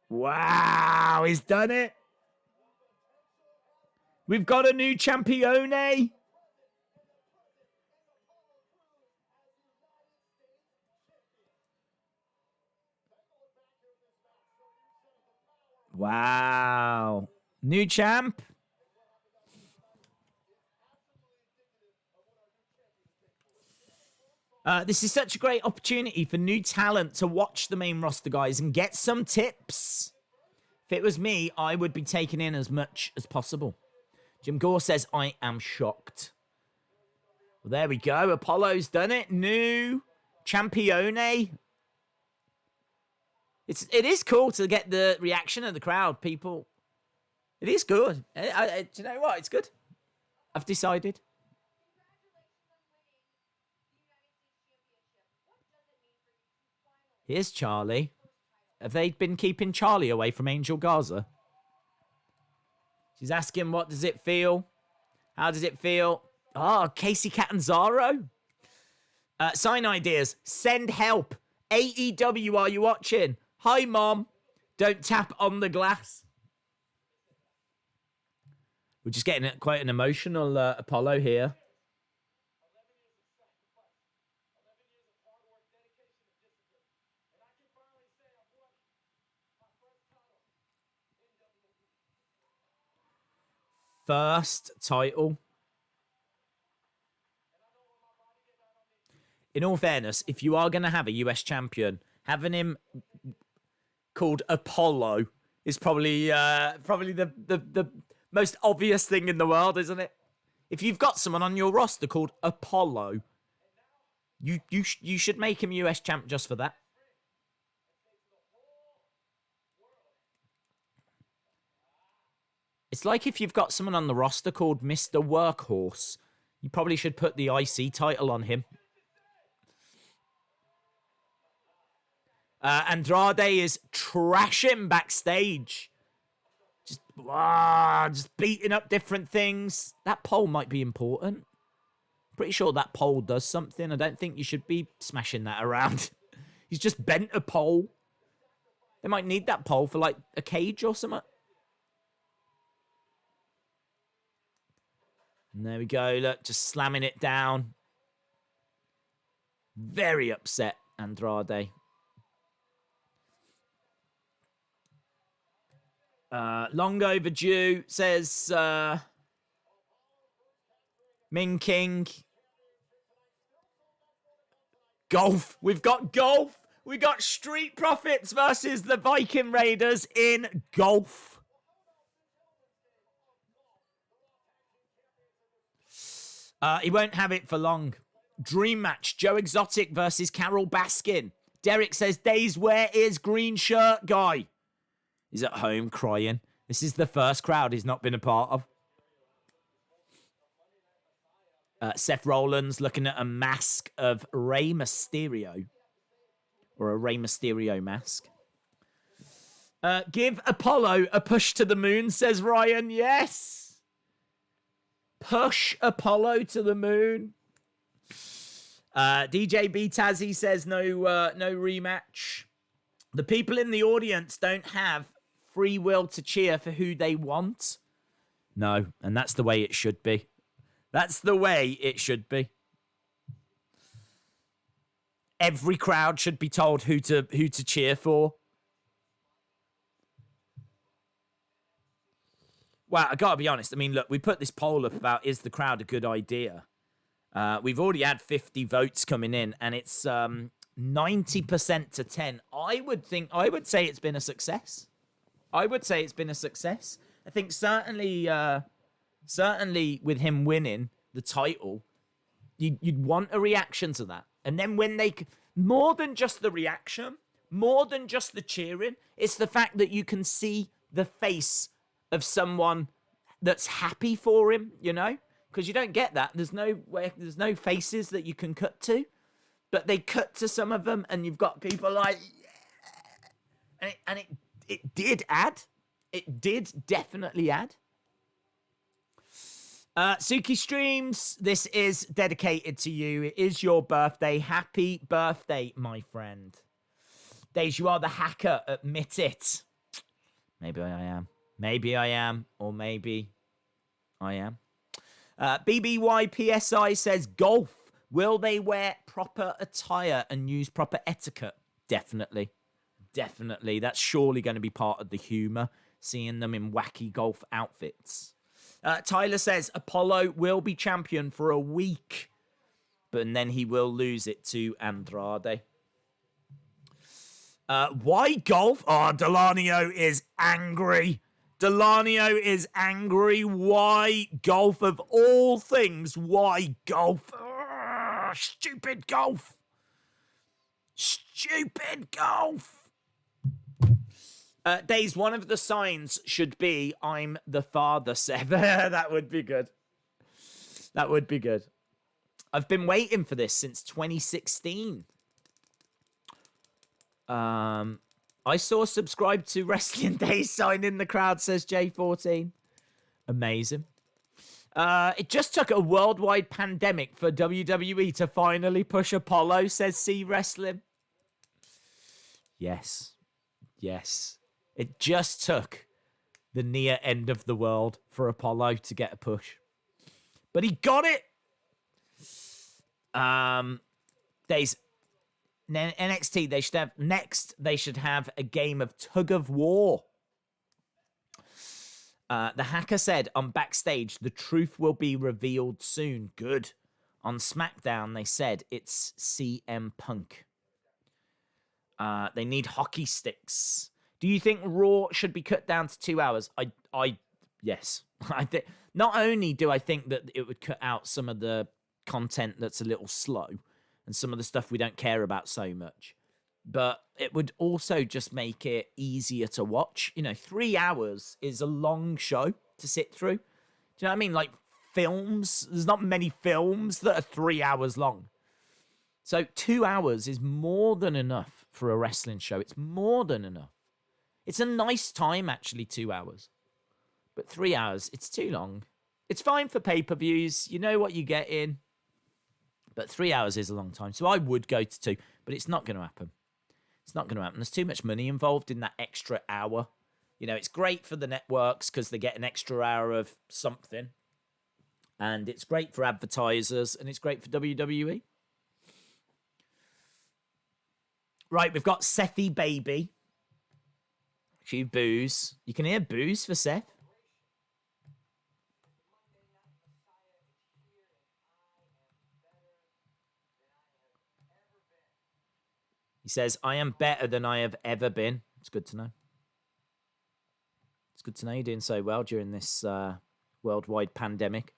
Wow, he's done it. We've got a new champione. Wow. New champ. This is such a great opportunity for new talent to watch the main roster, guys, and get some tips. If it was me, I would be taking in as much as possible. Jim Gore says, I am shocked. Well, there we go. Apollo's done it. New champione. It is cool to get the reaction of the crowd, people. It is good. Do you know what? It's good. I've decided. Here's Charlie. Have they been keeping Charlie away from Angel Garza? She's asking, what does it feel? How does it feel? Oh, Casey Catanzaro. Sign ideas. Send help. AEW, are you watching? Hi, Mom. Don't tap on the glass. We're just getting quite an emotional Apollo here. First title. In all fairness, if you are going to have a US champion, having him called Apollo is probably the most obvious thing in the world, isn't it? If you've got someone on your roster called Apollo, you should make him US champ just for that. It's like if you've got someone on the roster called Mr. Workhorse, you probably should put the IC title on him. Andrade is trashing backstage. Just beating up different things. That pole might be important. Pretty sure that pole does something. I don't think you should be smashing that around. He's just bent a pole. They might need that pole for like a cage or something. And there we go. Look, just slamming it down. Very upset, Andrade. Long overdue, says Ming King. Golf. We've got golf. We got Street Profits versus the Viking Raiders in golf. He won't have it for long. Dream match. Joe Exotic versus Carol Baskin. Derek says, Days, where is green shirt guy? He's at home crying. This is the first crowd he's not been a part of. Seth Rollins looking at a mask of Rey Mysterio. Or a Rey Mysterio mask. Give Apollo a push to the moon, says Ryan. Yes. Push Apollo to the moon. DJ B Tazzy says no rematch. The people in the audience don't have free will to cheer for who they want. No, and that's the way it should be. That's the way it should be. Every crowd should be told who to cheer for. Well, I got to be honest. I mean, look, we put this poll up about is the crowd a good idea? We've already had 50 votes coming in, and it's 90% to 10. I would say it's been a success. I think certainly with him winning the title, you'd want a reaction to that. And then when more than just the reaction, more than just the cheering, it's the fact that you can see the face of someone that's happy for him, you know? Because you don't get that. There's no faces that you can cut to. But they cut to some of them, and you've got people like, yeah! And it did add. It did definitely add. Suki Streams, this is dedicated to you. It is your birthday. Happy birthday, my friend. Days, you are the hacker. Admit it. Maybe I am. Maybe I am. Or maybe I am. BBYPSI says, golf. Will they wear proper attire and use proper etiquette? Definitely. Definitely. That's surely going to be part of the humour, seeing them in wacky golf outfits. Tyler says, Apollo will be champion for a week, but then he will lose it to Andrade. Why golf? Oh, Delanio is angry. Delanio is angry. Why golf of all things? Why golf? Ugh, stupid golf. Stupid golf. Days, one of the signs should be, I'm the father, Seb. That would be good. That would be good. I've been waiting for this since 2016. I saw subscribe to Wrestling Days sign in the crowd, says J14. Amazing. It just took a worldwide pandemic for WWE to finally push Apollo, says C Wrestling. Yes. Yes. It just took the near end of the world for Apollo to get a push. But he got it. NXT, they should have a game of tug of war. The hacker said on backstage, the truth will be revealed soon. Good. On SmackDown, they said it's CM Punk. They need hockey sticks. Do you think Raw should be cut down to 2 hours? Yes. Not only do I think that it would cut out some of the content that's a little slow and some of the stuff we don't care about so much, but it would also just make it easier to watch. 3 hours is a long show to sit through. Do you know what I mean? Like films, there's not many films that are 3 hours long. So 2 hours is more than enough for a wrestling show. It's more than enough. It's a nice time, actually, 2 hours. But 3 hours, it's too long. It's fine for pay-per-views. You know what you get in. But 3 hours is a long time. So I would go to 2, but it's not going to happen. It's not going to happen. There's too much money involved in that extra hour. It's great for the networks because they get an extra hour of something. And it's great for advertisers, and it's great for WWE. Right, we've got Sethy Baby. A few boos. You can hear boos for Seth. He says, I am better than I have ever been. It's good to know. It's good to know you're doing so well during this worldwide pandemic.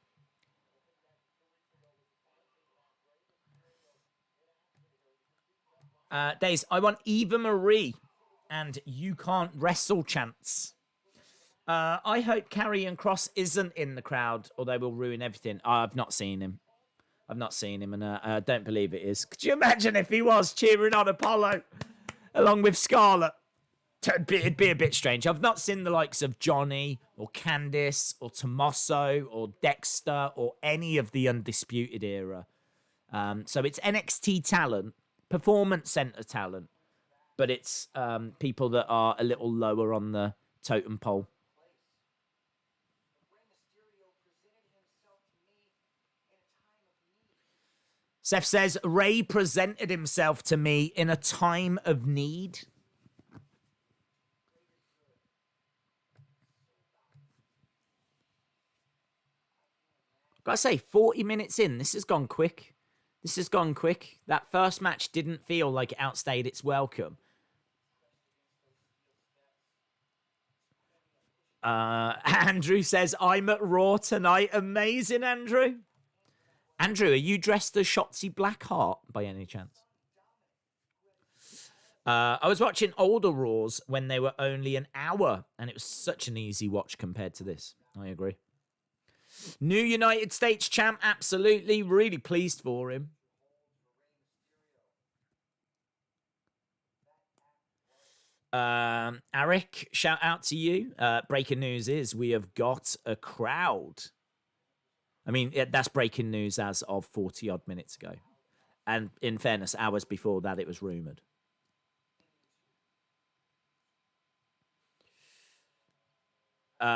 Days, I want Eva Marie and You Can't Wrestle chants. I hope Karrion Kross isn't in the crowd or they will ruin everything. I've not seen him. And I don't believe it is. Could you imagine if he was cheering on Apollo along with Scarlett? It'd be a bit strange. I've not seen the likes of Johnny or Candice or Tommaso or Dexter or any of the Undisputed era. So it's NXT talent, Performance Center talent, but it's people that are a little lower on the totem pole. Seth says, Ray presented himself to me in a time of need. Gotta say, 40 minutes in, this has gone quick. This has gone quick. That first match didn't feel like it outstayed its welcome. Andrew says, I'm at Raw tonight. Amazing, Andrew. Andrew, are you dressed as Shotzi Blackheart by any chance? I was watching older Raws when they were only an hour, and it was such an easy watch compared to this. I agree. New United States champ, absolutely. Really pleased for him. Eric, shout out to you. Breaking news is we have got a crowd. I mean, that's breaking news as of 40 odd minutes ago. And in fairness, hours before that, it was rumored.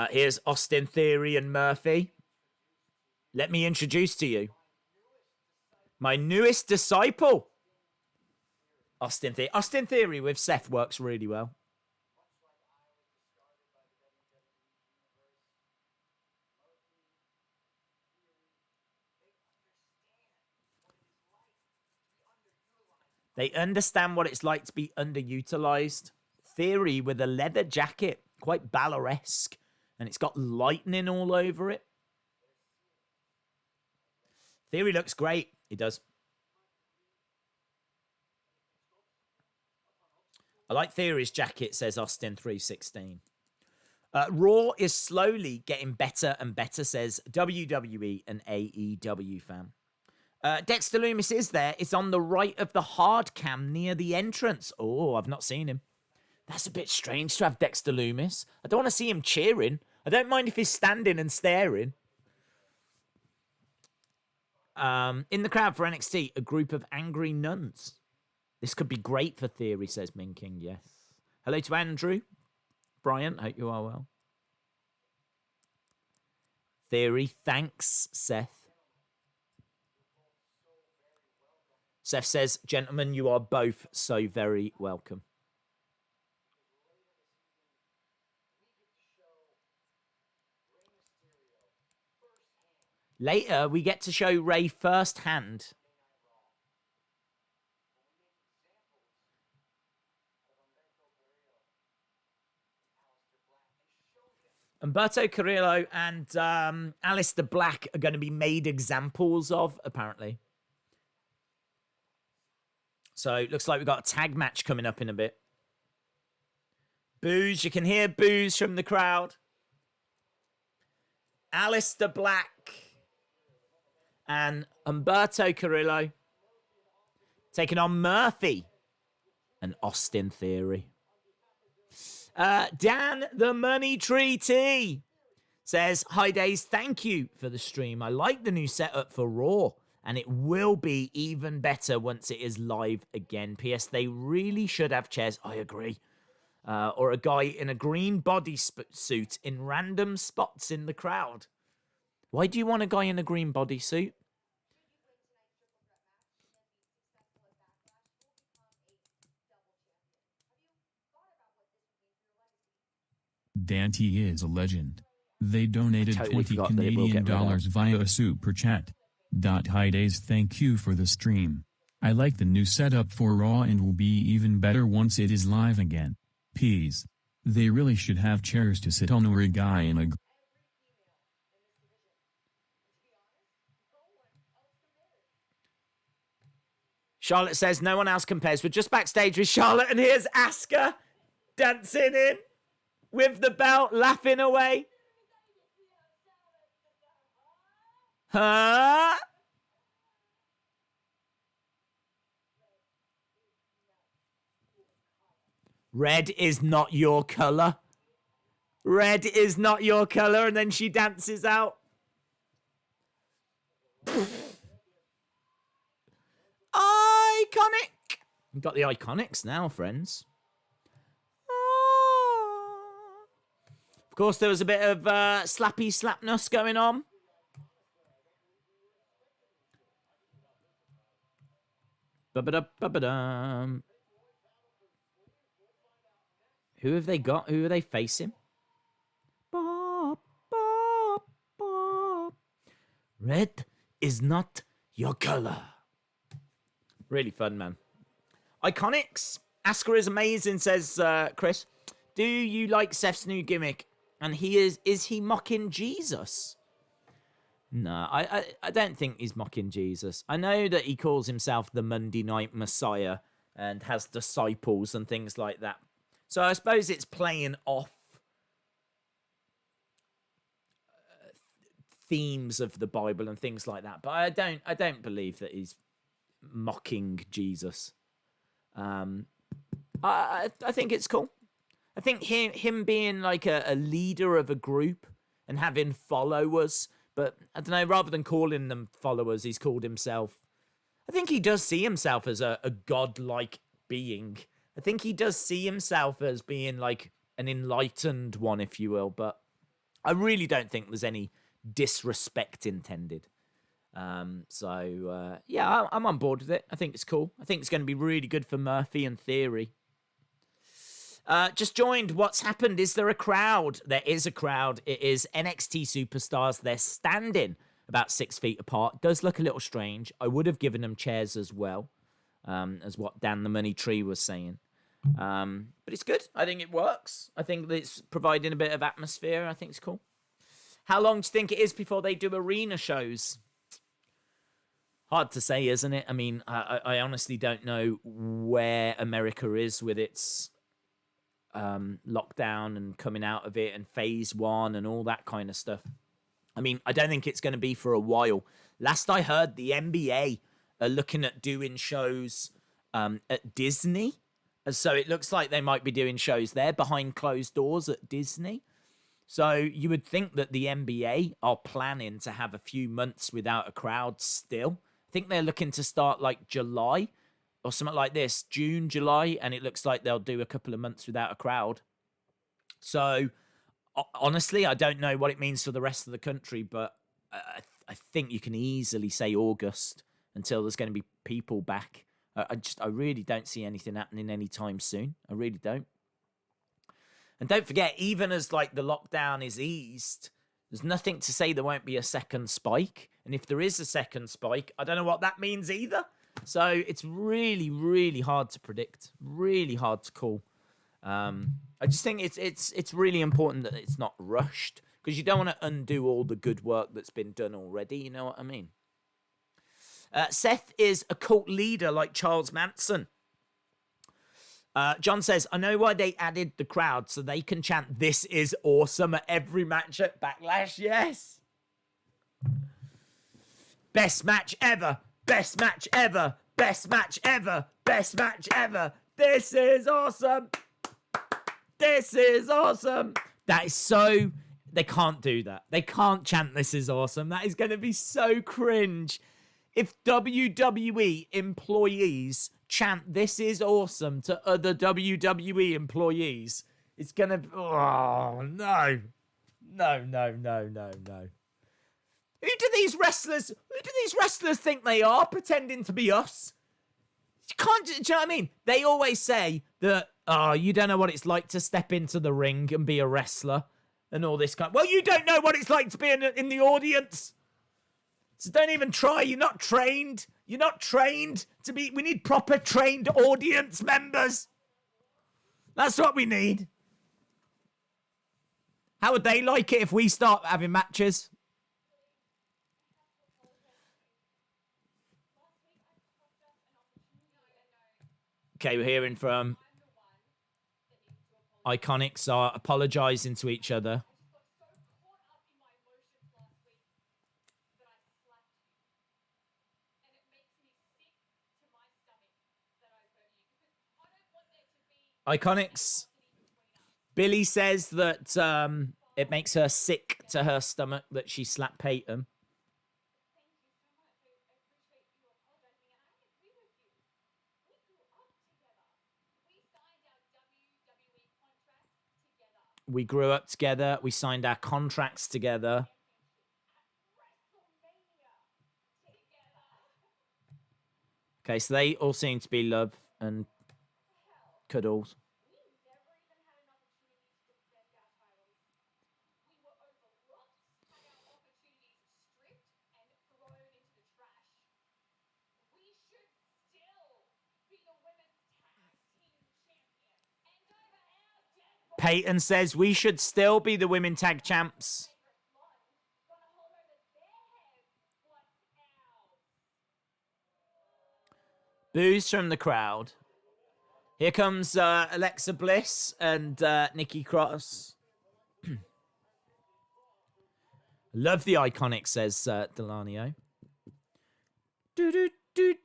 Here's Austin Theory and Murphy. Let me introduce to you my newest disciple, Austin Theory. Austin Theory with Seth works really well. They understand what it's like to be underutilized. Theory with a leather jacket, quite Balor-esque, and it's got lightning all over it. Theory looks great. He does. I like Theory's jacket, says Austin316. Raw is slowly getting better and better, says WWE and AEW fan. Dexter Lumis is there. It's on the right of the hard cam near the entrance. Oh, I've not seen him. That's a bit strange to have Dexter Lumis. I don't want to see him cheering. I don't mind if he's standing and staring. In the crowd for NXT, a group of angry nuns. This could be great for Theory, says Min King. Yes. Hello to Andrew. Brian, hope you are well. Theory, thanks, Seth. Seth says, gentlemen, you are both so very welcome. Later, we get to show Ray firsthand. Humberto Carrillo and Aleister Black are going to be made examples of, apparently. So it looks like we've got a tag match coming up in a bit. Boos. You can hear boos from the crowd. Aleister Black and Humberto Carrillo taking on Murphy and Austin Theory. Dan the Money Tree T says, hi Days, thank you for the stream. I like the new setup for Raw, and it will be even better once it is live again. P.S. They really should have chairs. I agree. Or a guy in a green bodysuit in random spots in the crowd. Why do you want a guy in a green bodysuit? Dante is a legend. They donated totally 20 Canadian dollars via Super Chat. Hi Days, thank you for the stream. I like the new setup for Raw and will be even better once it is live again. Peace. They really should have chairs to sit on or a guy in a... Charlotte says no one else compares. We're just backstage with Charlotte, and here's Asuka dancing in with the belt, laughing away. Huh? Red is not your color. Red is not your color, and then she dances out. Iconic. We've got the Iconics now, friends. Of course, there was a bit of slappy slapness going on. Ba-ba-da-ba-ba-dum. Who have they got? Who are they facing? Red is not your color. Really fun, man. Iconics. Asuka is amazing, says Chris. Do you like Seth's new gimmick? And is he mocking Jesus? No, I don't think he's mocking Jesus. I know that he calls himself the Monday Night Messiah and has disciples and things like that. So I suppose it's playing off themes of the Bible and things like that. But I don't believe that he's mocking Jesus. I think it's cool. I think him being like a leader of a group and having followers, but I don't know, rather than calling them followers, he's called himself. I think he does see himself as a godlike being. I think he does see himself as being like an enlightened one, if you will, but I really don't think there's any disrespect intended. Yeah, I'm on board with it. I think it's cool. I think it's going to be really good for Murphy and Theory. Just joined. What's happened? Is there a crowd? There is a crowd. It is NXT superstars. They're standing about 6 feet apart. Does look a little strange. I would have given them chairs as well, as what Dan the Money Tree was saying. But it's good. I think it works. I think that it's providing a bit of atmosphere. I think it's cool. How long do you think it is before they do arena shows? Hard to say, isn't it? I mean, I honestly don't know where America is with its lockdown and coming out of it and phase 1 and all that kind of stuff. I mean, I don't think it's going to be for a while. Last I heard, the NBA are looking at doing shows at Disney. So it looks like they might be doing shows there behind closed doors at Disney. So you would think that the NBA are planning to have a few months without a crowd still. I think they're looking to start like July or something like this, June, July, and it looks like they'll do a couple of months without a crowd. So honestly, I don't know what it means for the rest of the country, but I think you can easily say August until there's going to be people back. I really don't see anything happening anytime soon. I really don't. And don't forget, even as like the lockdown is eased, there's nothing to say there won't be a second spike. And if there is a second spike, I don't know what that means either. So it's really, really hard to predict. Really hard to call. I just think it's really important that it's not rushed, because you don't want to undo all the good work that's been done already. You know what I mean? Seth is a cult leader like Charles Manson. John says, I know why they added the crowd so they can chant "This is awesome" at every match at Backlash. Yes. Best match ever. Best match ever. Best match ever. Best match ever. This is awesome. This is awesome. That is so... They can't do that. They can't chant "This is awesome." That is going to be so cringe. If WWE employees chant "This is awesome" to other WWE employees, it's going to... Oh, no. No, no, no, no, no. Who do these wrestlers think they are, pretending to be us? You can't... Do you know what I mean? They always say that, oh, you don't know what it's like to step into the ring and be a wrestler and all this kind... Well, you don't know what it's like to be in the audience. So don't even try. You're not trained. You're not trained to be... We need proper trained audience members. That's what we need. How would they like it if we start having matches? Okay, we're hearing from Iconics are apologising to each other. Iconics. Billy says that it makes her sick to her stomach that she slapped Peyton. We grew up together. We signed our contracts together. Okay, so they all seem to be love and cuddles. Peyton says we should still be the women tag champs. Boos from the crowd. Here comes Alexa Bliss and Nikki Cross. Love the Iconic, says Delanio. Do-do-do.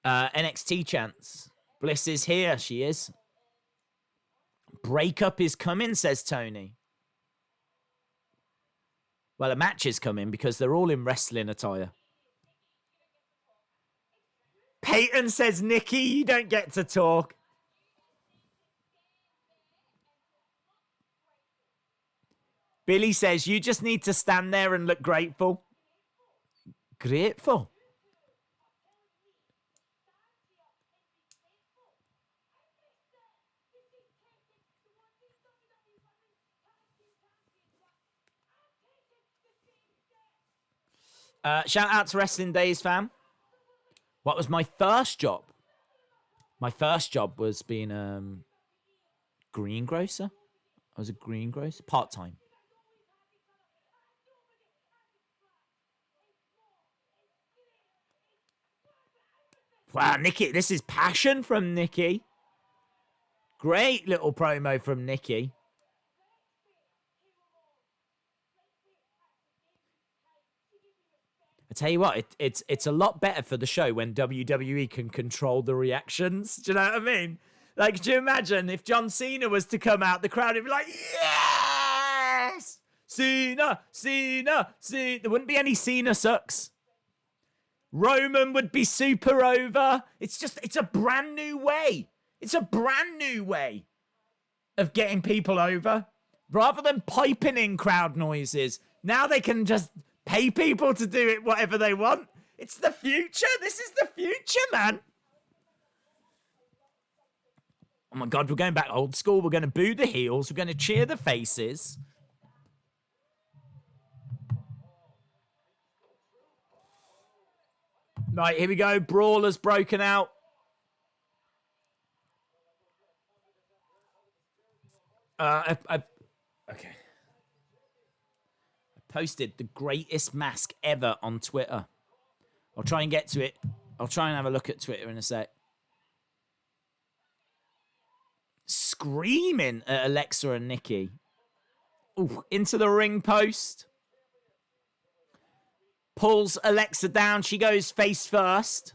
NXT chance. Bliss is here. She is. Breakup is coming, says Tony. Well, a match is coming because they're all in wrestling attire. Peyton says, Nikki, you don't get to talk. Billy says, you just need to stand there and look grateful. Grateful? Shout out to Wrestling Days, fam. What was my first job? My first job was being greengrocer. I was a greengrocer, part-time. Wow, Nikki, this is passion from Nikki. Great little promo from Nikki. I tell you what, it's a lot better for the show when WWE can control the reactions. Do you know what I mean? Like, do you imagine if John Cena was to come out, the crowd would be like, yes! Cena, Cena, Cena. There wouldn't be any Cena sucks. Roman would be super over. It's a brand new way. It's a brand new way of getting people over. Rather than piping in crowd noises, now they can just pay people to do it whatever they want. It's the future. This is the future, man. Oh my God, we're going back old school. We're going to boo the heels. We're going to cheer the faces. Right, here we go. Brawler's broken out. Okay. I posted the greatest mask ever on Twitter. I'll try and get to it. I'll try and have a look at Twitter in a sec. Screaming at Alexa and Nikki. Ooh, into the ring post. Pulls Alexa down. She goes face first.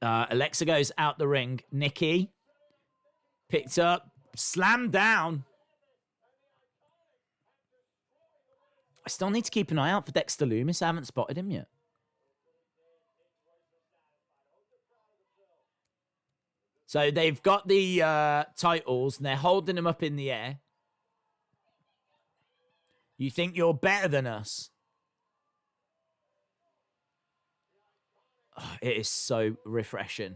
Alexa goes out the ring. Nikki picked up, slammed down. I still need to keep an eye out for Dexter Lumis. I haven't spotted him yet. So they've got the titles and they're holding them up in the air. You think you're better than us? Oh, it is so refreshing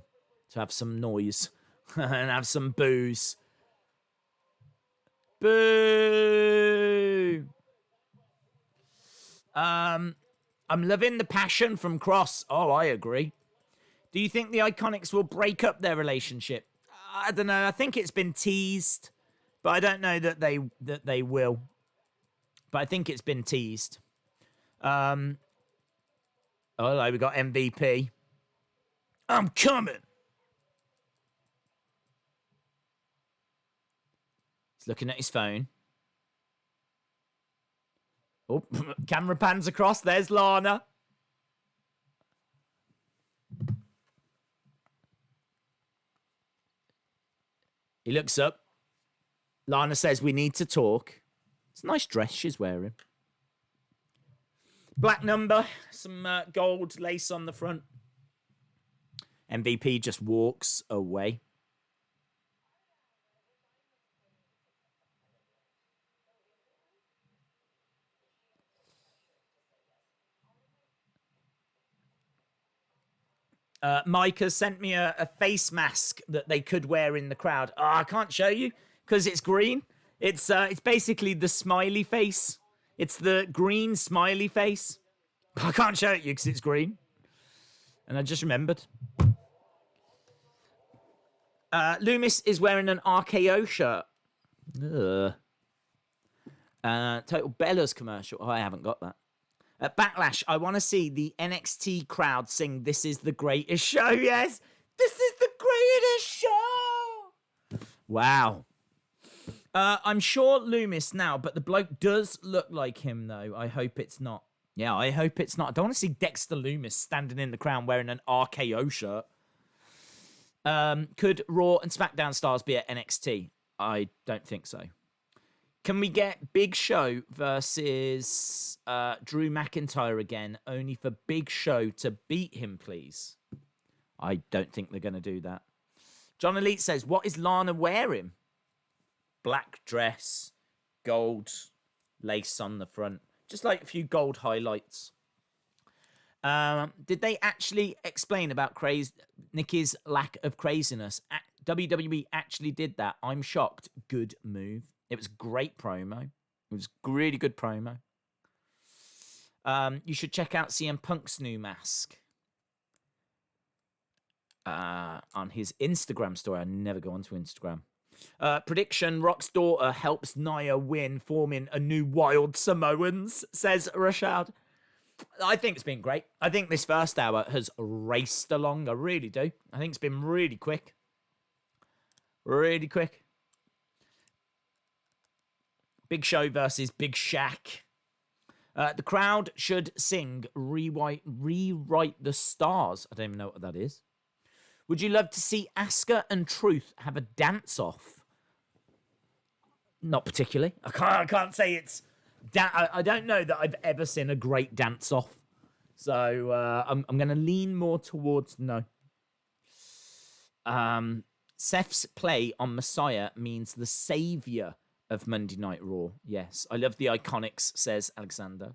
to have some noise and have some boos. Boo! I'm loving the passion from Cross. Oh, I agree. Do you think the Iconics will break up their relationship? I don't know. I think it's been teased, but I don't know that they will. But I think it's been teased. Oh, hello, we got MVP. I'm coming. He's looking at his phone. Oh, camera pans across. There's Lana. He looks up. Lana says, we need to talk. It's a nice dress she's wearing. Black number. Some gold lace on the front. MVP just walks away. Mike has sent me a face mask that they could wear in the crowd. Oh, I can't show you because it's green. It's basically the smiley face. It's the green smiley face. I can't show it you because it's green. And I just remembered. Loomis is wearing an RKO shirt. Ugh. Total Bella's commercial. Oh, I haven't got that. At Backlash, I want to see the NXT crowd sing "This is the greatest show." Yes, this is the greatest show. Wow. I'm sure Loomis now, but the bloke does look like him, though. I hope it's not. Yeah, I hope it's not. I don't want to see Dexter Loomis standing in the crowd wearing an RKO shirt. Could Raw and SmackDown stars be at NXT? I don't think so. Can we get Big Show versus Drew McIntyre again, only for Big Show to beat him, please? I don't think they're going to do that. John Elite says, what is Lana wearing? Black dress, gold lace on the front. Just like a few gold highlights. Did they actually explain about Nikki's lack of craziness? WWE actually did that. I'm shocked. Good move. It was great promo. It was really good promo. You should check out CM Punk's new mask. On his Instagram story. I never go onto Instagram. Prediction, Rock's daughter helps Nia win, forming a new Wild Samoans, says Rashad. I think it's been great. I think this first hour has raced along. I really do. I think it's been really quick. Really quick. Big Show versus Big Shaq. The crowd should sing Rewrite the Stars. I don't even know what that is. Would you love to see Asuka and Truth have a dance-off? Not particularly. I can't say it's... I don't know that I've ever seen a great dance-off. So I'm going to lean more towards no. Seth's play on Messiah means the saviour of Monday Night Raw. Yes. I love the Iconics, says Alexander.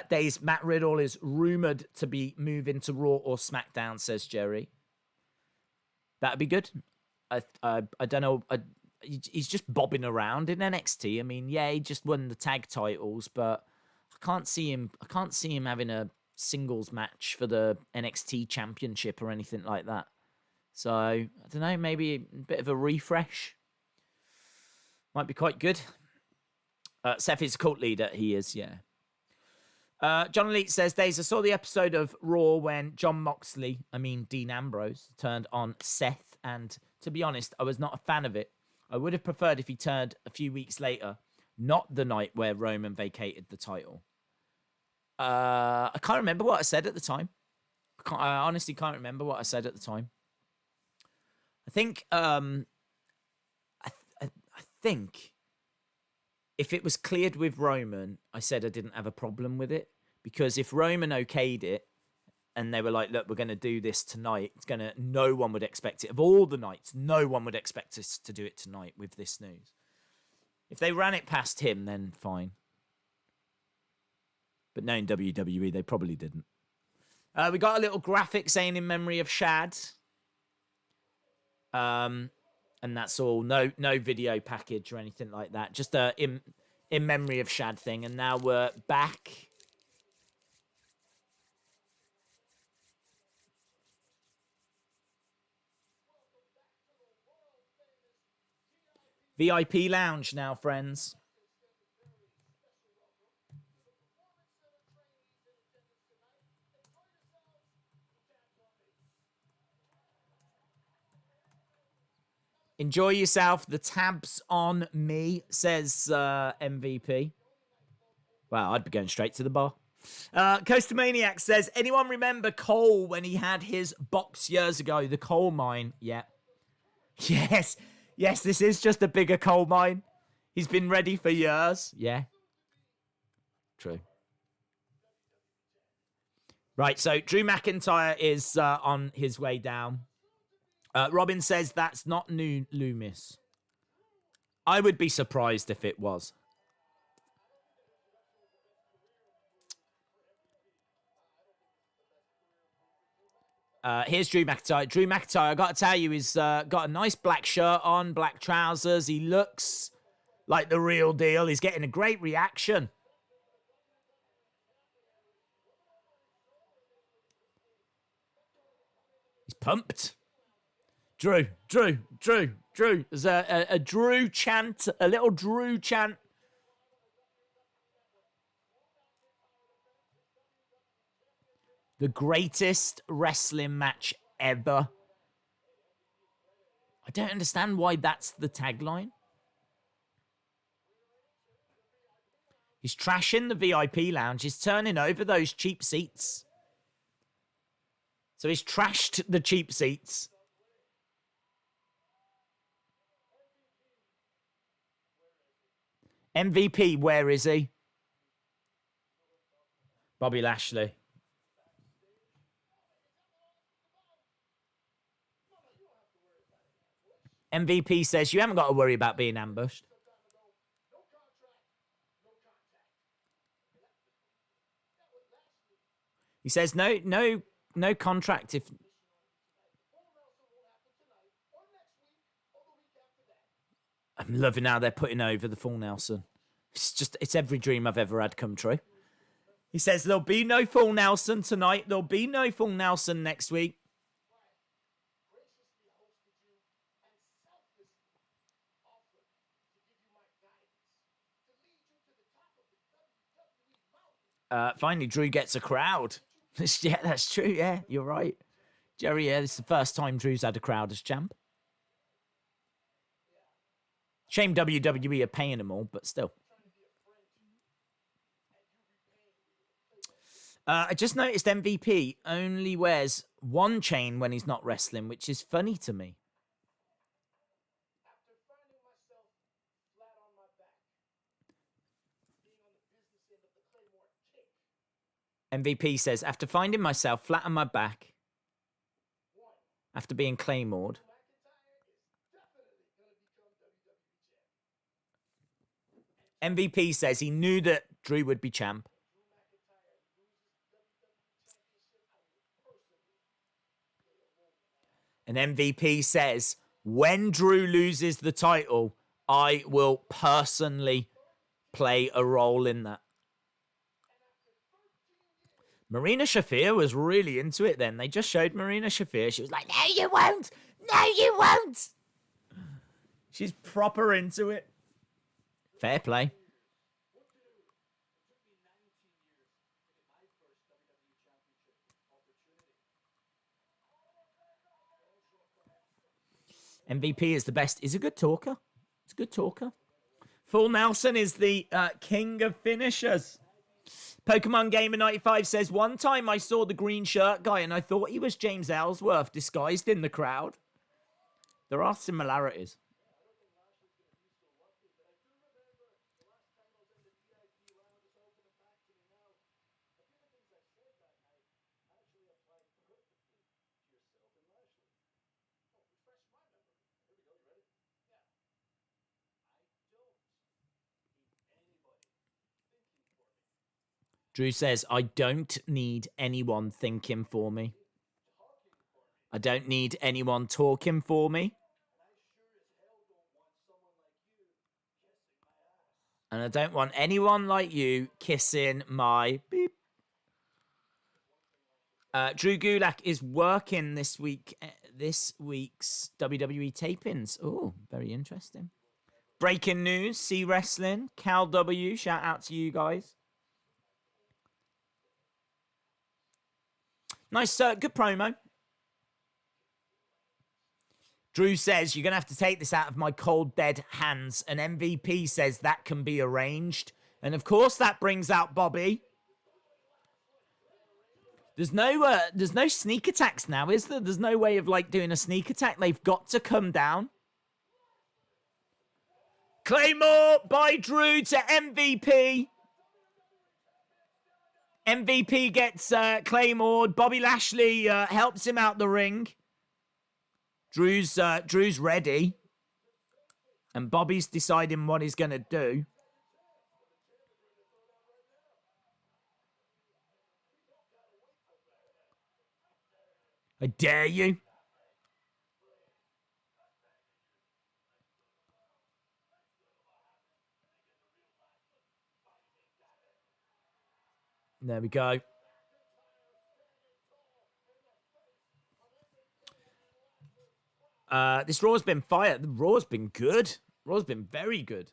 Days, Matt Riddle is rumoured to be moving to Raw or SmackDown, says Jerry. That'd be good. I don't know. He's just bobbing around in NXT. I mean, yeah, he just won the tag titles, but I can't see him having a singles match for the NXT championship or anything like that. So, I don't know, maybe a bit of a refresh. Might be quite good. Seth is a cult leader. He is, yeah. John Elite says, Days, I saw the episode of Raw when Dean Ambrose, turned on Seth, and to be honest, I was not a fan of it. I would have preferred if he turned a few weeks later, not the night where Roman vacated the title. I can't remember what I said at the time. I honestly can't remember what I said at the time. I think, I think if it was cleared with Roman, I said I didn't have a problem with it, because if Roman okayed it and they were like, look, we're going to do this tonight, no one would expect it. Of all the nights, no one would expect us to do it tonight with this news. If they ran it past him, then fine. But knowing WWE, they probably didn't. We got a little graphic saying in memory of Shad. And that's all. No video package or anything like that. Just a in memory of Shad thing. And now we're back. VIP lounge now, friends. Enjoy yourself. The tab's on me, says MVP. Wow, I'd be going straight to the bar. Coaster Maniac says, anyone remember Cole when he had his box years ago? The coal mine. Yeah. Yes. Yes, this is just a bigger coal mine. He's been ready for years. Yeah. True. Right, so Drew McIntyre is on his way down. Robin says that's not new Loomis. I would be surprised if it was. Here's Drew McIntyre. Drew McIntyre, I got to tell you, he's got a nice black shirt on, black trousers. He looks like the real deal. He's getting a great reaction. He's pumped. Drew. There's a Drew chant, a little Drew chant. The greatest wrestling match ever. I don't understand why that's the tagline. He's trashing the VIP lounge. He's turning over those cheap seats. So he's trashed the cheap seats. MVP, where is he? Bobby Lashley. MVP says, you haven't got to worry about being ambushed. He says, no contract if... I'm loving how they're putting over the full Nelson. It's every dream I've ever had come true. He says, there'll be no full Nelson tonight. There'll be no full Nelson next week. Finally, Drew gets a crowd. Yeah, that's true. Yeah, you're right. Jerry, yeah, this is the first time Drew's had a crowd as champ. Shame WWE are paying him all, but still. I just noticed MVP only wears one chain when he's not wrestling, which is funny to me. MVP says, after finding myself flat on my back, after being claymored, MVP says he knew that Drew would be champ. And MVP says, when Drew loses the title, I will personally play a role in that. Marina Shafir was really into it then. They just showed Marina Shafir. She was like, no, you won't. No, you won't. She's proper into it. Fair play. MVP is the best. He's a good talker. He's a good talker. Full Nelson is the king of finishers. Pokemon Gamer 95 says, one time I saw the green shirt guy and I thought he was James Ellsworth disguised in the crowd. There are similarities. Drew says, I don't need anyone thinking for me. I don't need anyone talking for me. And I don't want anyone like you kissing my beep. Drew Gulak is working this week's WWE tapings. Oh, very interesting. Breaking news, C Wrestling, Cal W, shout out to you guys. Nice, good promo. Drew says, you're going to have to take this out of my cold, dead hands. And MVP says that can be arranged. And of course, that brings out Bobby. There's no sneak attacks now, is there? There's no way of, like, doing a sneak attack. They've got to come down. Claymore by Drew to MVP. MVP gets Claymored. Bobby Lashley helps him out the ring. Drew's ready. And Bobby's deciding what he's going to do. I dare you. There we go. This Raw's been fire. The Raw's been good. Raw's been very good.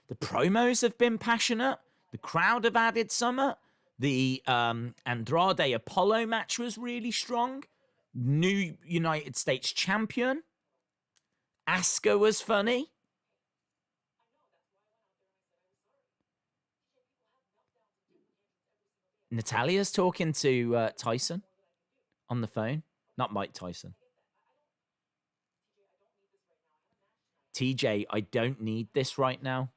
The promos have been passionate. The crowd have added summer. The Andrade Apollo match was really strong. New United States champion. Asuka was funny. Natalya's talking to Tyson on the phone. Not Mike Tyson. TJ, I don't need this right now.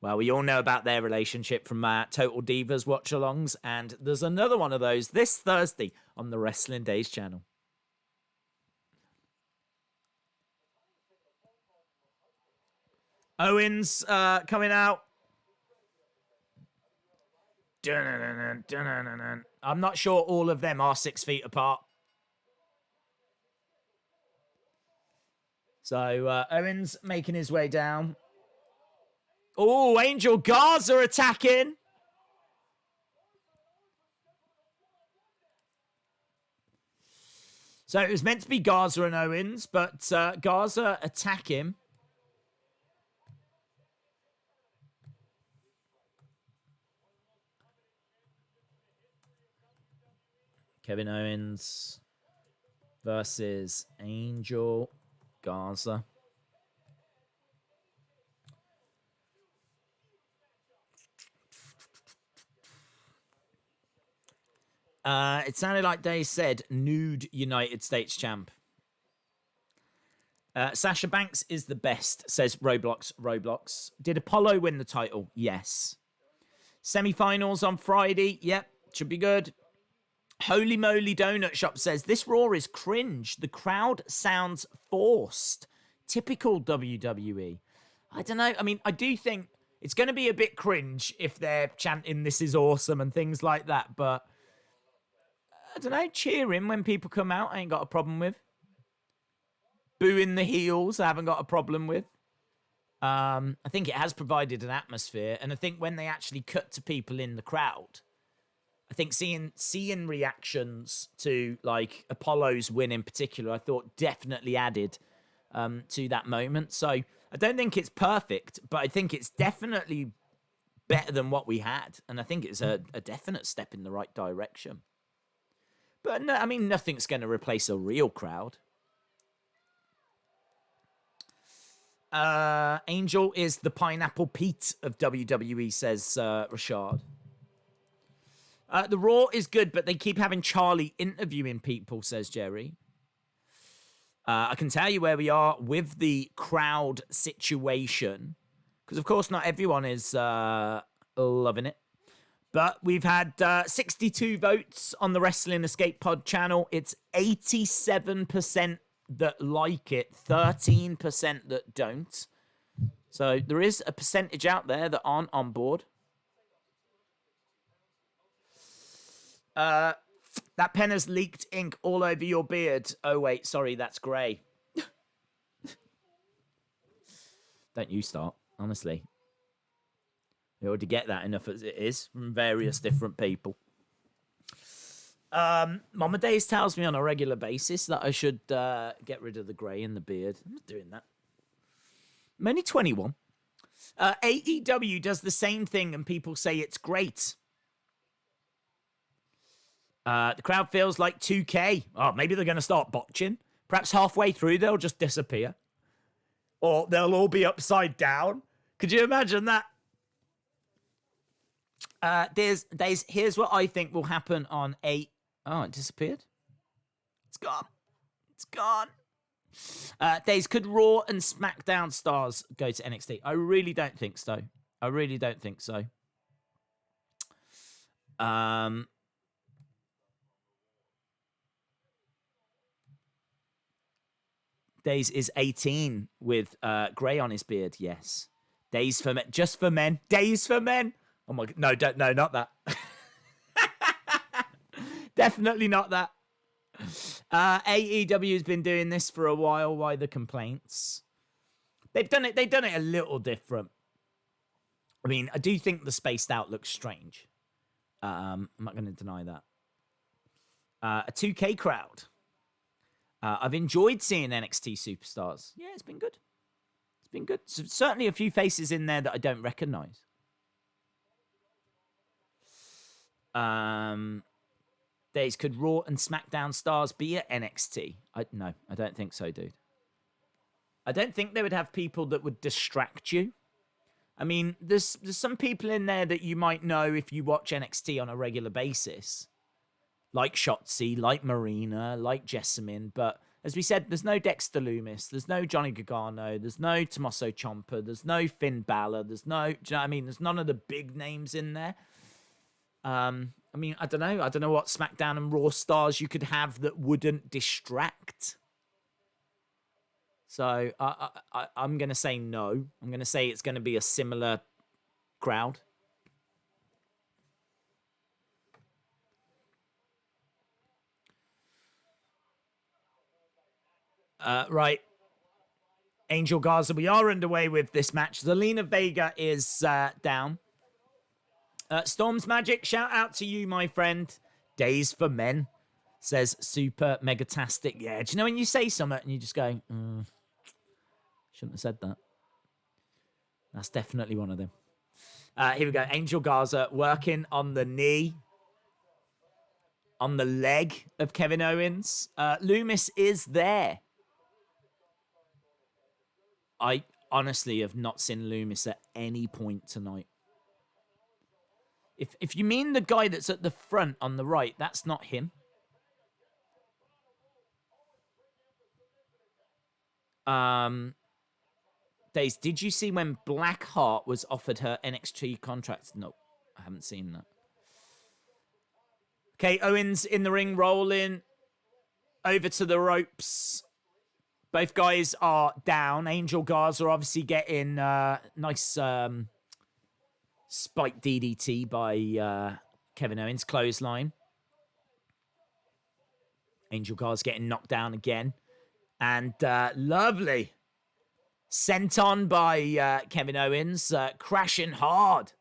Well, we all know about their relationship from Total Divas watch-alongs, and there's another one of those this Thursday on the Wrestling Days channel. Owens coming out. I'm not sure all of them are 6 feet apart. So Owens making his way down. Oh, Angel Garza attacking. So it was meant to be Garza and Owens, but Garza attack him. Kevin Owens versus Angel Garza. It sounded like they said nude United States champ. Sasha Banks is the best, says Roblox. Did Apollo win the title? Yes. Semi-finals on Friday. Yep, should be good. Holy Moly Donut Shop says, this Raw is cringe. The crowd sounds forced. Typical WWE. I don't know. I mean, I do think it's going to be a bit cringe if they're chanting this is awesome and things like that. But I don't know. Cheering when people come out, I ain't got a problem with. Booing the heels, I haven't got a problem with. I think it has provided an atmosphere. And I think when they actually cut to people in the crowd, I think seeing reactions to like Apollo's win in particular, I thought definitely added to that moment. So I don't think it's perfect, but I think it's definitely better than what we had. And I think it's a definite step in the right direction. But no, I mean, nothing's going to replace a real crowd. Angel is the Pineapple Pete of WWE, says Rashad. The Raw is good, but they keep having Charlie interviewing people, says Jerry. I can tell you where we are with the crowd situation, because, of course, not everyone is loving it. But we've had 62 votes on the Wrestling Escape Pod channel. It's 87% that like it, 13% that don't. So there is a percentage out there that aren't on board. That pen has leaked ink all over your beard. Oh, wait, sorry, that's grey. Don't you start, honestly. You already get that enough as it is from various different people. Mama Days tells me on a regular basis that I should get rid of the grey in the beard. I'm not doing that. I'm only 21. AEW does the same thing and people say it's great. The crowd feels like 2K. Oh, maybe they're going to start botching. Perhaps halfway through, they'll just disappear. Or they'll all be upside down. Could you imagine that? Here's what I think will happen on 8. Oh, it disappeared. It's gone. It's gone. Days, could Raw and SmackDown stars go to NXT? I really don't think so. I really don't think so. Days is 18 with grey on his beard. Yes. Days for men. Just for men. Days for men. Oh my God. No, don't. No, not that. Definitely not that. AEW has been doing this for a while. Why the complaints? They've done it a little different. I mean, I do think the spaced out looks strange. I'm not going to deny that. A 2K crowd. I've enjoyed seeing NXT superstars. Yeah, it's been good. It's been good. So certainly a few faces in there that I don't recognize. Days, could Raw and SmackDown stars be at NXT? No, I don't think so, dude. I don't think they would have people that would distract you. I mean, there's some people in there that you might know if you watch NXT on a regular basis. Like Shotzi, like Marina, like Jessamine. But as we said, there's no Dexter Lumis. There's no Johnny Gargano. There's no Tommaso Ciampa. There's no Finn Balor. There's no... Do you know what I mean? There's none of the big names in there. I mean, I don't know. I don't know what SmackDown and Raw stars you could have that wouldn't distract. So I'm going to say no. I'm going to say it's going to be a similar crowd. Right. Angel Garza, we are underway with this match. Zelina Vega is down. Storm's Magic, shout out to you, my friend. Days for Men says super megatastic. Yeah, do you know when you say something and you just go, shouldn't have said that. That's definitely one of them. Here we go. Angel Garza working on the knee. On the leg of Kevin Owens. Loomis is there. I honestly have not seen Loomis at any point tonight. If you mean the guy that's at the front on the right, that's not him. Days, did you see when Blackheart was offered her NXT contract? No, I haven't seen that. Okay, Owens in the ring, rolling over to the ropes. Both guys are down. Angel Garza obviously getting nice spike DDT by Kevin Owens, clothesline. Angel Garza getting knocked down again. And lovely. Sent on by Kevin Owens, crashing hard.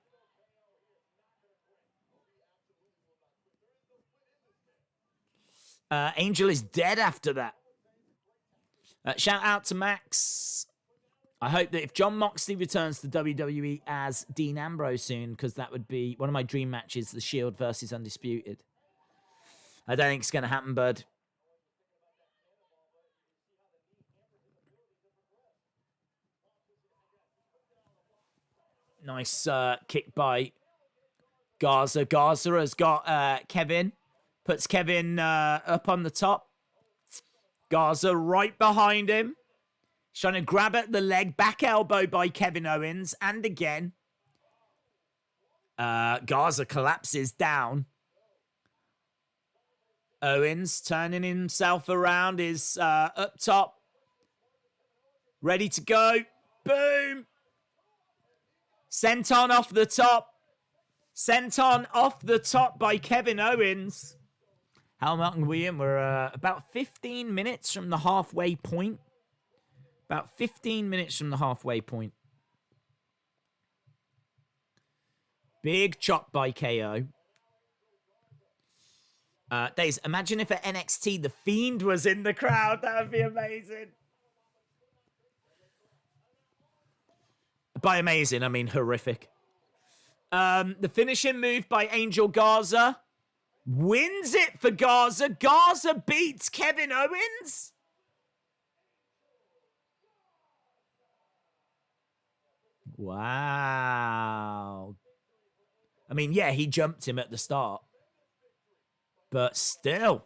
Angel is dead after that. Shout out to Max. I hope that if Jon Moxley returns to WWE as Dean Ambrose soon, because that would be one of my dream matches, The Shield versus Undisputed. I don't think it's going to happen, bud. Nice kick by Garza. Garza has got Kevin. Puts Kevin up on the top. Garza right behind him. He's trying to grab at the leg. Back elbow by Kevin Owens. And again. Garza collapses down. Owens turning himself around is up top. Ready to go. Boom. Senton off the top. Senton off the top by Kevin Owens. How long are we in? We're about 15 minutes from the halfway point. About 15 minutes from the halfway point. Big chop by KO. Days, imagine if at NXT The Fiend was in the crowd. That would be amazing. By amazing, I mean horrific. The finishing move by Angel Garza. Wins it for Garza. Garza beats Kevin Owens. Wow. I mean, yeah, he jumped him at the start. But still,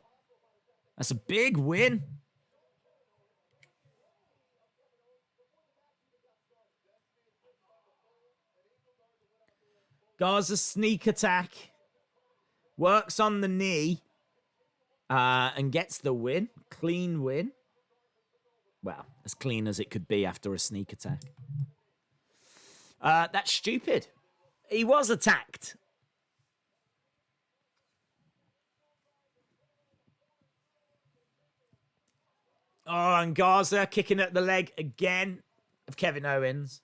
that's a big win. Garza sneak attack. Works on the knee. And gets the win. Clean win. Well, as clean as it could be after a sneak attack. That's stupid. He was attacked. Oh, and Garza kicking at the leg again of Kevin Owens.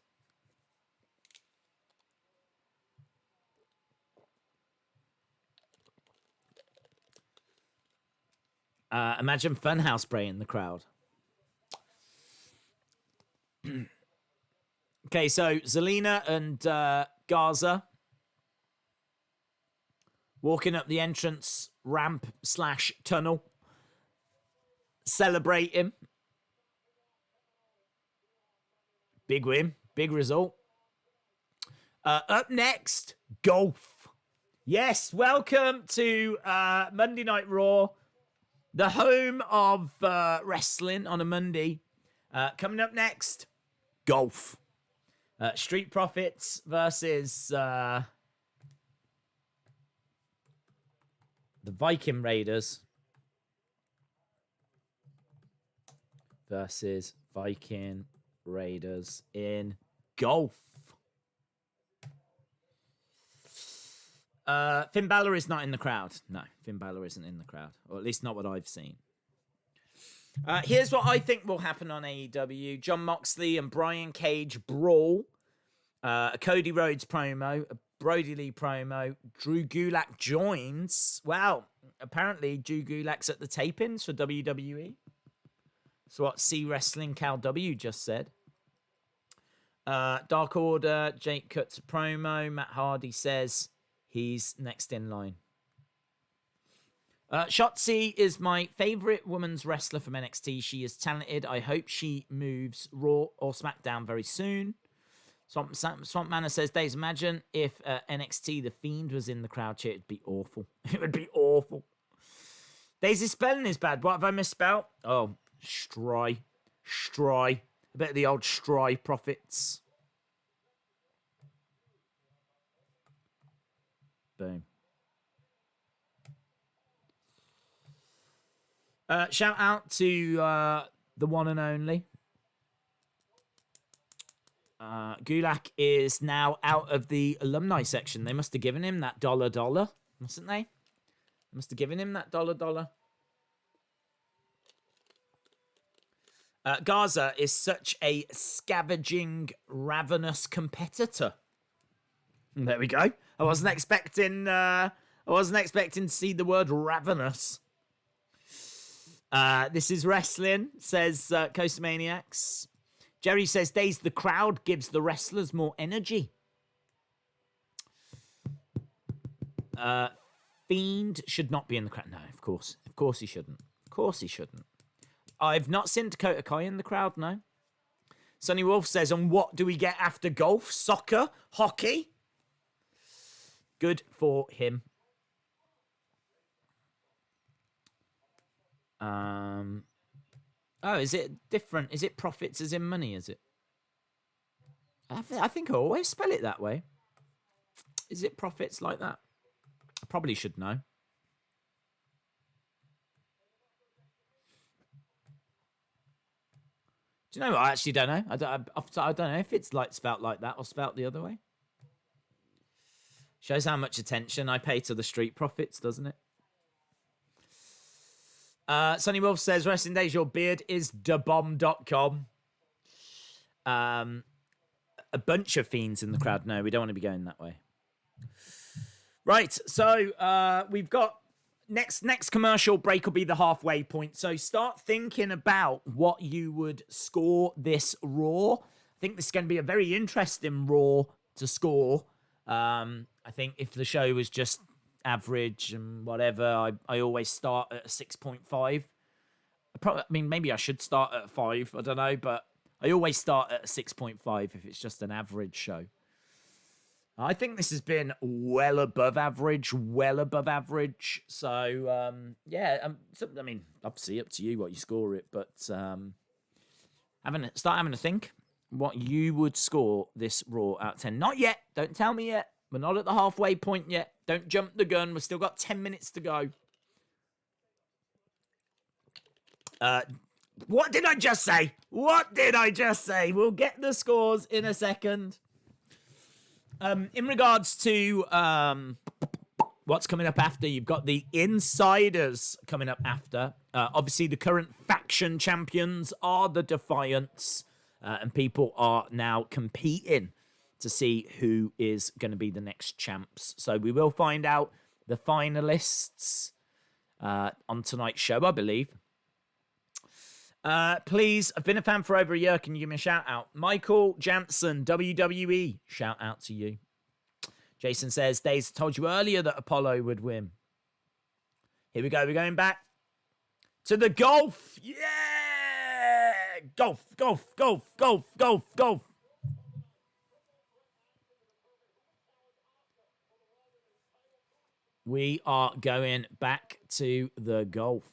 Imagine Funhouse spray in the crowd. Okay, so Zelina and Garza walking up the entrance ramp / tunnel, celebrating. Big win, big result. Up next, golf. Yes, welcome to Monday Night Raw, the home of wrestling on a Monday. Coming up next, golf. Street Profits versus the Viking Raiders versus Viking Raiders in golf. Finn Balor is not in the crowd. No, Finn Balor isn't in the crowd. Or at least not what I've seen. Here's what I think will happen on AEW. Jon Moxley and Brian Cage brawl. A Cody Rhodes promo. A Brody Lee promo. Drew Gulak joins. Well, apparently Drew Gulak's at the tapings for WWE. So what C Wrestling Cal W just said. Dark Order. Jake cuts a promo. Matt Hardy says he's next in line. Shotzi is my favorite women's wrestler from NXT. She is talented. I hope she moves Raw or SmackDown very soon. Swamp Manor says, Days, imagine if NXT The Fiend was in the crowd cheer. It'd be awful. It would be awful. Daisy's spelling is bad. What have I misspelled? Oh, Stry. A bit of the old Stry Profits. Boom. Shout out to the one and only. Gulak is now out of the alumni section. They must have given him that $, mustn't they? They must have given him that $. Garza is such a scavenging, ravenous competitor. And there we go. I wasn't expecting to see the word ravenous. This is wrestling, says Coast Maniacs. Jerry says, Days, the crowd gives the wrestlers more energy. Fiend should not be in the crowd. No, of course. Of course he shouldn't. Of course he shouldn't. I've not seen Dakota Kai in the crowd, no. Sonny Wolf says, and what do we get after golf? Soccer? Hockey? Good for him. Oh, is it different? Is it profits as in money, is it? I think I always spell it that way. Is it profits like that? I probably should know. Do you know what? I actually don't know. I don't know if it's like spelt like that or spelt the other way. Shows how much attention I pay to the Street Profits, doesn't it? Sonny Wolf says, Wrestling Days, your beard is dabomb.com. A bunch of fiends in the crowd. No, we don't want to be going that way. Right, so we've got next commercial break will be the halfway point. So start thinking about what you would score this Raw. I think this is going to be a very interesting Raw to score. I think if the show was just average and whatever, I always start at a 6.5. I mean, maybe I should start at a 5. I don't know, but I always start at a 6.5 if it's just an average show. I think this has been well above average. So, yeah, I mean, obviously up to you what you score it, but start having to think what you would score this Raw out of 10. Not yet. Don't tell me yet. We're not at the halfway point yet. Don't jump the gun. We've still got 10 minutes to go. What did I just say? We'll get the scores in a second. In regards to what's coming up after? You've got the Insiders coming up after. Obviously, the current faction champions are the Defiants, and people are now competing to see who is going to be the next champs. So we will find out the finalists on tonight's show, I believe. Please, I've been a fan for over a year. Can you give me a shout out? Michael Jansen, WWE. Shout out to you. Jason says, Days told you earlier that Apollo would win. Here we go. We're going back to the golf. Yeah! Golf, golf, golf, golf, golf, golf. We are going back to the golf.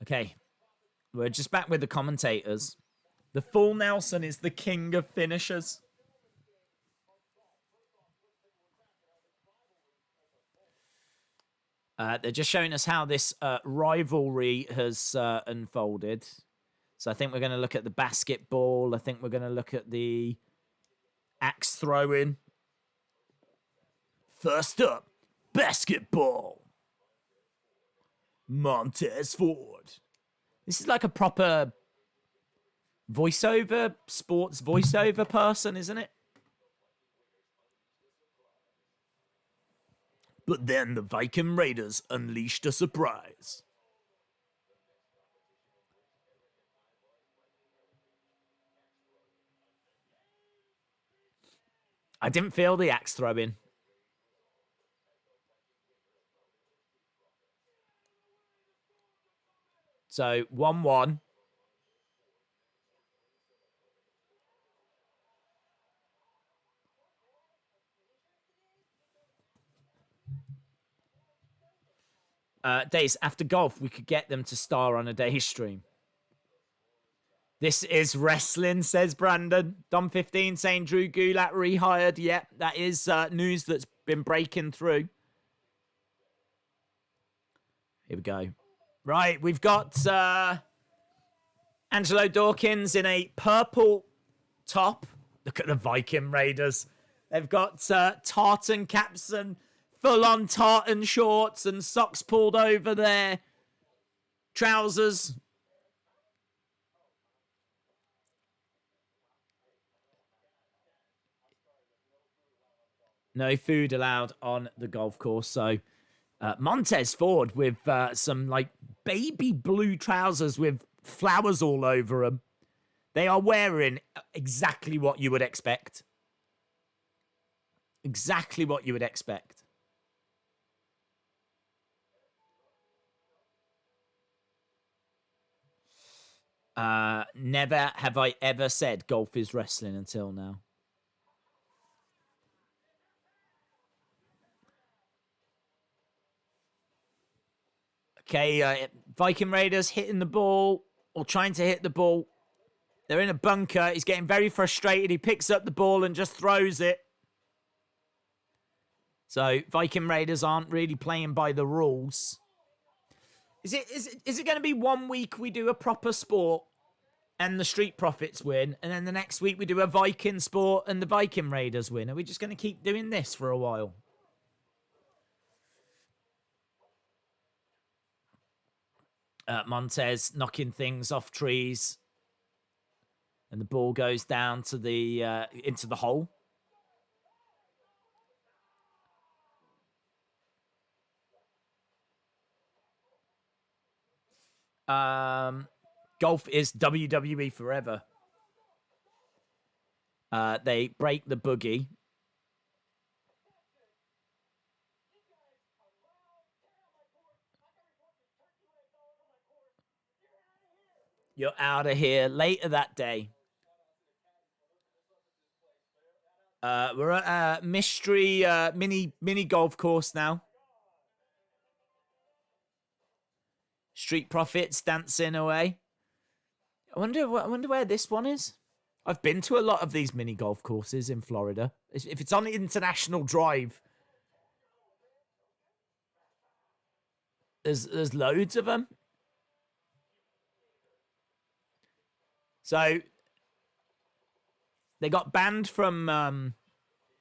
Okay. We're just back with the commentators. The full Nelson is the king of finishers. They're just showing us how this rivalry has unfolded. So I think we're going to look at the basketball. I think we're going to look at the axe throwing. First up, basketball. Montez Ford. This is like a proper voiceover, sports voiceover person, isn't it? But then the Viking Raiders unleashed a surprise. I didn't feel the axe throwing. So 1-1. Days after golf, we could get them to star on a day stream. This is wrestling, says Brandon. Dom15 saying Drew Gulak rehired. Yep, that is news that's been breaking through. Here we go. Right, we've got Angelo Dawkins in a purple top. Look at the Viking Raiders. They've got tartan caps and full-on tartan shorts and socks pulled over their trousers. No food allowed on the golf course. So Montez Ford with some like baby blue trousers with flowers all over them. They are wearing exactly what you would expect. Exactly what you would expect. Never have I ever said golf is wrestling until now. Okay, Viking Raiders hitting the ball or trying to hit the ball. They're in a bunker. He's getting very frustrated. He picks up the ball and just throws it. So Viking Raiders aren't really playing by the rules. Is it going to be 1 week we do a proper sport and the Street Profits win, and then the next week we do a Viking sport and the Viking Raiders win? Are we just going to keep doing this for a while? Montez knocking things off trees, and the ball goes down to the into the hole. Golf is WWE forever. They break the boogie. You're out of here. Later that day. We're at a mystery mini golf course now. Street Profits dancing away. I wonder where this one is. I've been to a lot of these mini golf courses in Florida. If it's on International Drive, there's loads of them. So They got banned from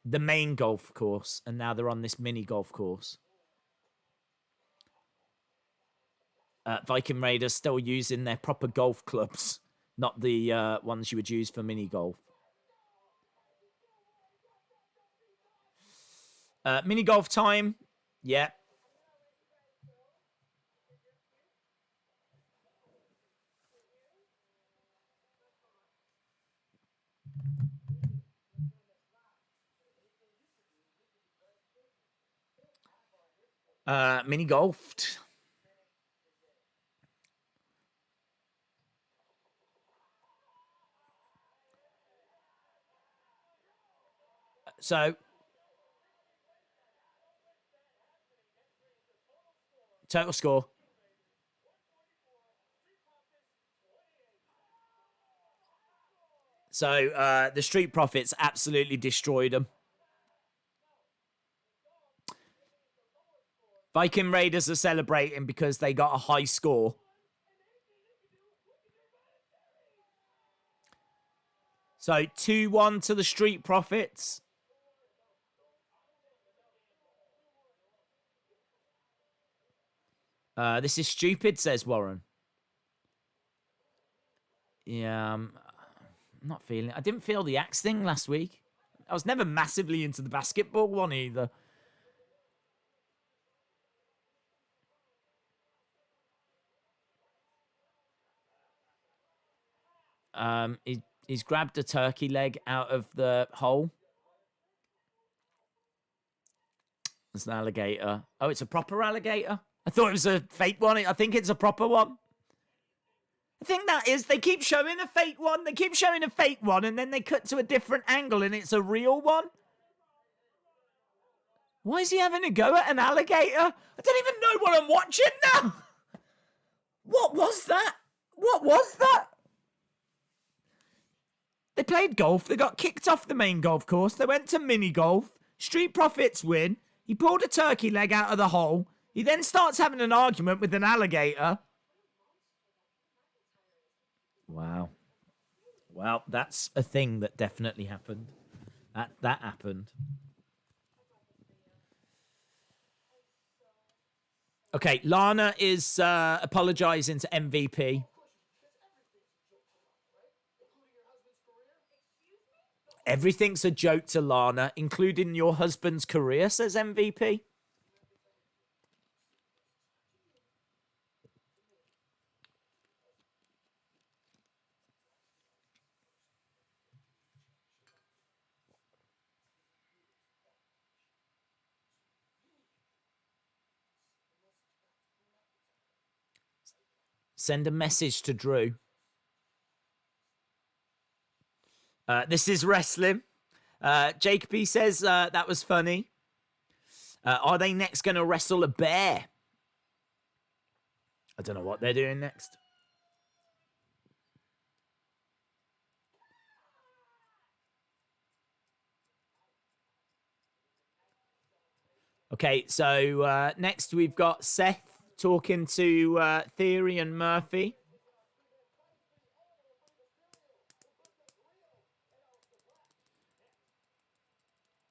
the main golf course, and now they're on this mini golf course. Viking Raiders still using their proper golf clubs, not the ones you would use for mini golf. Mini golf time. Yeah. Mini golfed. So, total score. So, the Street Profits absolutely destroyed them. Viking Raiders are celebrating because they got a high score. So, 2-1 to the Street Profits. This is stupid, says Warren. Yeah, I'm not feeling it. I didn't feel the axe thing last week. I was never massively into the basketball one either. He's grabbed a turkey leg out of the hole. It's an alligator. Oh, it's a proper alligator? I thought it was a fake one. I think it's a proper one. I think that is. They keep showing a fake one. They keep showing a fake one, and then they cut to a different angle, and it's a real one. Why is he having a go at an alligator? I don't even know what I'm watching now. What was that? What was that? They played golf. They got kicked off the main golf course. They went to mini golf. Street Profits win. He pulled a turkey leg out of the hole. He then starts having an argument with an alligator. Wow. Well, that's a thing that definitely happened. That happened. Okay, Lana is apologizing to MVP. Everything's a joke to Lana, including your husband's career, says MVP. Send a message to Drew. This is wrestling. Jacoby says that was funny. Are they next going to wrestle a bear? I don't know what they're doing next. Okay, so next we've got Seth talking to Theory and Murphy.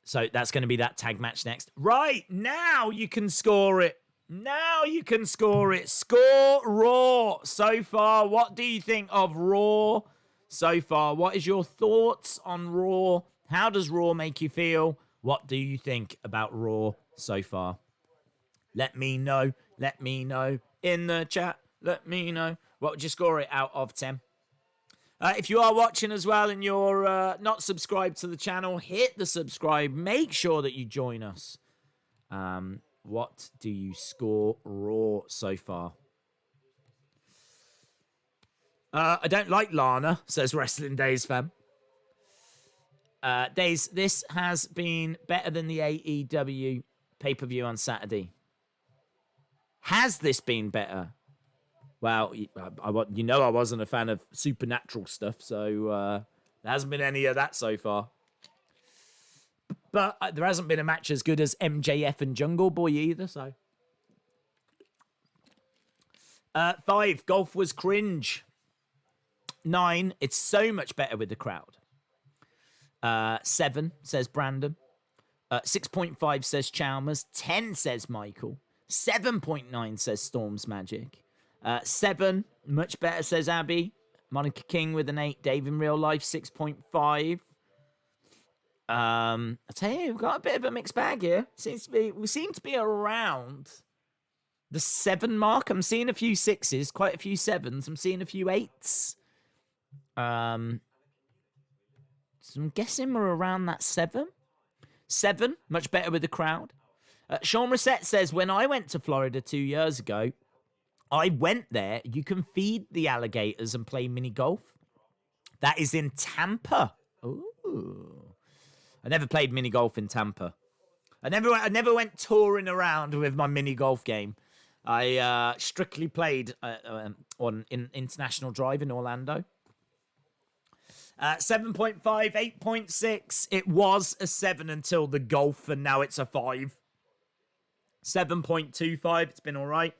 So that's going to be that tag match next. Right, now you can score it. Now you can score it. Score Raw so far. What do you think of Raw so far? What is your thoughts on Raw? How does Raw make you feel? What do you think about Raw so far? Let me know. Let me know in the chat. Let me know. What would you score it out of 10? If you are watching as well and you're not subscribed to the channel, hit the subscribe. Make sure that you join us. What do you score Raw so far? I don't like Lana, says Wrestling Days fam. Days, this has been better than the AEW pay-per-view on Saturday. Has this been better? Well, you know I wasn't a fan of supernatural stuff, so there hasn't been any of that so far. But there hasn't been a match as good as MJF and Jungle Boy either, so. 5, golf was cringe. 9, it's so much better with the crowd. 7 says Brandon. 6.5 says Chalmers. 10 says Michael. 7.9 says Storm's Magic. 7, much better, says Abby. Monica King with an 8. Dave in real life, 6.5. I tell you, we've got a bit of a mixed bag here. We seem to be around the 7 mark. I'm seeing a few 6s, quite a few 7s. I'm seeing a few 8s. So I'm guessing we're around that 7. 7, much better with the crowd. Sean Reset says, when I went to Florida 2 years ago, I went there. You can feed the alligators and play mini golf. That is in Tampa. Ooh. I never played mini golf in Tampa. I never went touring around with my mini golf game. I strictly played on International Drive in Orlando. 7.5, 8.6. It was a 7 until the golf, and now it's a 5. 7.25. It's been all right.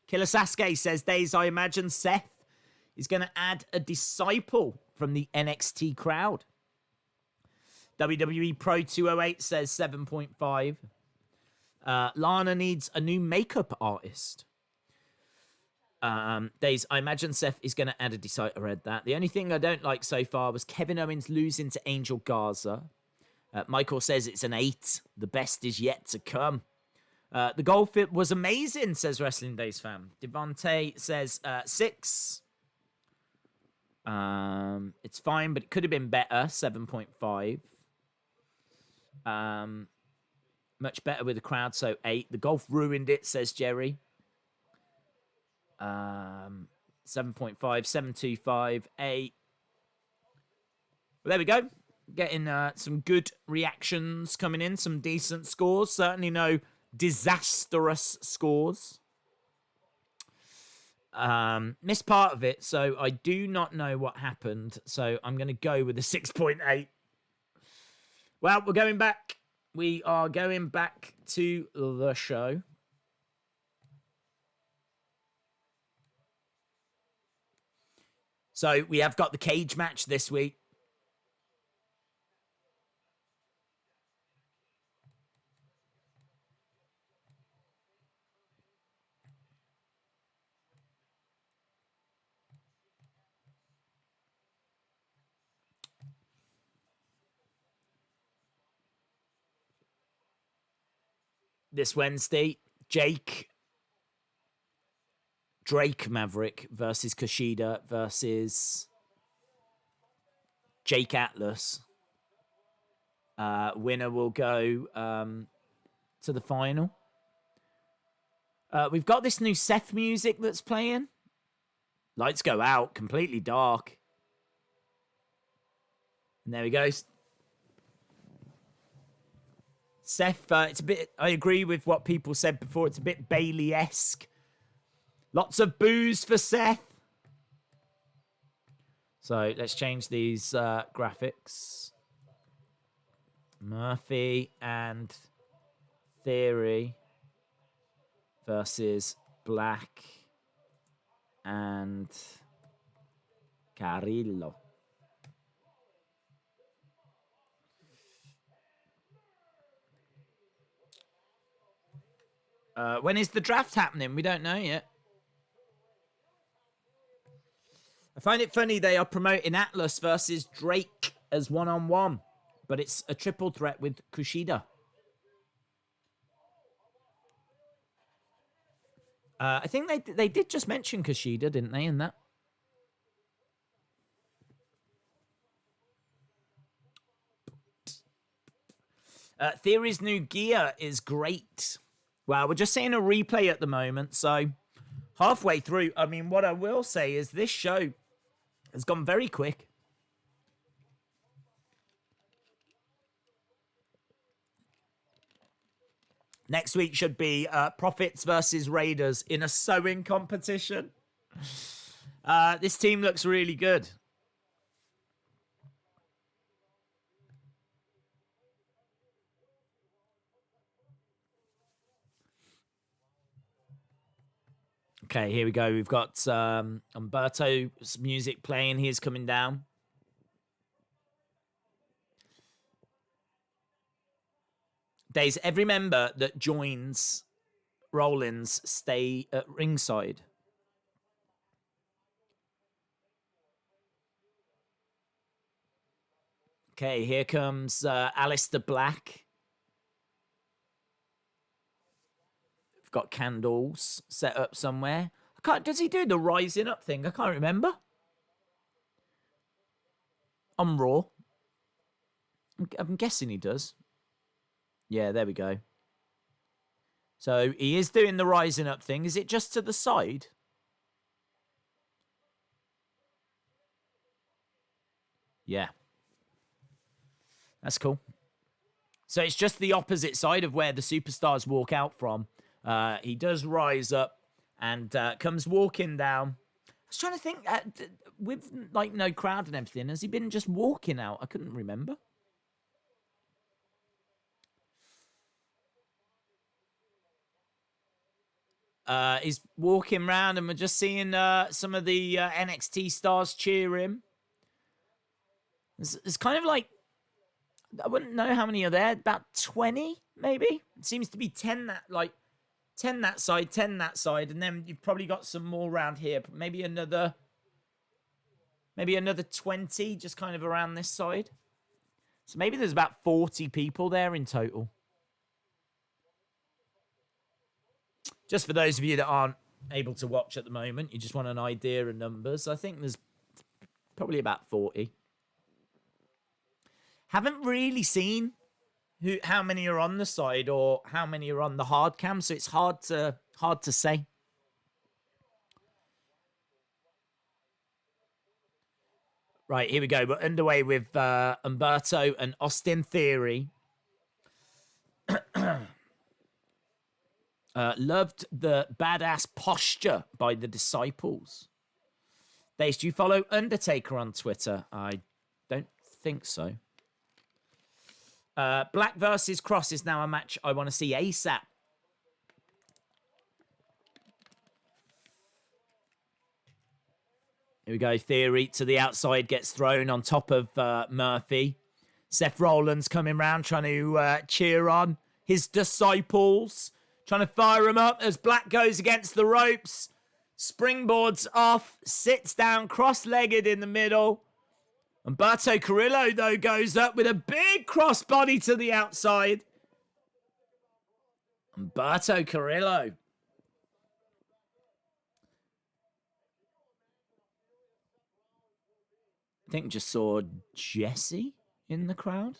Killer Sasuke says, Days, I imagine Seth is going to add a disciple from the NXT crowd. WWE Pro 208 says 7.5. Lana needs a new makeup artist. Days, I imagine Seth is going to add a disciple. I read that. The only thing I don't like so far was Kevin Owens losing to Angel Garza. Michael says it's an 8. The best is yet to come. The golf fit was amazing, says Wrestling Days fam. Devontae says 6. It's fine, but it could have been better. 7.5. Much better with the crowd, so 8. The golf ruined it, says Jerry. 7.5, 7.25, 8. Well, there we go. Getting some good reactions coming in, some decent scores. Certainly no disastrous scores. Missed part of it, so I do not know what happened. So I'm going to go with a 6.8. Well, we're going back. We are going back to the show. So we have got the cage match this week. This Wednesday, Drake Maverick versus Kushida versus Jake Atlas. Winner will go to the final. We've got this new Seth music that's playing. Lights go out, completely dark. And there we go. Seth, it's a bit, I agree with what people said before. It's a bit Bailey-esque. Lots of booze for Seth. So let's change these graphics. Murphy and Theory versus Black and Carrillo. When is the draft happening? We don't know yet. I find it funny they are promoting Atlas versus Drake as one-on-one, but it's a triple threat with Kushida. I think they did just mention Kushida, didn't they, in that? Theory's new gear is great. Well, we're just seeing a replay at the moment, so halfway through. I mean, what I will say is this show has gone very quick. Next week should be Profits versus Raiders in a sewing competition. This team looks really good. Okay, here we go. We've got Umberto's music playing. He's coming down. Days, every member that joins Rollins stay at ringside. Okay, here comes Aleister Black. We've got candles set up somewhere. Does he do the rising up thing? I can't remember. On Raw. I'm guessing he does. Yeah, there we go. So he is doing the rising up thing. Is it just to the side? Yeah. That's cool. So it's just the opposite side of where the superstars walk out from. He does rise up and comes walking down. I was trying to think, with like no crowd and everything, has he been just walking out? I couldn't remember. He's walking around and we're just seeing some of the NXT stars cheer him. It's kind of like, I wouldn't know how many are there. About 20, maybe? It seems to be 10 that side, 10 that side, and then you've probably got some more around here. Maybe another 20 just kind of around this side. So maybe there's about 40 people there in total. Just for those of you that aren't able to watch at the moment, you just want an idea of numbers. I think there's probably about 40. Haven't really seen how many are on the side or how many are on the hard cam, so it's hard to say. Right, here we go. We're underway with Humberto and Austin Theory. Loved the badass posture by the Disciples. Dace, do you follow Undertaker on Twitter? I don't think so. Black versus Cross is now a match I want to see ASAP. Here we go. Theory to the outside, gets thrown on top of Murphy. Seth Rollins coming round trying to cheer on his Disciples. Trying to fire him up as Black goes against the ropes. Springboards off. Sits down cross-legged in the middle. Humberto Carrillo, though, goes up with a big crossbody to the outside. Humberto Carrillo. I think just saw Jesse in the crowd.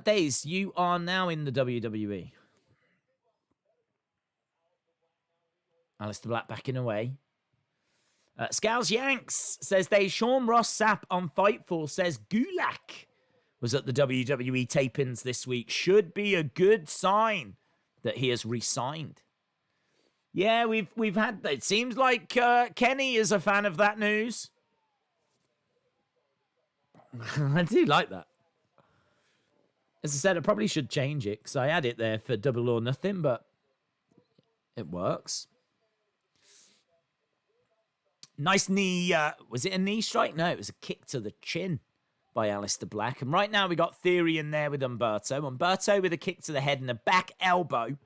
Daze, you are now in the WWE. Aleister Black backing away. Scowls Yanks says Sean Ross Sapp on Fightful says Gulak was at the WWE tapings this week. Should be a good sign that he has re-signed. Yeah, we've had. It seems like Kenny is a fan of that news. I do like that. As I said, I probably should change it because I had it there for Double or Nothing, but it works. Nice knee. Was it a knee strike? No, it was a kick to the chin by Aleister Black. And right now we got Theory in there with Humberto. Humberto with a kick to the head and a back elbow.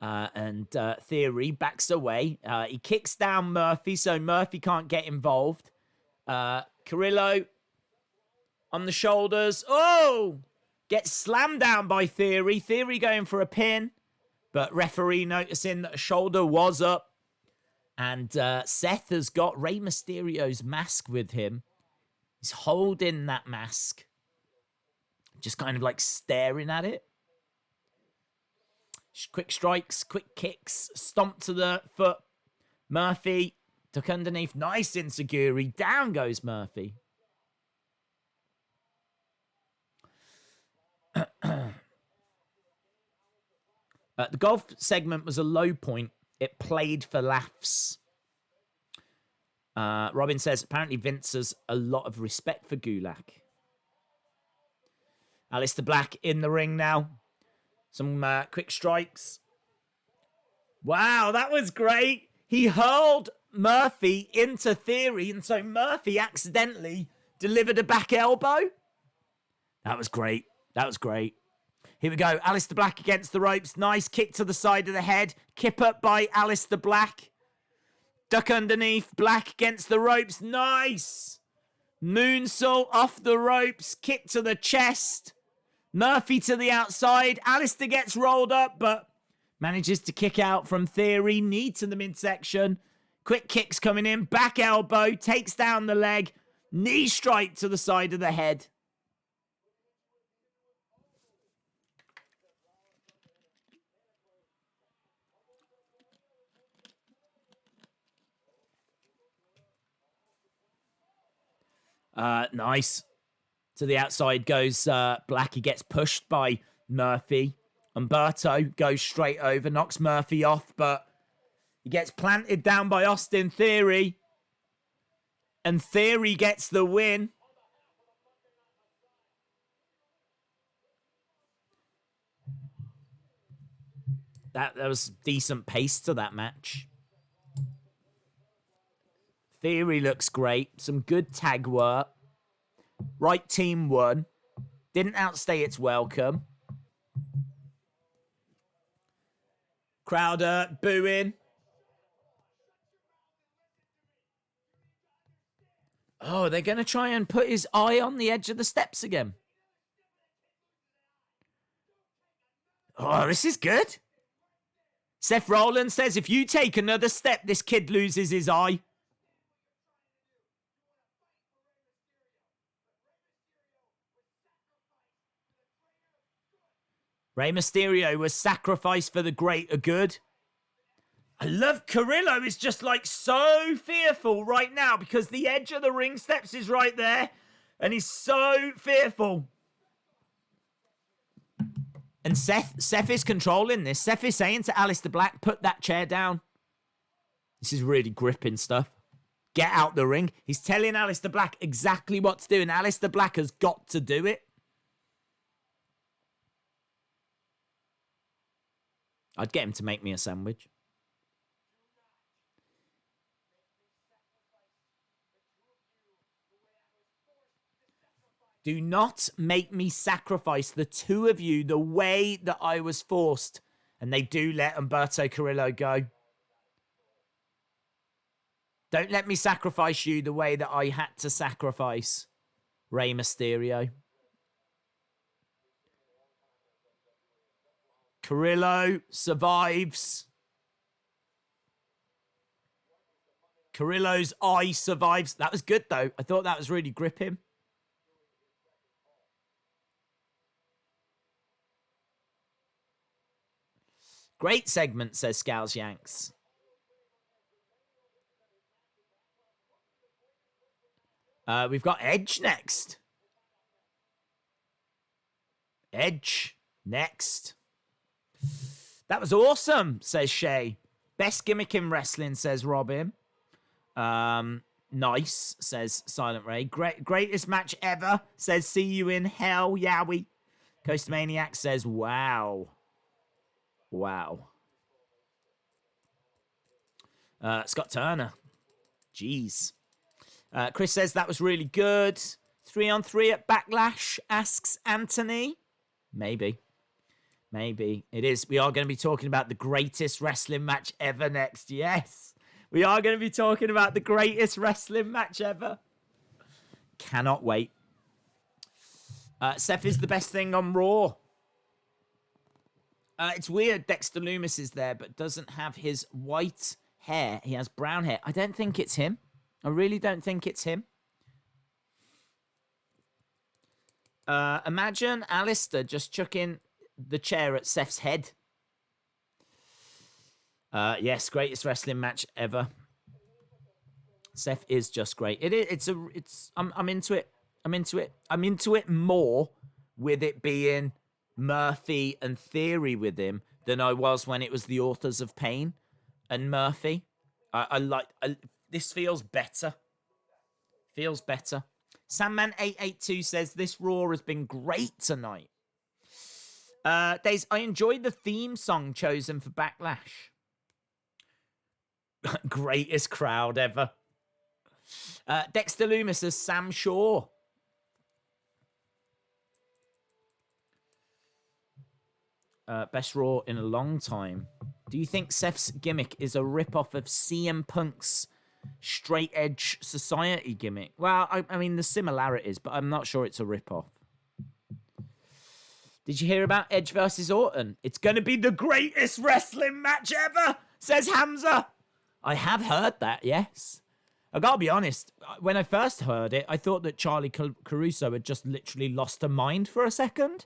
And Theory backs away. He kicks down Murphy, so Murphy can't get involved. Carrillo on the shoulders. Oh! Gets slammed down by Theory. Theory going for a pin. But referee noticing that a shoulder was up. And Seth has got Rey Mysterio's mask with him. He's holding that mask. Just kind of like staring at it. Quick strikes, quick kicks. Stomp to the foot. Murphy took underneath. Nice insecurity. Down goes Murphy. The golf segment was a low point. It played for laughs. Robin says, apparently Vince has a lot of respect for Gulak. Aleister Black in the ring now. Some quick strikes. Wow, that was great. He hurled Murphy into Theory, and so Murphy accidentally delivered a back elbow. That was great. That was great. Here we go. Aleister Black against the ropes. Nice kick to the side of the head. Kip up by Aleister Black. Duck underneath. Black against the ropes. Nice. Moonsault off the ropes. Kick to the chest. Murphy to the outside. Aleister gets rolled up, but manages to kick out from Theory. Knee to the midsection. Quick kicks coming in. Back elbow. Takes down the leg. Knee strike to the side of the head. Nice. To the outside goes Black. He gets pushed by Murphy. Humberto goes straight over, knocks Murphy off, but he gets planted down by Austin Theory. And Theory gets the win. That was decent pace to that match. Theory looks great. Some good tag work. Right team won. Didn't outstay its welcome. Crowder booing. Oh, they're going to try and put his eye on the edge of the steps again. Oh, this is good. Seth Rollins says, if you take another step, this kid loses his eye. Rey Mysterio was sacrificed for the greater good. I love Carrillo is just like so fearful right now because the edge of the ring steps is right there. And he's so fearful. And Seth is controlling this. Seth is saying to Aleister Black, put that chair down. This is really gripping stuff. Get out the ring. He's telling Aleister Black exactly what to do. And Aleister Black has got to do it. I'd get him to make me a sandwich. Do not make me sacrifice the two of you the way that I was forced. And they do let Humberto Carrillo go. Don't let me sacrifice you the way that I had to sacrifice Rey Mysterio. Carrillo survives. Carrillo's eye survives. That was good, though. I thought that was really gripping. Great segment, says Scals Yanks. We've got Edge next. Edge next. That was awesome, says Shay. Best gimmick in wrestling, says Robin. Nice, says Silent Ray. Greatest match ever, says see you in hell, Yowie. Coast Maniac says, wow. Wow. Scott Turner. Jeez. Chris says that was really good. 3-on-3 at Backlash, asks Anthony. Maybe. Maybe. It is. We are going to be talking about the greatest wrestling match ever next. Yes. We are going to be talking about the greatest wrestling match ever. Cannot wait. Seth is the best thing on Raw. It's weird Dexter Lumis is there, but doesn't have his white hair. He has brown hair. I don't think it's him. I really don't think it's him. Imagine Aleister just chucking the chair at Seth's head. Yes, greatest wrestling match ever. Seth is just great. I'm into it. I'm into it. I'm into it more with it being Murphy and Theory with him than I was when it was the Authors of Pain and Murphy. This feels better. Feels better. Sandman882 says this Raw has been great tonight. Days, I enjoyed the theme song chosen for Backlash. Greatest crowd ever. Dexter Lumis as Sam Shaw. Best Raw in a long time. Do you think Seth's gimmick is a rip-off of CM Punk's straight edge society gimmick? Well, I mean, the similarities, but I'm not sure it's a rip-off. Did you hear about Edge versus Orton? It's going to be the greatest wrestling match ever, says Hamza. I have heard that, yes. I gotta be honest, when I first heard it, I thought that Charlie Caruso had just literally lost her mind for a second.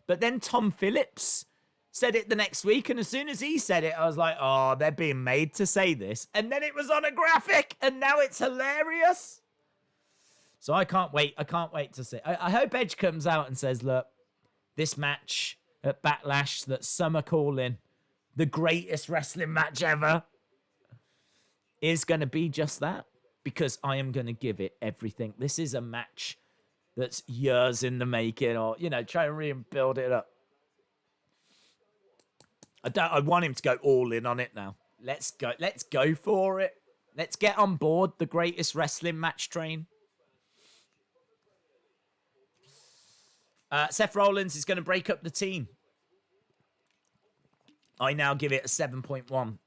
But then Tom Phillips said it the next week, and as soon as he said it, I was like, oh, they're being made to say this. And then it was on a graphic, and now it's hilarious. So I can't wait. I can't wait to see. I hope Edge comes out and says, look, this match at Backlash that some are calling the greatest wrestling match ever is going to be just that. Because I am going to give it everything. This is a match that's years in the making, or, you know, try and rebuild it up. I want him to go all in on it now. Let's go. Let's go for it. Let's get on board the greatest wrestling match train. Seth Rollins is going to break up the team. I now give it a 7.1.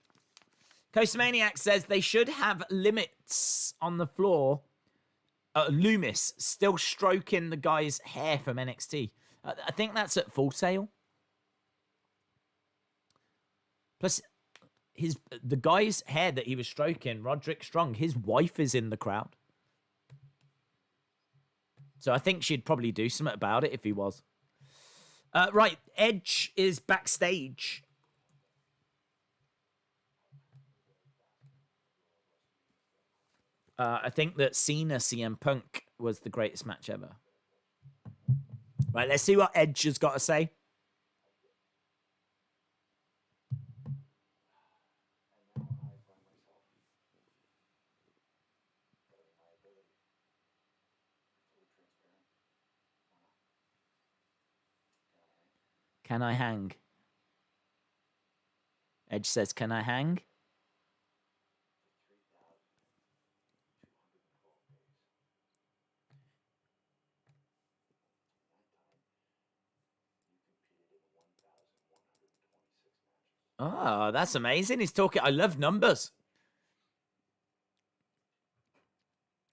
Coast Maniac says they should have limits on the floor. Loomis still stroking the guy's hair from NXT. I think that's at Full Sail. Plus, the guy's hair that he was stroking, Roderick Strong, his wife is in the crowd. So I think she'd probably do something about it if he was. Right, Edge is backstage. I think that Cena CM Punk was the greatest match ever. Right, let's see what Edge has got to say. Can I hang? Edge says, can I hang? Oh, that's amazing. He's talking. I love numbers.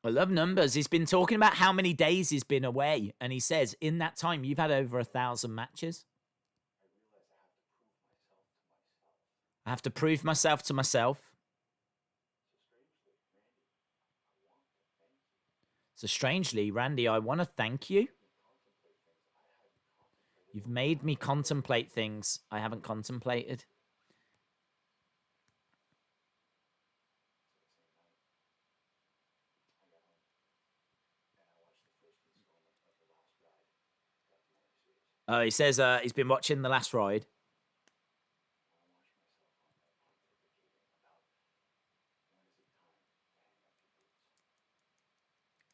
I love numbers. He's been talking about how many days he's been away. And he says, in that time, you've had over 1,000 matches. I have to prove myself to myself. So strangely, Randy, I want to thank you. You've made me contemplate things I haven't contemplated. He says he's been watching The Last Ride.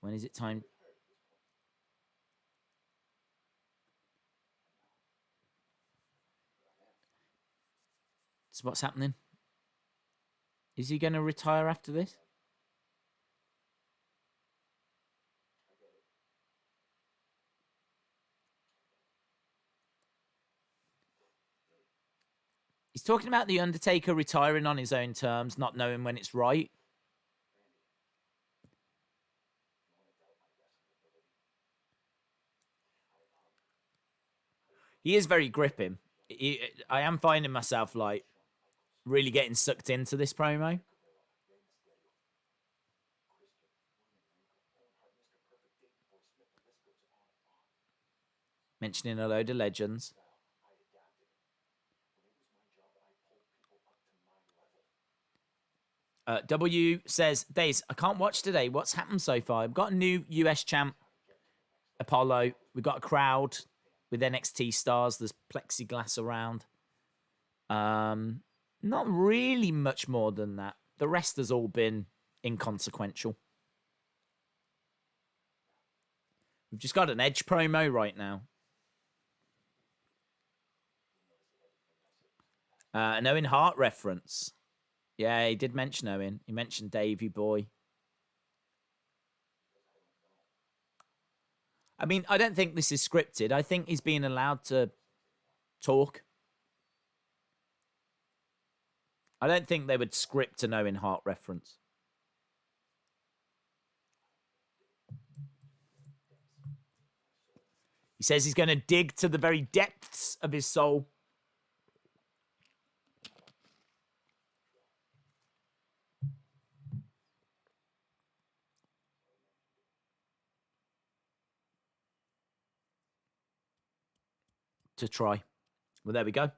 When is it time? So what's happening? Is he going to retire after this? He's talking about The Undertaker retiring on his own terms, not knowing when it's right. He is very gripping. I am finding myself, like, really getting sucked into this promo. Mentioning a load of legends. W says, Days, I can't watch today. What's happened so far? I've got a new US champ, Apollo. We've got a crowd with NXT stars. There's plexiglass around. Not really much more than that. The rest has all been inconsequential. We've just got an Edge promo right now. An Owen Hart reference. Yeah, he did mention Owen. He mentioned Davey Boy. I mean, I don't think this is scripted. I think he's being allowed to talk. I don't think they would script an Owen Hart reference. He says he's going to dig to the very depths of his soul. To try. Well, there we go.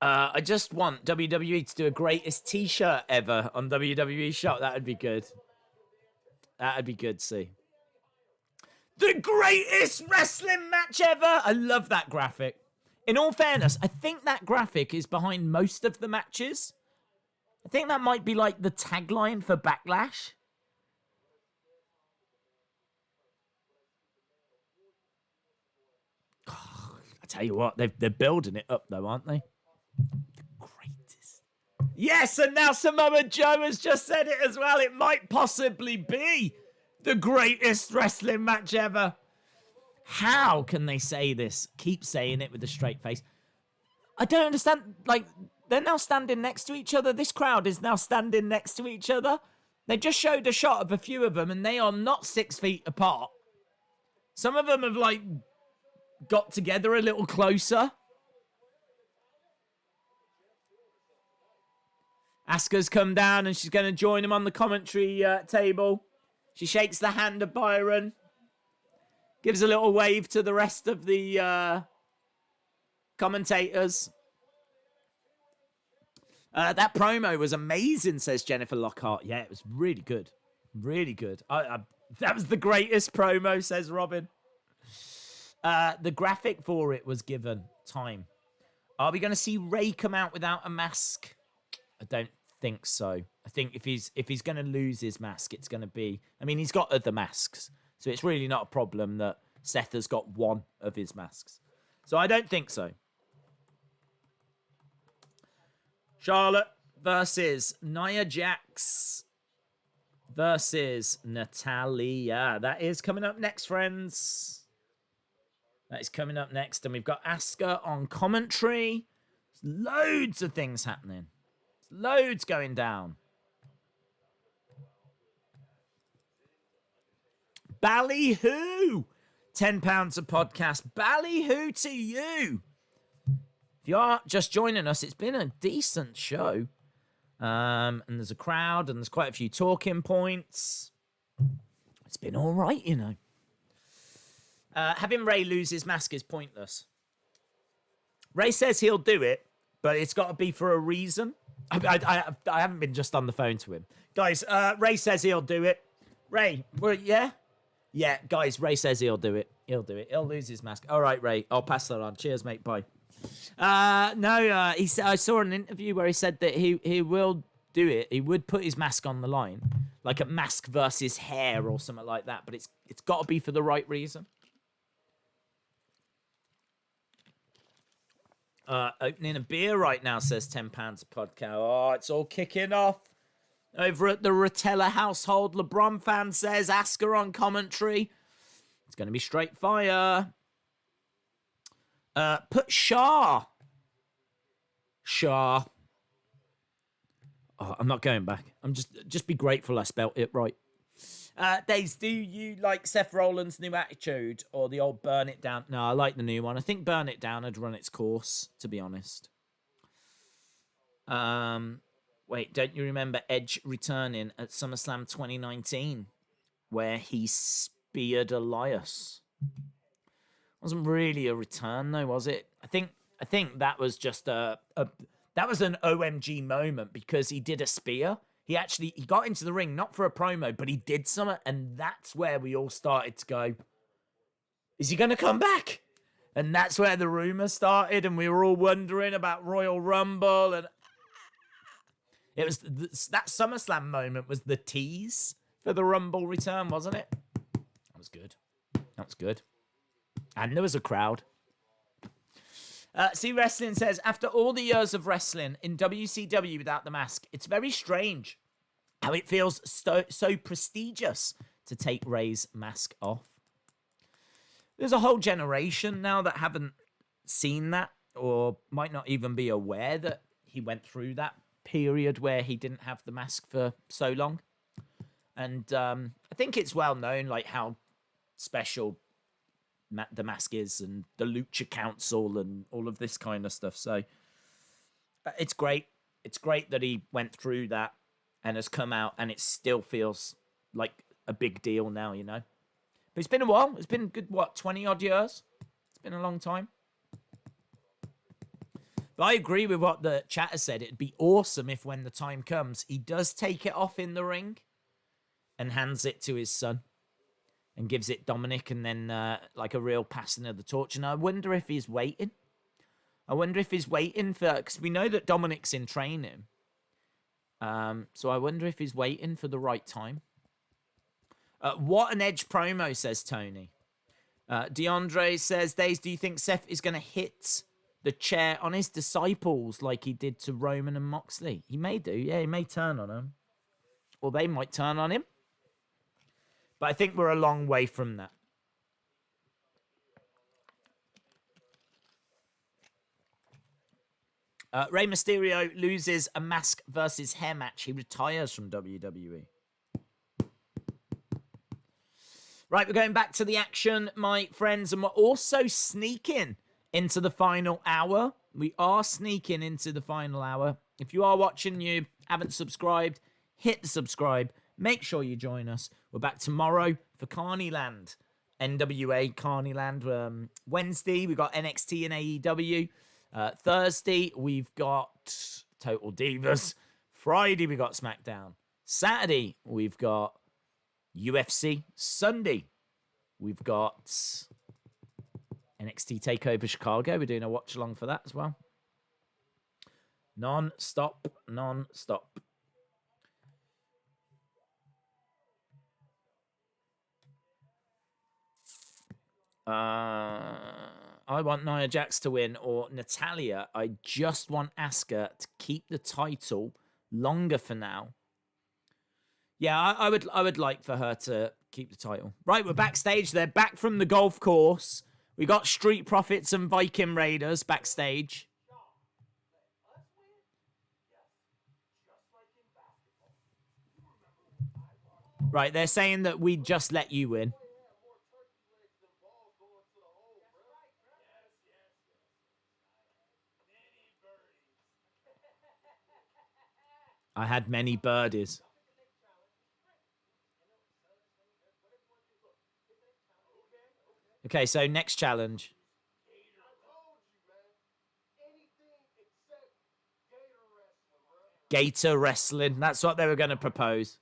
I just want WWE to do a greatest t-shirt ever on WWE Shop. That would be good. That would be good, see. The greatest wrestling match ever! I love that graphic. In all fairness, I think that graphic is behind most of the matches. I think that might be like the tagline for Backlash. Oh, I tell you what, they're building it up though, aren't they? The greatest. Yes, and now Samoa Joe has just said it as well. It might possibly be the greatest wrestling match ever. How can they say this? Keep saying it with a straight face. I don't understand. Like, they're now standing next to each other. This crowd is now standing next to each other. They just showed a shot of a few of them, and they are not 6 feet apart. Some of them have, like, got together a little closer. Asuka's come down, and she's going to join him on the commentary table. She shakes the hand of Byron. Gives a little wave to the rest of the commentators. That promo was amazing, says Jennifer Lockhart. Yeah, it was really good. Really good. That was the greatest promo, says Robin. The graphic for it was given time. Are we going to see Ray come out without a mask? I don't think so. I think if he's going to lose his mask, it's going to be... I mean, he's got other masks. So it's really not a problem that Seth has got one of his masks. So I don't think so. Charlotte versus Nia Jax versus Natalya. That is coming up next, friends. That is coming up next. And we've got Asuka on commentary. There's loads of things happening. There's loads going down. Ballyhoo! £10 a podcast. Ballyhoo to you! If you are just joining us, it's been a decent show. And there's a crowd, and there's quite a few talking points. It's been all right, you know. Having Ray lose his mask is pointless. Ray says he'll do it, but it's got to be for a reason. I haven't been just on the phone to him. Guys, Ray says he'll do it. Ray, yeah? Yeah, guys, Ray says he'll do it. He'll do it. He'll lose his mask. All right, Ray, I'll pass that on. Cheers, mate. Bye. I saw an interview where he said that he will do it. He would put his mask on the line, like a mask versus hair or something like that. But it's got to be for the right reason. Opening a beer right now, says £10 a podcast. Oh, it's all kicking off. Over at the Rotella household, LeBron fan says, Asuka on commentary. It's going to be straight fire. Put Shah. Oh, I'm not going back. I'm just be grateful I spelt it right. Days, do you like Seth Rollins' new attitude or the old Burn It Down? No, I like the new one. I think Burn It Down had run its course, to be honest. Wait, don't you remember Edge returning at SummerSlam 2019 where he speared Elias? Wasn't really a return though, was it? I think that was just that was an OMG moment because he did a spear. He got into the ring not for a promo, but he did something, and that's where we all started to go, is he going to come back? And that's where the rumor started, and we were all wondering about Royal Rumble, and it was that SummerSlam moment was the tease for the Rumble return, wasn't it? That was good. That was good. And there was a crowd. See Wrestling says, after all the years of wrestling in WCW without the mask, it's very strange how it feels so prestigious to take Ray's mask off. There's a whole generation now that haven't seen that or might not even be aware that he went through that period where he didn't have the mask for so long. And I think it's well known, like, how special the mask is and the Lucha Council and all of this kind of stuff. So it's great. It's great that he went through that and has come out, and it still feels like a big deal now, you know. But it's been a while. It's been good, 20-odd years? It's been a long time. But I agree with what the chatter said. It'd be awesome if when the time comes, he does take it off in the ring and hands it to his son and gives it Dominic, and then like a real passing of the torch. And I wonder if he's waiting. Because we know that Dominic's in training. So I wonder if he's waiting for the right time. What an Edge promo, says Tony. DeAndre says, Days, do you think Seth is going to hit the chair on his disciples like he did to Roman and Moxley? He may do. Yeah, he may turn on them. Or they might turn on him. But I think we're a long way from that. Rey Mysterio loses a mask versus hair match. He retires from WWE. Right, we're going back to the action, my friends, and we're also sneaking into the final hour. We are sneaking into the final hour. If you are watching, you haven't subscribed, hit the subscribe. Make sure you join us. We're back tomorrow for Carneyland, NWA Carneyland. Wednesday, we've got NXT and AEW. Thursday, we've got Total Divas. Friday, we got SmackDown. Saturday, we've got UFC. Sunday, we've got NXT TakeOver Chicago. We're doing a watch along for that as well. Non-stop. I want Nia Jax to win, or Natalya. I just want Asuka to keep the title longer for now. Yeah, I would like for her to keep the title. Right, we're backstage. They're back from the golf course. We got Street Profits and Viking Raiders backstage. Right, they're saying that we just let you win. I had many birdies. Okay, so next challenge. Gator wrestling. That's what they were going to propose.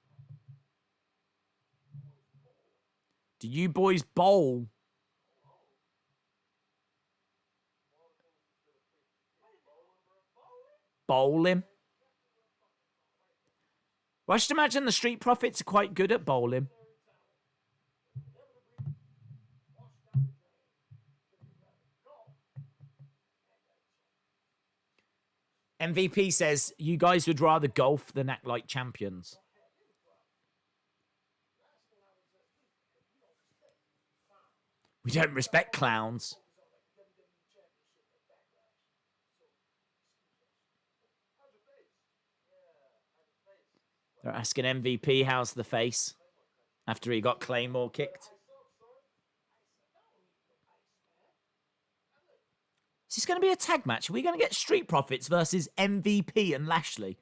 Do you boys bowl? Bowling? Well, I should imagine the Street Profits are quite good at bowling. MVP says, you guys would rather golf than act like champions. We don't respect clowns. They're asking MVP how's the face after he got Claymore kicked. Is this going to be a tag match? Are we going to get Street Profits versus MVP and Lashley?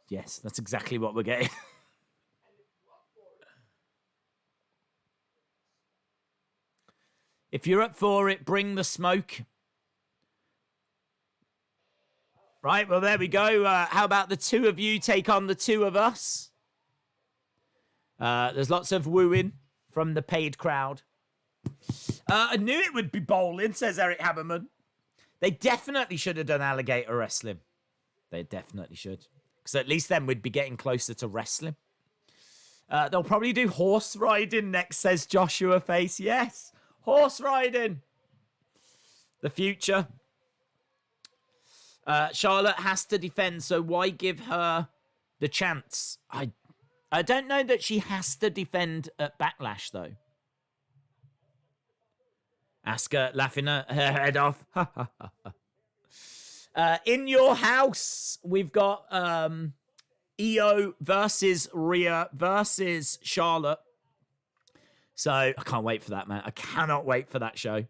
Yes, that's exactly what we're getting. If you're up for it, bring the smoke. Right, well, there we go. How about the two of you take on the two of us? There's lots of wooing from the paid crowd. I knew it would be bowling, says Eric Haberman. They definitely should have done alligator wrestling. They definitely should. Because at least then we'd be getting closer to wrestling. They'll probably do horse riding next, says Joshua Face. Yes, horse riding. The future. Charlotte has to defend, so why give her the chance? I don't know that she has to defend at Backlash, though. Asuka laughing her head off. In your house, we've got Io versus Rhea versus Charlotte. So I can't wait for that, man. I cannot wait for that show.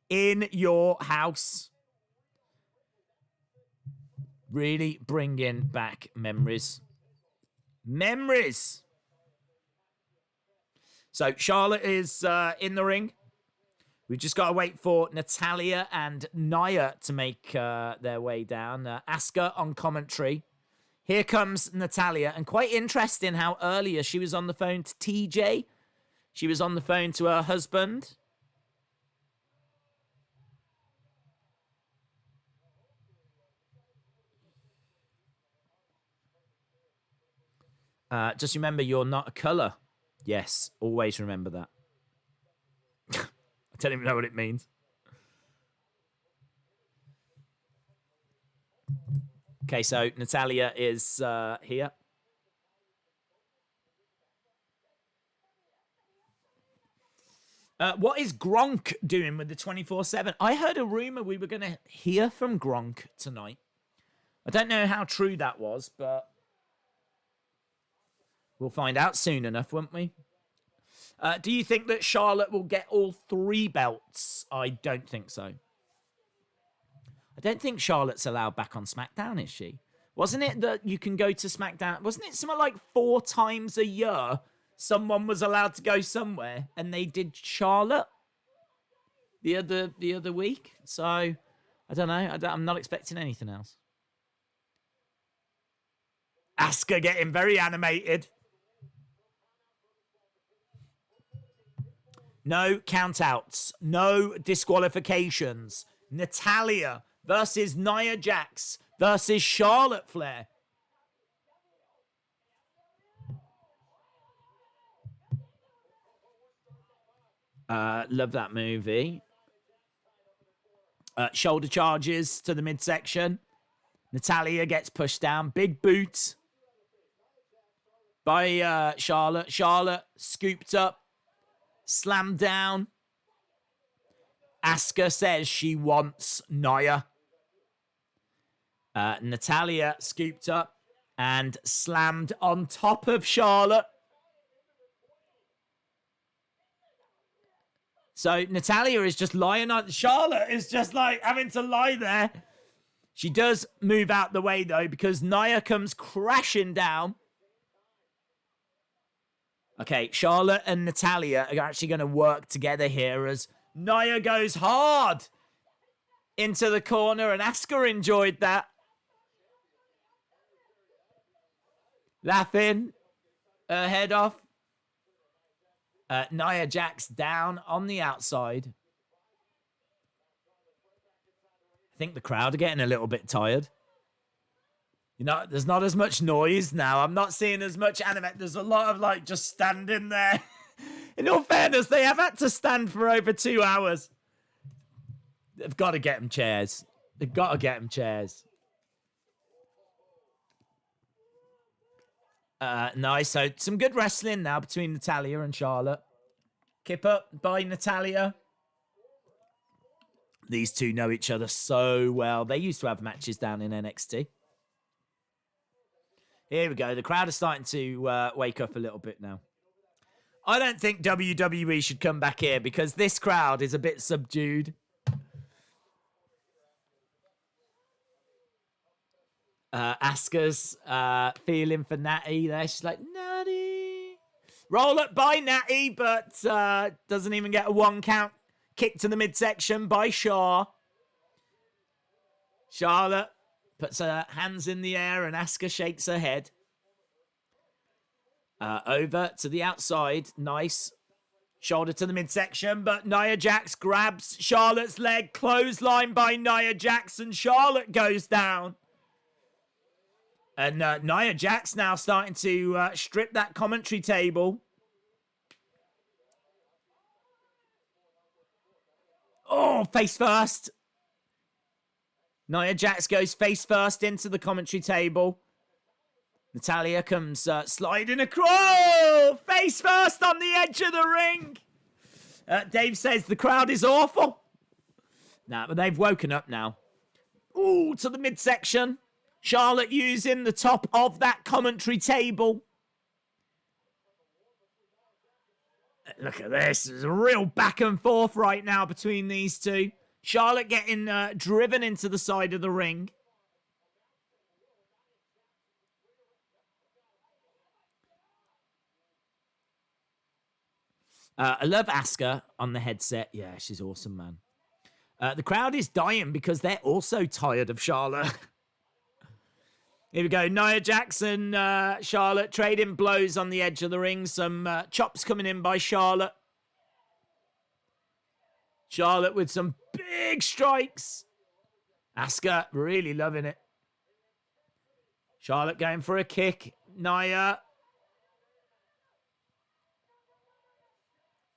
In your house. Really bringing back memories. Memories. So Charlotte is in the ring. We've just got to wait for Natalya and Nia to make their way down. Asuka on commentary. Here comes Natalya. And quite interesting how earlier she was on the phone to TJ. She was on the phone to her husband. Just remember, you're not a colour. Yes, always remember that. I don't even know what it means. Okay, so Natalya is here. What is Gronk doing with the 24/7? I heard a rumor we were going to hear from Gronk tonight. I don't know how true that was, but we'll find out soon enough, won't we? Do you think that Charlotte will get all 3 belts? I don't think so. I don't think Charlotte's allowed back on SmackDown, is she? Wasn't it that you can go to SmackDown? Wasn't it something like 4 times a year someone was allowed to go somewhere, and they did Charlotte the other week? So, I don't know. I'm not expecting anything else. Asuka getting very animated. No countouts. No disqualifications. Natalya versus Nia Jax versus Charlotte Flair. Love that movie. Shoulder charges to the midsection. Natalya gets pushed down. Big boot by Charlotte. Charlotte scooped up. Slammed down. Asuka says she wants Nia. Natalya scooped up and slammed on top of Charlotte. So Natalya is just lying on. Charlotte is just like having to lie there. She does move out the way though, because Nia comes crashing down. Okay, Charlotte and Natalya are actually going to work together here as Nia goes hard into the corner, and Asuka enjoyed that. Laughing her head off. Nia Jax down on the outside. I think the crowd are getting a little bit tired. You know, there's not as much noise now. I'm not seeing as much anime. There's a lot of, like, just standing there. In all fairness, they have had to stand for over 2 hours. They've got to get them chairs. They've got to get them chairs. Nice. So, some good wrestling now between Natalya and Charlotte. Kip up by Natalya. These two know each other so well. They used to have matches down in NXT. Here we go. The crowd is starting to wake up a little bit now. I don't think WWE should come back here because this crowd is a bit subdued. Asuka's feeling for Natty there. She's like, Natty. Roll up by Natty, but doesn't even get a 1 count. Kick to the midsection by Shaw. Charlotte puts her hands in the air and Asuka shakes her head. Over to the outside. Nice. Shoulder to the midsection, but Nia Jax grabs Charlotte's leg. Clothesline by Nia Jax, and Charlotte goes down. And Nia Jax now starting to strip that commentary table. Oh, face first. Nia Jax goes face first into the commentary table. Natalya comes sliding across. Face first on the edge of the ring. Dave says the crowd is awful. Nah, but they've woken up now. Ooh, to the midsection. Charlotte using the top of that commentary table. Look at this. There's a real back and forth right now between these two. Charlotte getting driven into the side of the ring. I love Asuka on the headset. Yeah, she's awesome, man. The crowd is dying because they're also tired of Charlotte. Here we go. Nia Jackson, Charlotte trading blows on the edge of the ring. Some chops coming in by Charlotte. Charlotte with some big strikes. Asuka really loving it. Charlotte going for a kick. Nia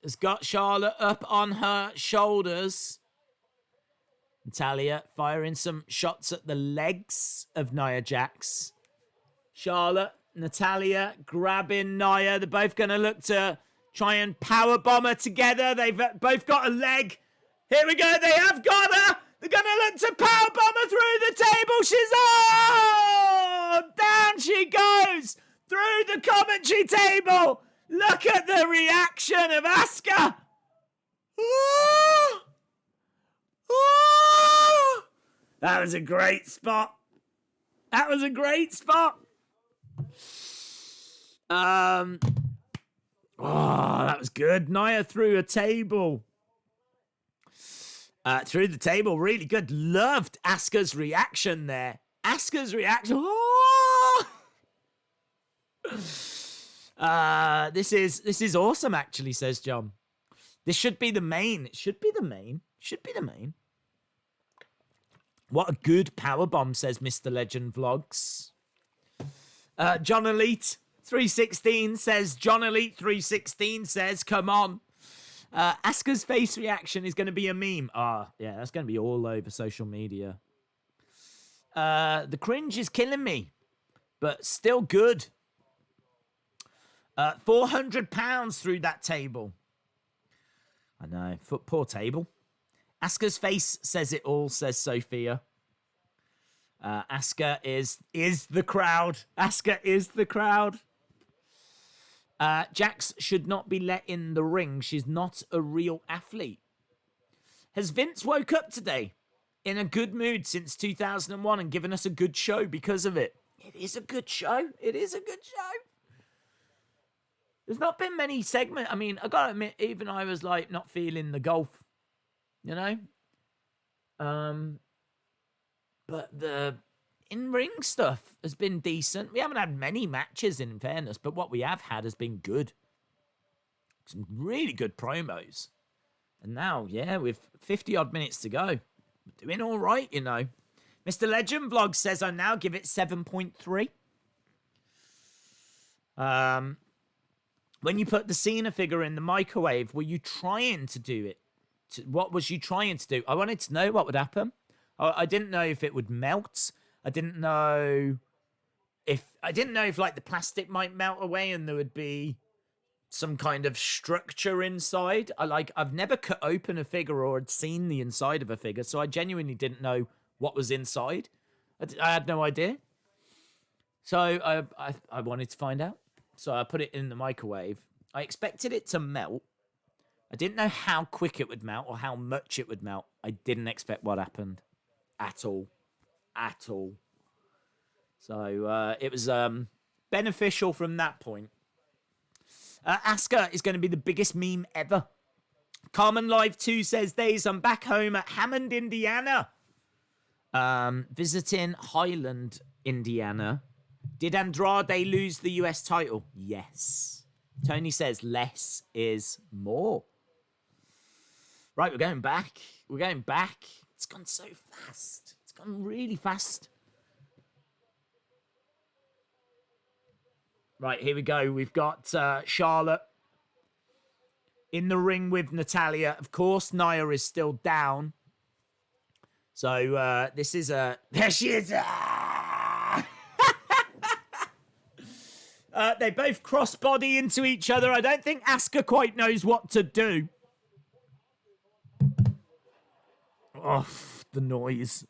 has got Charlotte up on her shoulders. Natalya firing some shots at the legs of Nia Jax. Charlotte, Natalya grabbing Nia. They're both going to look to try and powerbomb her together. They've both got a leg. Here we go. They have got her. They're going to look to powerbomb her through the table. She's on! Down she goes through the commentary table. Look at the reaction of Asuka. That was a great spot. That was a great spot. Oh, that was good. Nia through a table. Through the table, really good. Loved Asuka's reaction there. Asuka's reaction. Oh! This is awesome, actually, says John. This should be the main. It should be the main. Should be the main. What a good powerbomb, says Mr. Legend Vlogs. John Elite 316 says, John Elite 316 says, come on. Asuka's face reaction is going to be a meme. Yeah, that's going to be all over social media. The cringe is killing me, but still good. 400 pounds through that table. I know, poor table. Asuka's face says it all, says Sophia. Asuka is the crowd. Asuka is the crowd. Jax should not be let in the ring. She's not a real athlete. Has Vince woke up today in a good mood since 2001 and given us a good show because of it? It is a good show. It is a good show. There's not been many segments. I mean, I gotta admit, even I was like not feeling the golf, you know? But the in-ring stuff has been decent. We haven't had many matches, in fairness, but what we have had has been good. Some really good promos. And now, yeah, with 50-odd minutes to go, we're doing all right, you know. Mr. Legend Vlog says I now give it 7.3. When you put the Cena figure in the microwave, were you trying to do it? What was you trying to do? I wanted to know what would happen. I didn't know if it would melt. I didn't know if like the plastic might melt away and there would be some kind of structure inside. I've never cut open a figure or had seen the inside of a figure, so I genuinely didn't know what was inside. I had no idea. So I wanted to find out. So I put it in the microwave. I expected it to melt. I didn't know how quick it would melt or how much it would melt. I didn't expect what happened at all. At all. So it was beneficial from that point. Asuka is going to be the biggest meme ever. Carmen Live 2 says, Days, I'm back home at Hammond, Indiana. Visiting Highland, Indiana. Did Andrade lose the US title? Yes. Tony says less is more. Right, we're going back. We're going back. It's gone so fast. It's gone really fast. Right, here we go. We've got Charlotte in the ring with Natalya. Of course, Nia is still down. So this is a... There she is! They both cross-body into each other. I don't think Asuka quite knows what to do. Oh, the noise.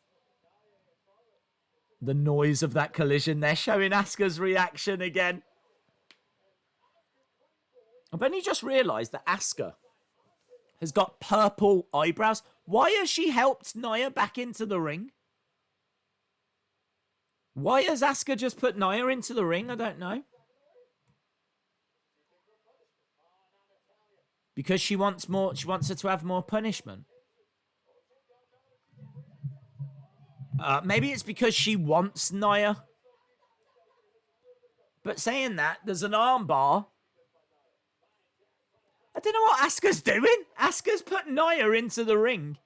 The noise of that collision. They're showing Asuka's reaction again. I've only just realised that Asuka has got purple eyebrows. Why has she helped Nia back into the ring? Why has Asuka just put Nia into the ring? I don't know. Because she wants more. She wants her to have more punishment. Maybe it's because she wants Nia. But saying that, there's an armbar. I don't know what Asuka's doing. Asuka's put Nia into the ring.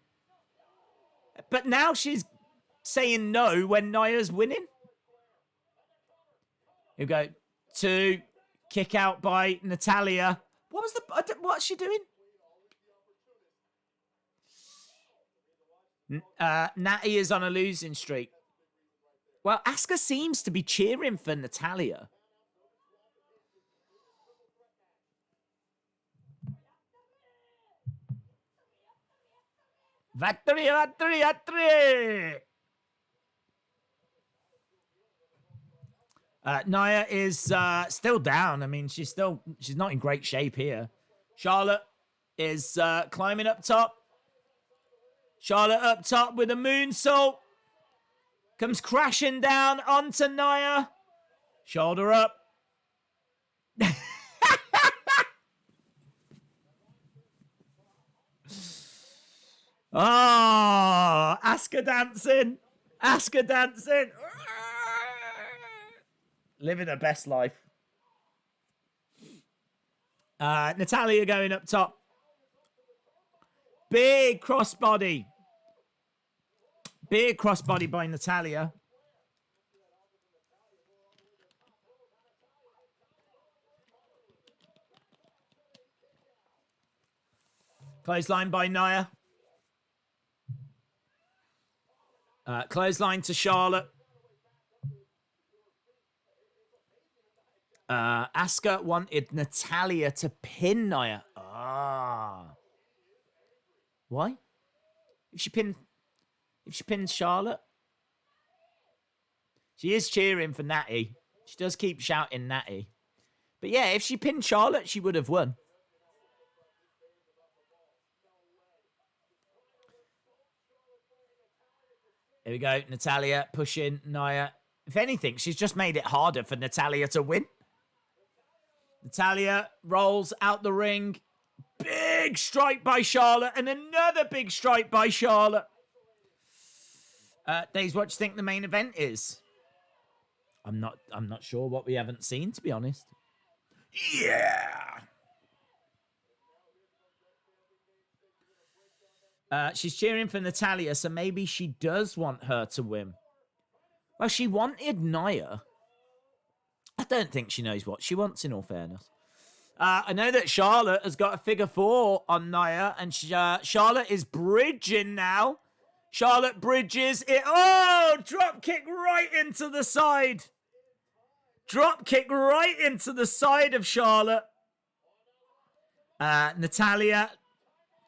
But now she's saying no when Nia's winning. You go. 2. Kick out by Natalya. What's she doing? Natty is on a losing streak. Well, Asuka seems to be cheering for Natalya. Victory, victory, victory! Nia is still down. I mean, she's not in great shape here. Charlotte is climbing up top. Charlotte up top with a moonsault. Comes crashing down onto Nia. Shoulder up. Oh, Asuka dancing. Asuka dancing. Living her best life. Natalya going up top. Big crossbody. Big crossbody by Natalya. Clothesline by Nia. Clothesline to Charlotte. Asuka wanted Natalya to pin Nia. Why? If she pins Charlotte? She is cheering for Natty. She does keep shouting Natty. But yeah, if she pinned Charlotte, she would have won. Here we go. Natalya pushing Nia. If anything, she's just made it harder for Natalya to win. Natalya rolls out the ring. Big strike by Charlotte and another big strike by Charlotte. Days, what do you think the main event is? I'm not sure what we haven't seen, to be honest. Yeah. She's cheering for Natalya, so maybe she does want her to win. Well, she wanted Nia. I don't think she knows what she wants, in all fairness. I know that Charlotte has got a figure 4 on Nia, and Charlotte is bridging now. Charlotte bridges it. Oh, drop kick right into the side. Drop kick right into the side of Charlotte. Natalya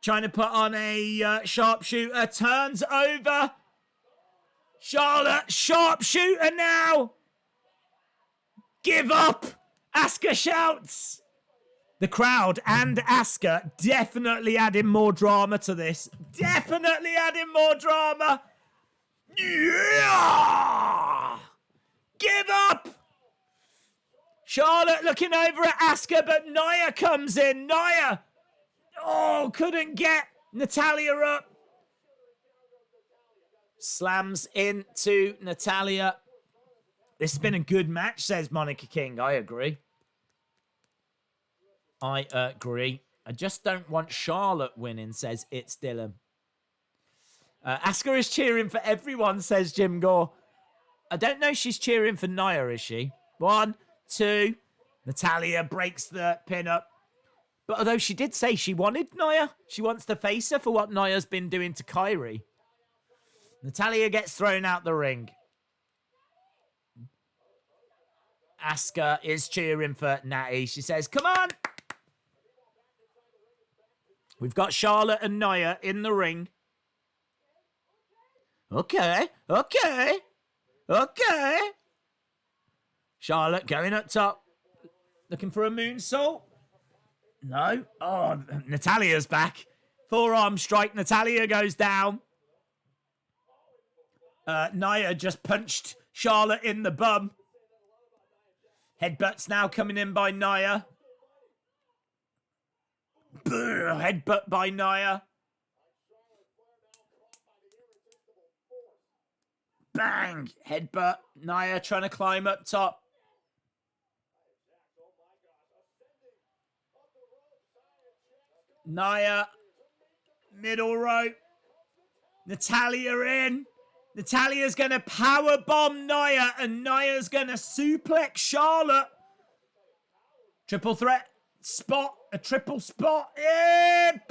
trying to put on a sharpshooter. Turns over. Charlotte, sharpshooter now. Give up. Asuka shouts. The crowd and Asuka definitely adding more drama to this. Definitely adding more drama. Yeah! Give up. Charlotte looking over at Asuka, but Nia comes in. Nia. Oh, couldn't get Natalya up. Slams into Natalya. This has been a good match, says Monica King. I agree. I agree. I just don't want Charlotte winning, says It's Dylan. Asuka is cheering for everyone, says Jim Gore. I don't know if she's cheering for Nia, is she? 1, 2. Natalya breaks the pin up. But although she did say she wanted Nia, she wants to face her for what Nia's been doing to Kairi. Natalya gets thrown out the ring. Asuka is cheering for Natty. She says, come on. We've got Charlotte and Nia in the ring. Okay. Charlotte going up top. Looking for a moonsault. No. Oh, Natalya's back. Forearm strike. Natalya goes down. Nia just punched Charlotte in the bum. Headbutts now coming in by Nia. Headbutt by Nia. Bang! Headbutt. Nia trying to climb up top. Nia. Middle rope. Natalya in. Natalya's going to power bomb Nia, and Nia's going to suplex Charlotte. Triple threat. Spot. A triple spot. Yeah! It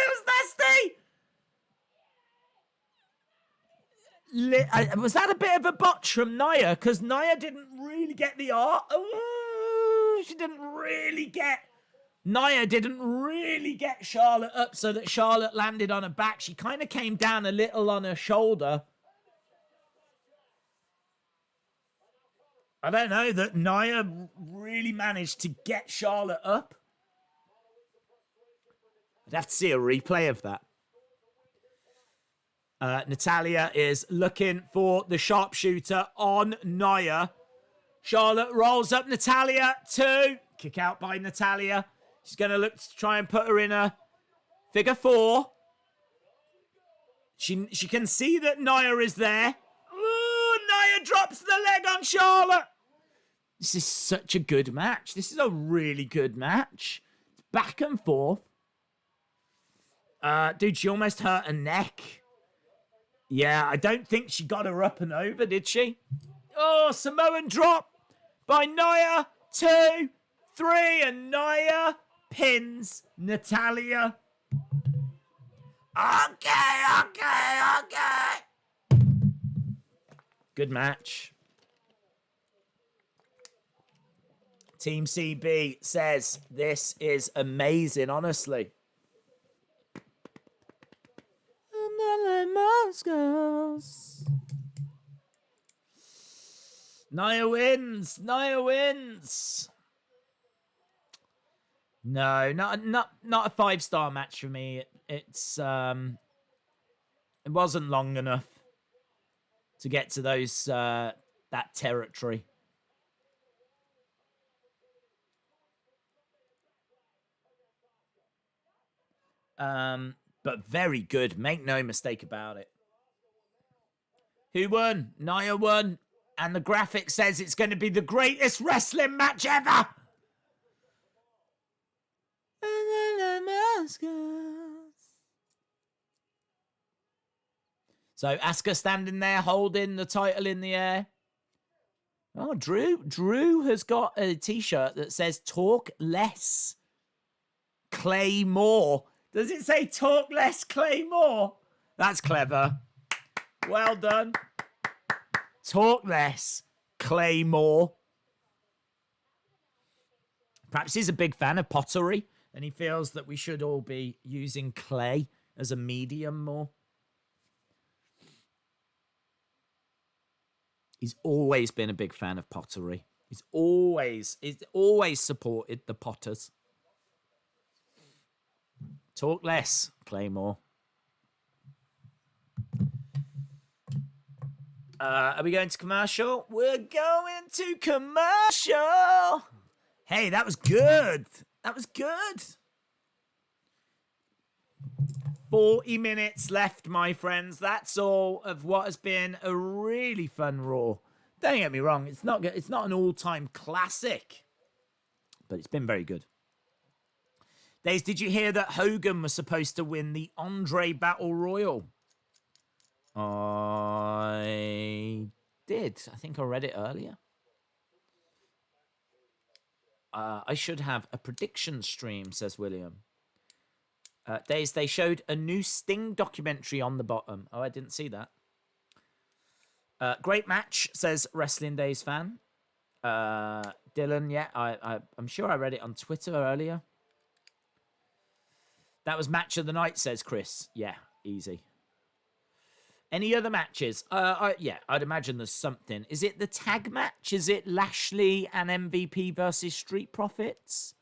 was nasty. Was that a bit of a botch from Nia? Because Nia didn't really get the art. Nia didn't really get Charlotte up so that Charlotte landed on her back. She kind of came down a little on her shoulder. I don't know that Nia really managed to get Charlotte up. I'd have to see a replay of that. Natalya is looking for the sharpshooter on Nia. Charlotte rolls up Natalya. 2. Kick out by Natalya. She's going to look to try and put her in a figure 4. She can see that Nia is there. Ooh, Nia drops the leg on Charlotte. This is such a good match. This is a really good match. It's back and forth. Dude, she almost hurt her neck. Yeah, I don't think she got her up and over, did she? Oh, Samoan drop by Nia. 2, 3, and Nia pins Natalya. Okay. Good match. Team CB says this is amazing, honestly. Nia wins. No, not a 5-star match for me. It wasn't long enough to get to those that territory. But very good. Make no mistake about it. Who won? Nia won. And the graphic says it's going to be the greatest wrestling match ever. So Asuka standing there holding the title in the air. Oh, Drew has got a t-shirt that says talk less, Clay more. Does it say talk less, Clay more? That's clever. Well done. Talk less, Clay more. Perhaps he's a big fan of pottery and he feels that we should all be using clay as a medium more. He's always been a big fan of pottery. He's always supported the potters. Talk less, Claymore. Are we going to commercial? We're going to commercial. Hey, that was good. 40 minutes left, my friends. That's all of what has been a really fun Raw. Don't get me wrong, it's not an all-time classic, but it's been very good. Days, did you hear that Hogan was supposed to win the Andrade Battle Royal? I did. I think I read it earlier. I should have a prediction stream, says William. Days, they showed a new Sting documentary on the bottom. Oh, I didn't see that. Great match, says Wrestling Days fan. Dylan, yeah, I'm sure I read it on Twitter earlier. That was match of the night, says Chris. Yeah, easy. Any other matches? Yeah, I'd imagine there's something. Is it the tag match? Is it Lashley and MVP versus Street Profits?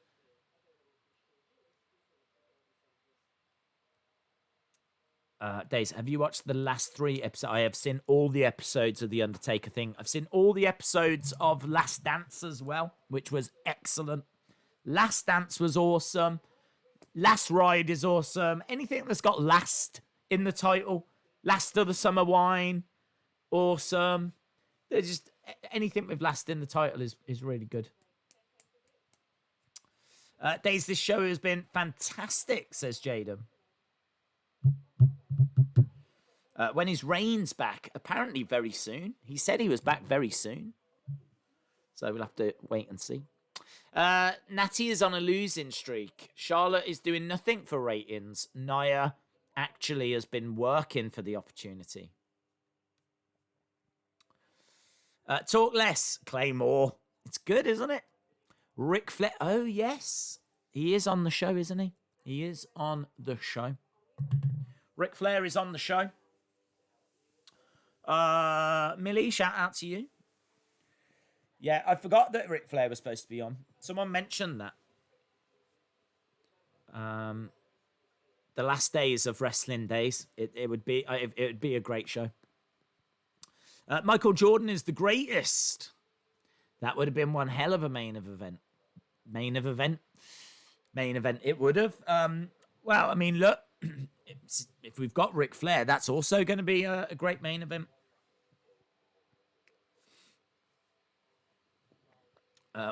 Days, have you watched the last 3 episodes? I have seen all the episodes of the Undertaker thing. I've seen all the episodes of Last Dance as well, which was excellent. Last Dance was awesome. Last Ride is awesome. Anything that's got last in the title. Last of the Summer Wine, awesome. There's just anything with last in the title is really good. Days, this show has been fantastic, says Jaden. When is Reigns back? Apparently very soon. He said he was back very soon. So we'll have to wait and see. Natty is on a losing streak. Charlotte is doing nothing for ratings. Nia actually has been working for the opportunity. Talk less, Claymore. It's good, isn't it? Ric Flair. Oh, yes. He is on the show, isn't he? He is on the show. Ric Flair is on the show. Millie, shout out to you. Yeah, I forgot that Ric Flair was supposed to be on. Someone mentioned that. The last days of wrestling days. It would be a great show. Michael Jordan is the greatest. That would have been one hell of a main event. Main event. It would have. Well, I mean, look, if we've got Ric Flair, that's also going to be a great main event.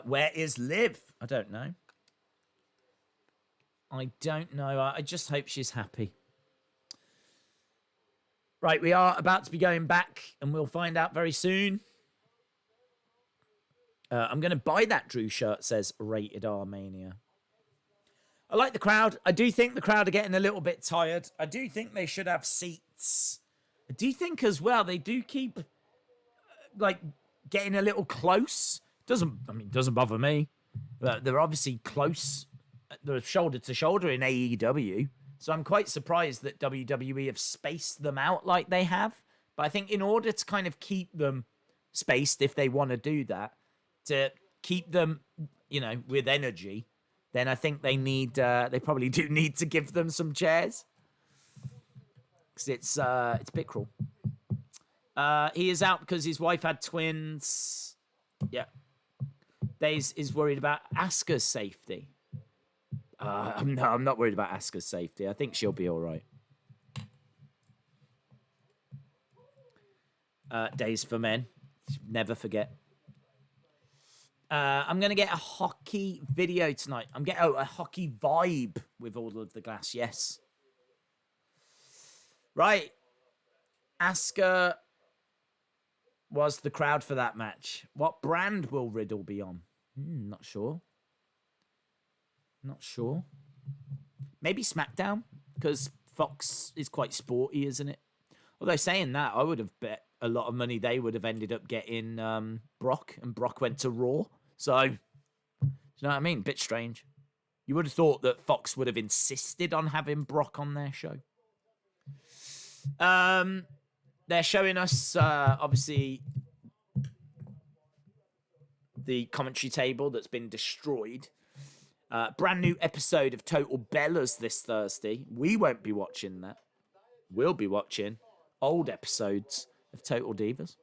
Where is Liv? I don't know. I just hope she's happy. Right, we are about to be going back, and we'll find out very soon. I'm going to buy that Drew shirt, says Rated R Mania. I like the crowd. I do think the crowd are getting a little bit tired. I do think they should have seats. I do think as well they do keep getting a little close. Doesn't bother me. But they're obviously close. They're shoulder to shoulder in AEW. So I'm quite surprised that WWE have spaced them out like they have. But I think in order to kind of keep them spaced, if they want to do that, to keep them, with energy, then I think they probably do need to give them some chairs. Because it's a bit cruel. He is out because his wife had twins. Yeah. Days is worried about Asuka's safety. I'm not worried about Asuka's safety. I think she'll be all right. Days for Men. Never forget. I'm going to get a hockey video tonight. I'm getting a hockey vibe with all of the glass. Yes. Right. Asuka was the crowd for that match. What brand will Riddle be on? Not sure. Maybe SmackDown, because Fox is quite sporty, isn't it? Although saying that, I would have bet a lot of money they would have ended up getting Brock, and Brock went to Raw. So, you know what I mean? Bit strange. You would have thought that Fox would have insisted on having Brock on their show. They're showing us, obviously, the commentary table that's been destroyed. Brand new episode of Total Bellas this Thursday. We won't be watching that. We'll be watching old episodes of Total Divas.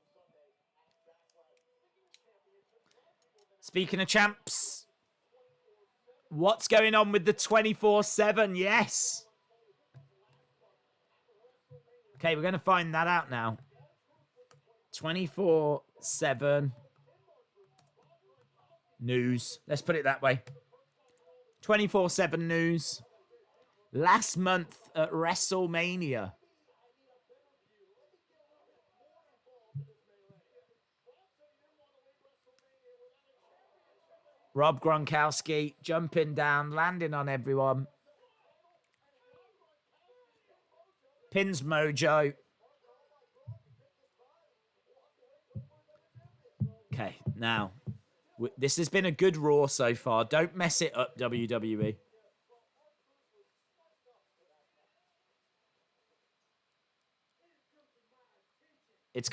Speaking of champs, what's going on with the 24/7? Yes. Okay, we're going to find that out now. 24/7 news. Let's put it that way. 24/7 news. Last month at WrestleMania. Rob Gronkowski jumping down, landing on everyone. Pins Mojo. Okay, now, this has been a good Raw so far. Don't mess it up, WWE. It's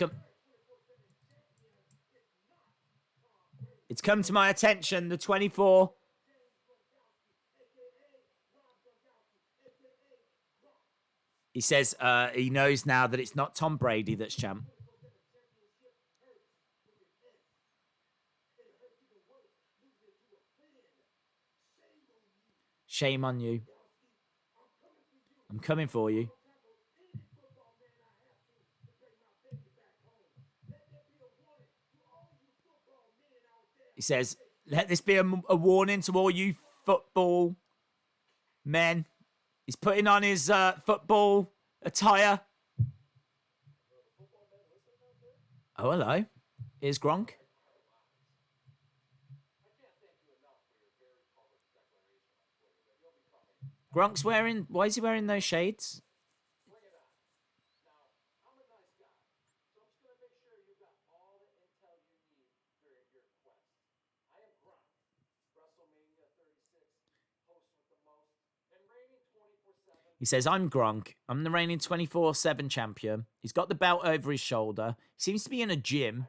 come to my attention, the 24. He says he knows now that it's not Tom Brady that's champ. Shame on you. I'm coming for you. He says, let this be a warning to all you football men. He's putting on his football attire. Oh, hello. Here's Gronk. Gronk's wearing... Why is he wearing those shades? He says, I'm Gronk. I'm the reigning 24/7 champion. He's got the belt over his shoulder. He seems to be in a gym.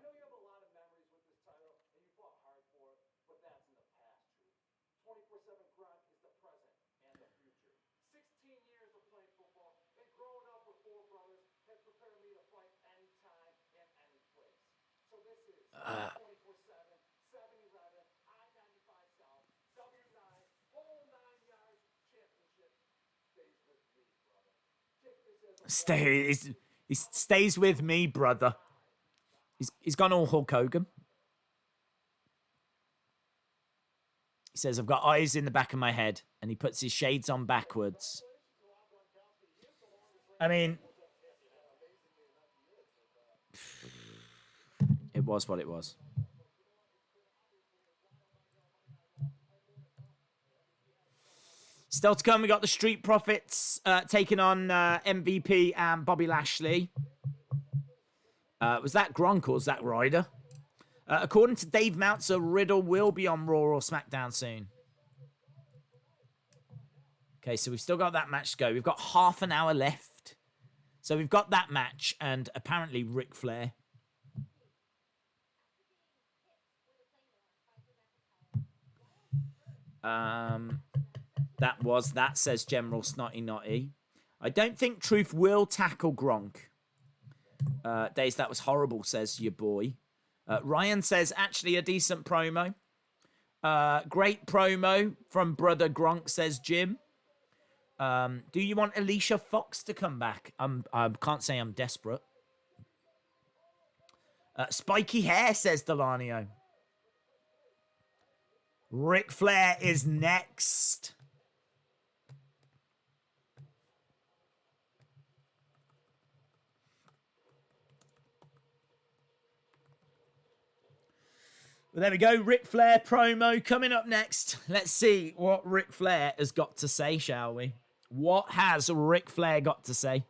He stays with me, brother. He's gone all Hulk Hogan. He says, I've got eyes in the back of my head. And he puts his shades on backwards. I mean, it was what it was. Still to come, we got the Street Profits taking on MVP and Bobby Lashley. Was that Gronk or was that Ryder? According to Dave Meltzer, Riddle will be on Raw or SmackDown soon. Okay, so we've still got that match to go. We've got half an hour left. So we've got that match and apparently Ric Flair. That says General Snotty Notty. I don't think Truth will tackle Gronk. Days, that was horrible, says your boy. Ryan says, actually a decent promo. Great promo from Brother Gronk, says Jim. Do you want Alicia Fox to come back? I can't say I'm desperate. Spiky hair, says Delanio. Ric Flair is next. Well, there we go. Ric Flair promo coming up next. Let's see what Ric Flair has got to say, shall we? What has Ric Flair got to say?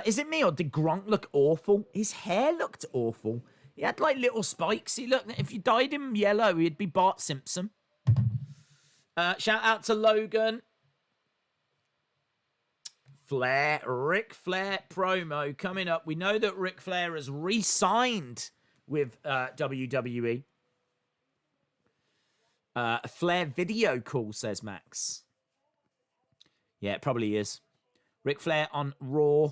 Is it me or did Gronk look awful? His hair looked awful. He had like little spikes. He looked. If you dyed him yellow, he'd be Bart Simpson. Shout out to Logan. Flair, Ric Flair promo coming up. We know that Ric Flair has re-signed with WWE. A Flair video call, says Max. Yeah, it probably is. Ric Flair on Raw.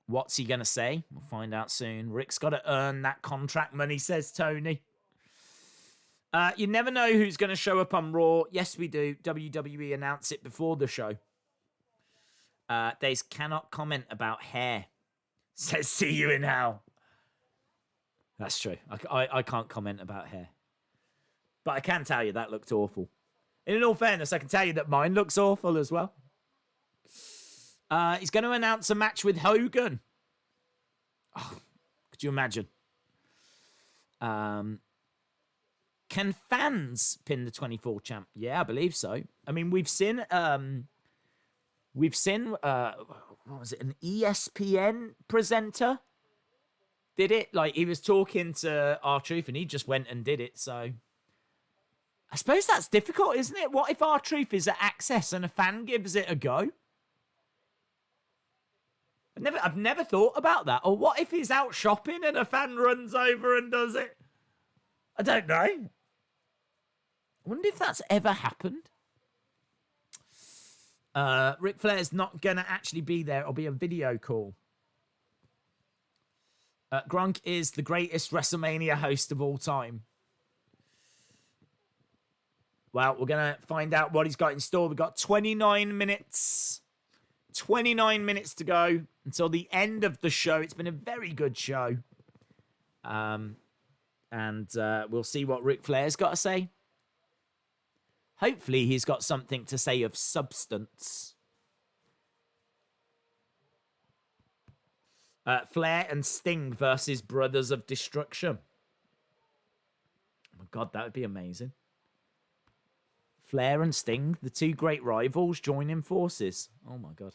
What's he going to say? We'll find out soon. Rick's got to earn that contract money, says Tony. You never know who's going to show up on Raw. Yes, we do. WWE announced it before the show. Days cannot comment about hair. Says, see you in hell. That's true. I can't comment about hair. But I can tell you that looked awful. In all fairness, I can tell you that mine looks awful as well. He's going to announce a match with Hogan. Oh, could you imagine? Can fans pin the 24 champ? Yeah, I believe so. I mean, we've seen what was it, an ESPN presenter did it. Like, he was talking to R-Truth and he just went and did it. So I suppose that's difficult, isn't it? What if R-Truth is at Access and a fan gives it a go? I've never thought about that. Or what if he's out shopping and a fan runs over and does it? I don't know. I wonder if that's ever happened. Ric Flair's not going to actually be there. It'll be a video call. Gronk is the greatest WrestleMania host of all time. Well, we're going to find out what he's got in store. We've got 29 minutes. 29 minutes to go until the end of the show. It's been a very good show. And we'll see what Ric Flair's got to say. Hopefully he's got something to say of substance. Flair and Sting versus Brothers of Destruction. Oh my God, that would be amazing. Flair and Sting, the two great rivals, joining forces. Oh my God.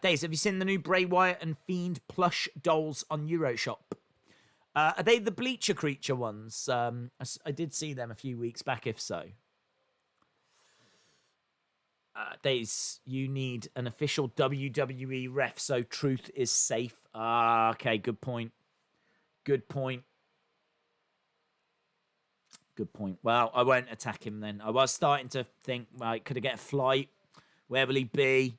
Days, have you seen the new Bray Wyatt and Fiend plush dolls on Euroshop? Are they the Bleacher Creature ones? I did see them a few weeks back, if so. Days, you need an official WWE ref so truth is safe. Okay, good point. Good point. Good point. Well, I won't attack him then. I was starting to think, like, could I get a flight? Where will he be?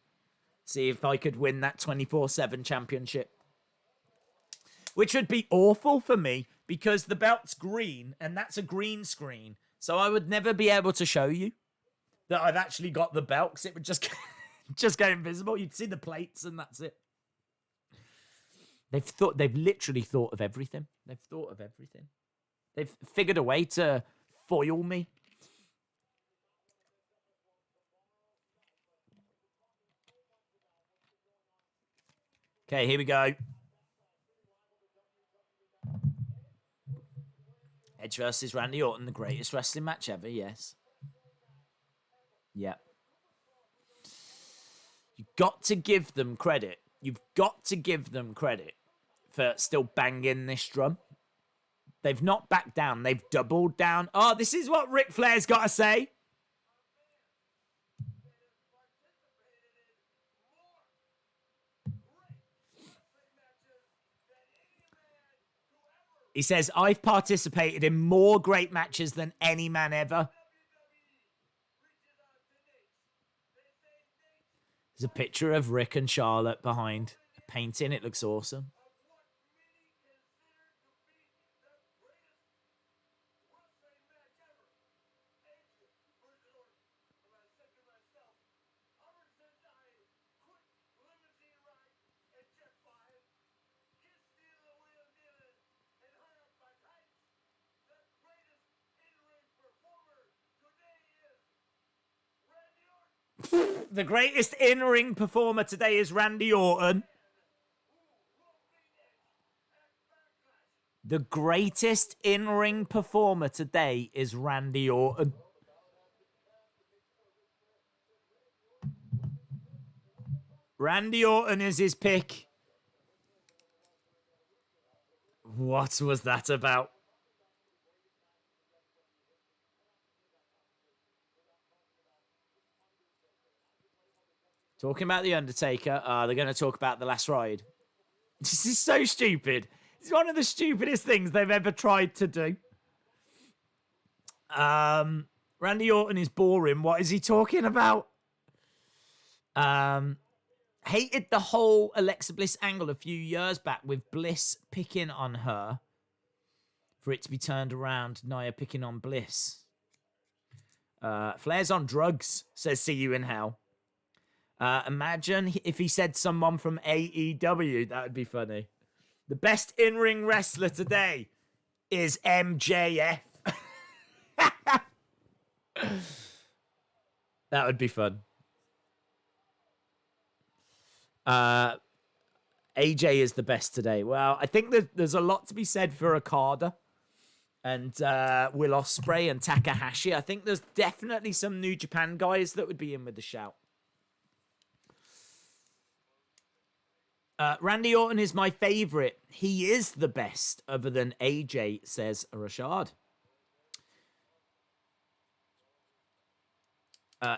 See if I could win that 24/7 championship. Which would be awful for me because the belt's green and that's a green screen. So I would never be able to show you that I've actually got the belt because it would just, just go invisible. You'd see the plates and that's it. They've literally thought of everything. They've thought of everything. They've figured a way to foil me. Okay, here we go. Edge versus Randy Orton, the greatest wrestling match ever, yes. Yep. You've got to give them credit. You've got to give them credit for still banging this drum. They've not backed down. They've doubled down. Oh, this is what Ric Flair's got to say. He says, I've participated in more great matches than any man ever. There's a picture of Rick and Charlotte behind a painting. It looks awesome. The greatest in-ring performer today is Randy Orton. The greatest in-ring performer today is Randy Orton. Randy Orton is his pick. What was that about? Talking about The Undertaker. They're going to talk about The Last Ride. This is so stupid. It's one of the stupidest things they've ever tried to do. Randy Orton is boring. What is he talking about? Hated the whole Alexa Bliss angle a few years back with Bliss picking on her for it to be turned around. Nia picking on Bliss. Flair's on drugs, says See You in Hell. Imagine if he said someone from AEW. That would be funny. The best in-ring wrestler today is MJF. That would be fun. AJ is the best today. Well, I think there's a lot to be said for Okada and Will Ospreay and Takahashi. I think there's definitely some New Japan guys that would be in with the shout. Randy Orton is my favorite. He is the best other than AJ, says Rashad.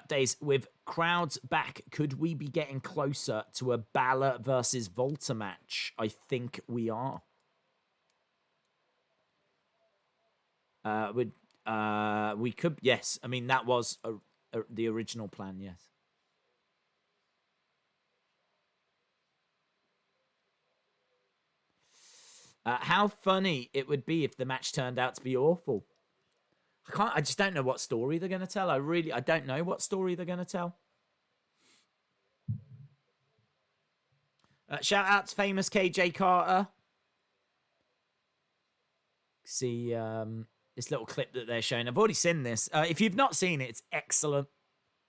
Days, with crowds back, could we be getting closer to a Balor versus Volta match? I think we are. We could, yes. I mean, that was the original plan, yes. How funny it would be if the match turned out to be awful. I just don't know what story they're going to tell. I don't know what story they're going to tell. Shout out to famous KJ Carter. See this little clip that they're showing. I've already seen this. If you've not seen it, it's excellent.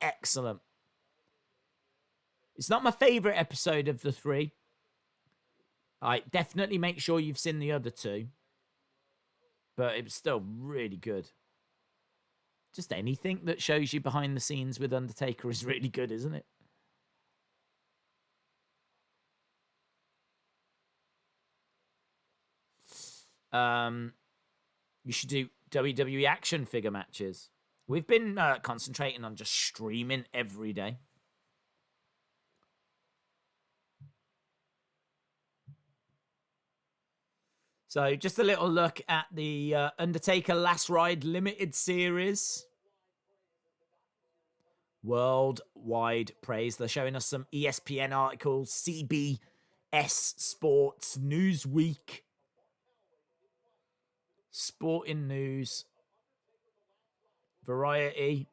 Excellent. It's not my favorite episode of the 3. I definitely make sure you've seen the other 2. But it was still really good. Just anything that shows you behind the scenes with Undertaker is really good, isn't it? You should do WWE action figure matches. We've been concentrating on just streaming every day. So just a little look at the Undertaker Last Ride Limited Series. Worldwide praise. They're showing us some ESPN articles, CBS Sports, Newsweek, Sporting News, Variety,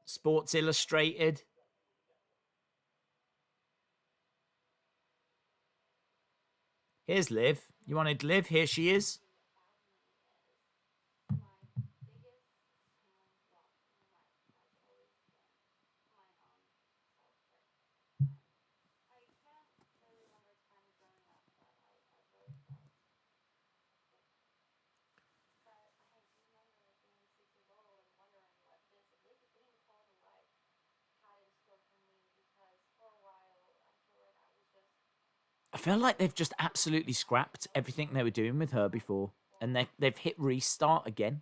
Sports Illustrated. Here's Liv. You wanted Liv? Here she is. I feel like they've just absolutely scrapped everything they were doing with her before. And they've hit restart again.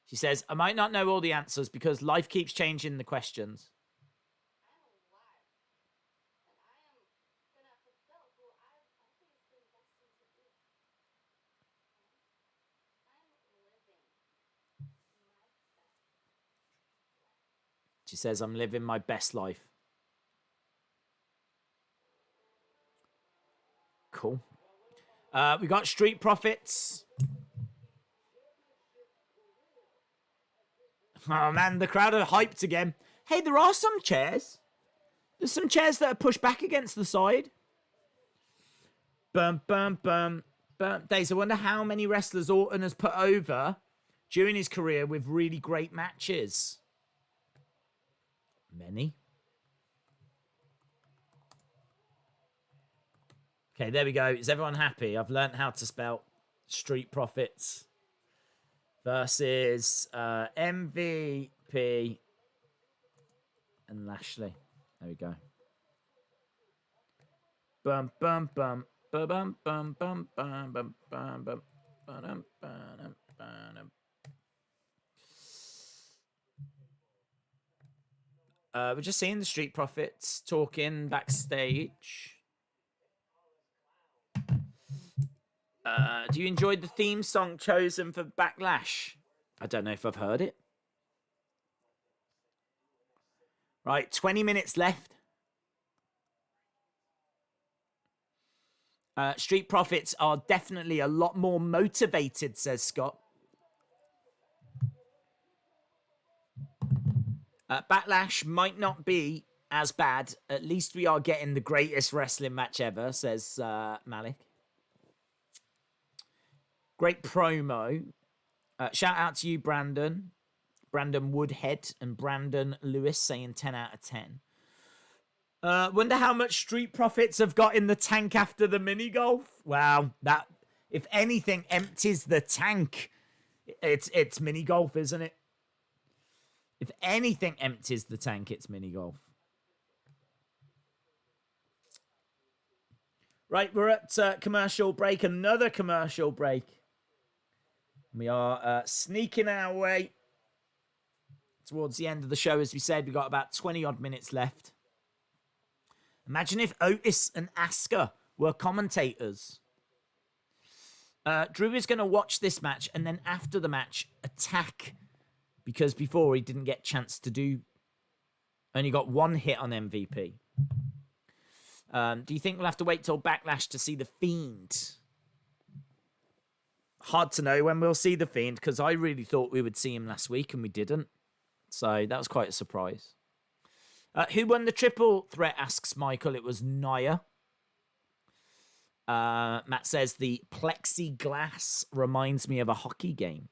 She says, I might not know all the answers because life keeps changing the questions. She says, I'm living my best life. Cool. We got Street Profits. Oh, man, the crowd are hyped again. Hey, there are some chairs. There's some chairs that are pushed back against the side. Bum, bum, bum, bum. Days, I wonder how many wrestlers Orton has put over during his career with really great matches. Many. Okay, there we go. Is everyone happy? I've learned how to spell Street Profits versus MVP and Lashley. There we go. Bum bum bum bum bum bum bum bum bum bum bum bum bum. We're just seeing the Street Profits talking backstage. Do you enjoy the theme song chosen for Backlash? I don't know if I've heard it. Right, 20 minutes left. Street Profits are definitely a lot more motivated, says Scott. Backlash might not be as bad. At least we are getting the greatest wrestling match ever, says Malik. Great promo. Shout out to you, Brandon. Brandon Woodhead and Brandon Lewis saying 10 out of 10. Wonder how much Street Profits have got in the tank after the mini golf. Wow, that, if anything, empties the tank It's mini golf, isn't it? If anything empties the tank, it's mini golf. Right, we're at commercial break. Another commercial break. We are sneaking our way towards the end of the show. As we said, we've got about 20 odd minutes left. Imagine if Otis and Asuka were commentators. Drew is going to watch this match and then after the match attack, because before he didn't get a chance to do, only got one hit on MVP. Do you think we'll have to wait till Backlash to see The Fiend? Hard to know when we'll see The Fiend, because I really thought we would see him last week and we didn't. So that was quite a surprise. Who won the triple threat, asks Michael. It was Nia. Matt says the plexiglass reminds me of a hockey game.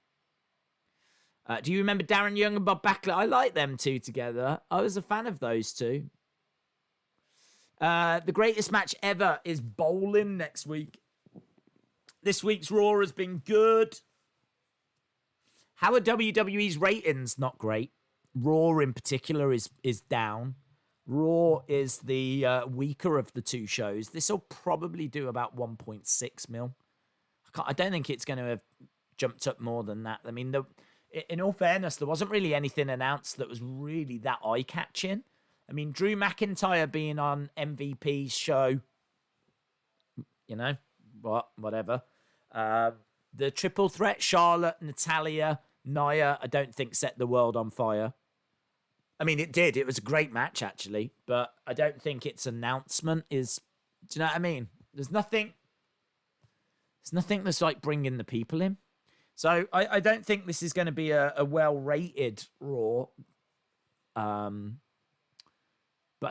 Do you remember Darren Young and Bob Backlund? I like them two together. I was a fan of those two. The greatest match ever is bowling next week. This week's Raw has been good. How are WWE's ratings? Not great. Raw in particular is down. Raw is the weaker of the two shows. This will probably do about 1.6 mil. I don't think it's going to have jumped up more than that. I mean, in all fairness, there wasn't really anything announced that was really that eye-catching. I mean, Drew McIntyre being on MVP's show, you know, whatever. The triple threat, Charlotte, Natalya, Nia, I don't think set the world on fire. I mean, it did. It was a great match, actually. But I don't think its announcement is... Do you know what I mean? There's nothing that's like bringing the people in. So I don't think this is going to be a well-rated Raw. But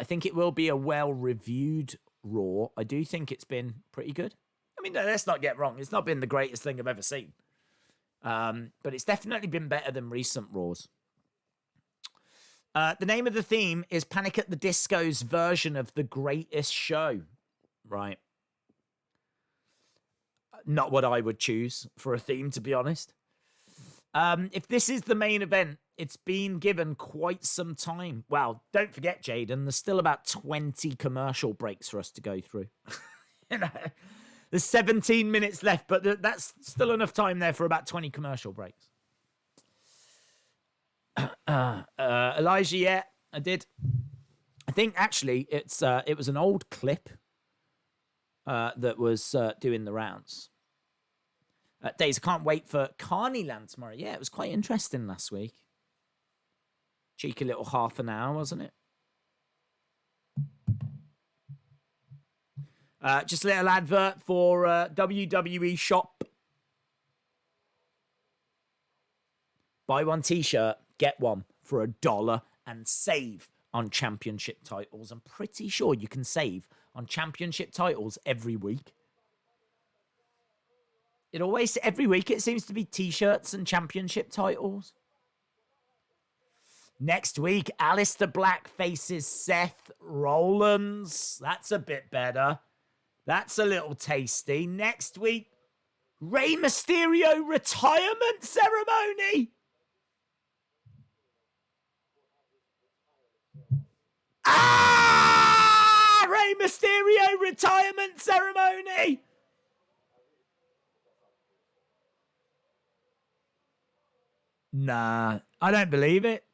I think it will be a well-reviewed Raw. I do think it's been pretty good. I mean, no, let's not get wrong. It's not been the greatest thing I've ever seen. But it's definitely been better than recent Raws. The name of the theme is Panic at the Disco's version of The Greatest Show. Right. Not what I would choose for a theme, to be honest. If this is the main event, it's been given quite some time. Well, don't forget, Jaden, there's still about 20 commercial breaks for us to go through. You know, there's 17 minutes left, but that's still enough time there for about 20 commercial breaks. Elijah, yeah, I did. I think actually it was an old clip that was doing the rounds. Days, I can't wait for Carneyland tomorrow. Yeah, it was quite interesting last week. Cheeky little half an hour, wasn't it? Just a little advert for WWE Shop. Buy one t-shirt, get one for $1 and save on championship titles. I'm pretty sure you can save on championship titles every week. Every week it seems to be t-shirts and championship titles. Next week, Aleister Black faces Seth Rollins. That's a bit better. That's a little tasty. Next week, Rey Mysterio retirement ceremony. Rey Mysterio retirement ceremony. Nah, I don't believe it.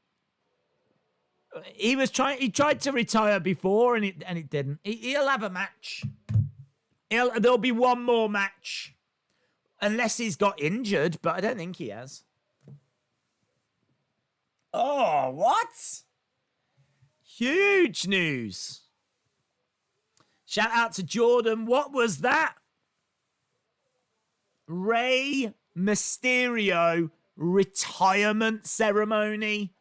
He tried to retire before and it didn't. He'll have a match. There'll be one more match. Unless he's got injured, but I don't think he has. Oh, what? Huge news. Shout out to Jordan. What was that? Rey Mysterio retirement ceremony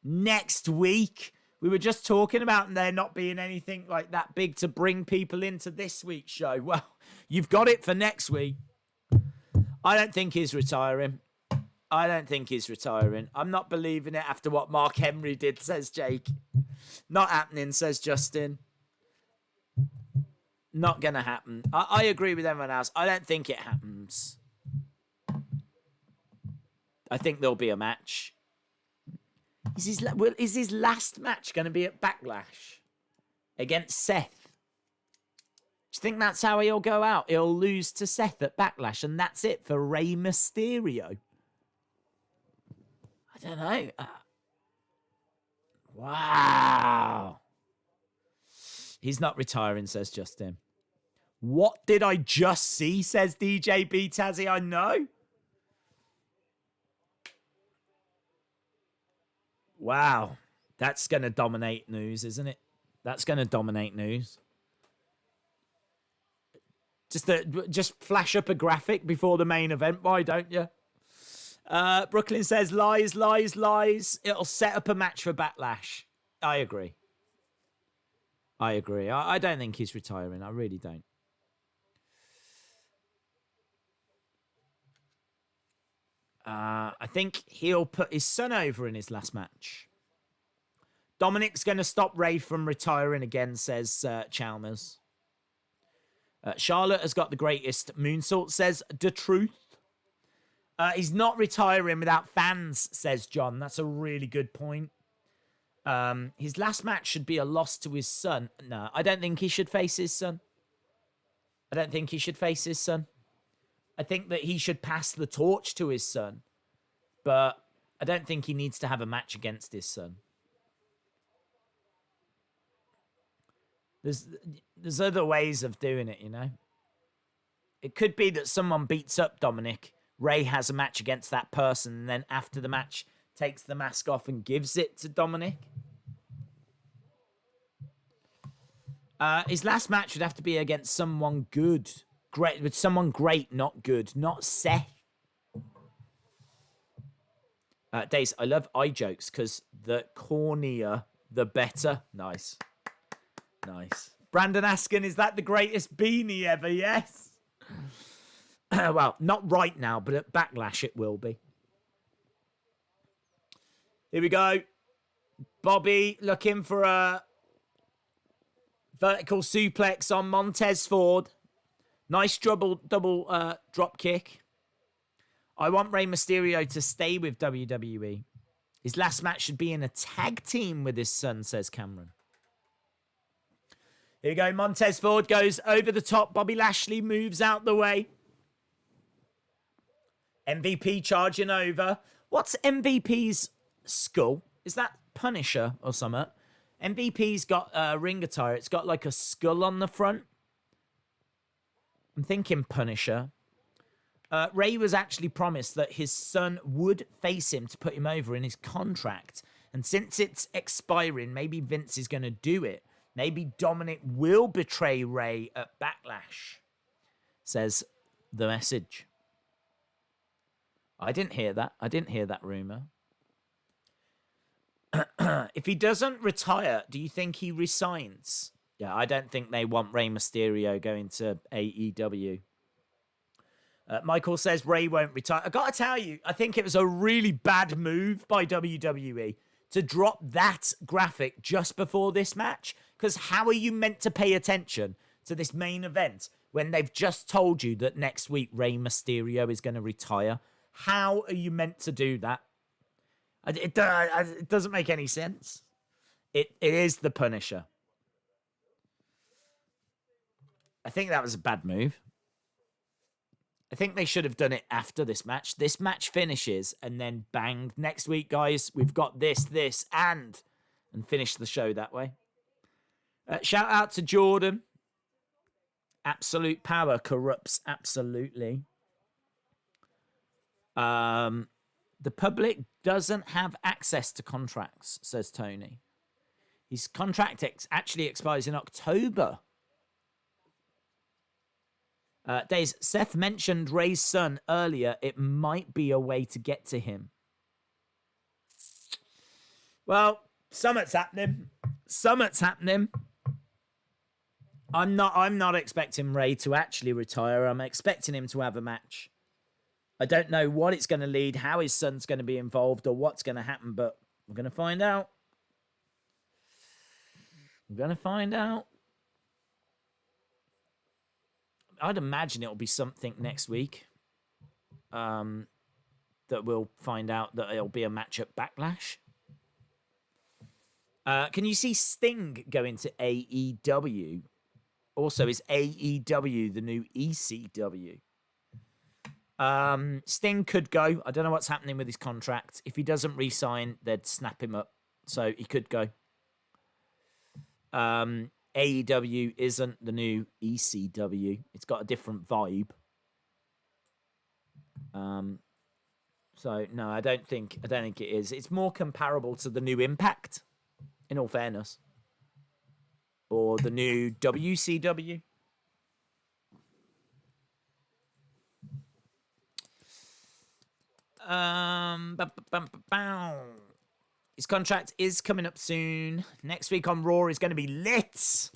next week. We were just talking about there not being anything like that big to bring people into this week's show. Well, you've got it for next week. I don't think he's retiring. I'm not believing it after what Mark Henry did, says Jake. Not happening, says Justin. Not going to happen. I agree with everyone else. I don't think it happens. I think there'll be a match. Is his last match going to be at Backlash against Seth? Do you think that's how he'll go out? He'll lose to Seth at Backlash, and that's it for Rey Mysterio. I don't know. Wow. He's not retiring, says Justin. What did I just see, says DJ B Tazzy. I know. Wow. That's going to dominate news, isn't it? That's going to dominate news. Just flash up a graphic before the main event. Why don't you? Brooklyn says, lies, lies, lies. It'll set up a match for Backlash. I agree. I don't think he's retiring. I really don't. I think he'll put his son over in his last match. Dominic's going to stop Ray from retiring again, says Chalmers. Charlotte has got the greatest moonsault, says The Truth. He's not retiring without fans, says John. That's a really good point. His last match should be a loss to his son. No, I don't think he should face his son. I think that he should pass the torch to his son. But I don't think he needs to have a match against his son. There's other ways of doing it, you know. It could be that someone beats up Dominic. Ray has a match against that person, and then after the match, takes the mask off and gives it to Dominic. His last match would have to be against someone good. Great, with someone great, not good. Not Seth. Days, I love eye jokes because the cornier, the better. Nice. Brandon Askin, is that the greatest beanie ever? Yes. Well, not right now, but at Backlash it will be. Here we go. Bobby looking for a vertical suplex on Montez Ford. Nice double drop kick. I want Rey Mysterio to stay with WWE. His last match should be in a tag team with his son, says Cameron. Here we go. Montez Ford goes over the top. Bobby Lashley moves out the way. MVP charging over. What's MVP's skull? Is that Punisher or something? MVP's got a ring attire. It's got like a skull on the front. I'm thinking Punisher. Ray was actually promised that his son would face him to put him over in his contract. And since it's expiring, maybe Vince is going to do it. Maybe Dominic will betray Ray at Backlash, says the message. I didn't hear that rumor. If he doesn't retire, do you think he resigns? Yeah, I don't think they want Rey Mysterio going to AEW. Michael says Ray won't retire. I got to tell you, I think it was a really bad move by WWE to drop that graphic just before this match. Because how are you meant to pay attention to this main event when they've just told you that next week Rey Mysterio is going to retire? How are you meant to do that? It doesn't make any sense. It is the Punisher. I think that was a bad move. I think they should have done it after this match. This match finishes and then bang. Next week, guys, we've got this, and finish the show that way. Shout out to Jordan. Absolute power corrupts absolutely. The public doesn't have access to contracts, says Tony. His contract actually expires in October. Days, Seth mentioned Ray's son earlier. It might be a way to get to him. Well, something's happening. I'm not expecting Ray to actually retire. I'm expecting him to have a match. I don't know what it's going to lead, how his son's going to be involved, or what's going to happen, but we're going to find out. I'd imagine it'll be something next week. that we'll find out that it'll be a match at Backlash. Can you see Sting going to AEW? Also, is AEW the new ECW? Sting could go. I don't know what's happening with his contract. If he doesn't re-sign, they'd snap him up. So he could go. AEW isn't the new ECW. It's got a different vibe. So no, I don't think it is. It's more comparable to the new Impact, in all fairness, or the new WCW. His contract is coming up soon. Next week on Raw is going to be lit.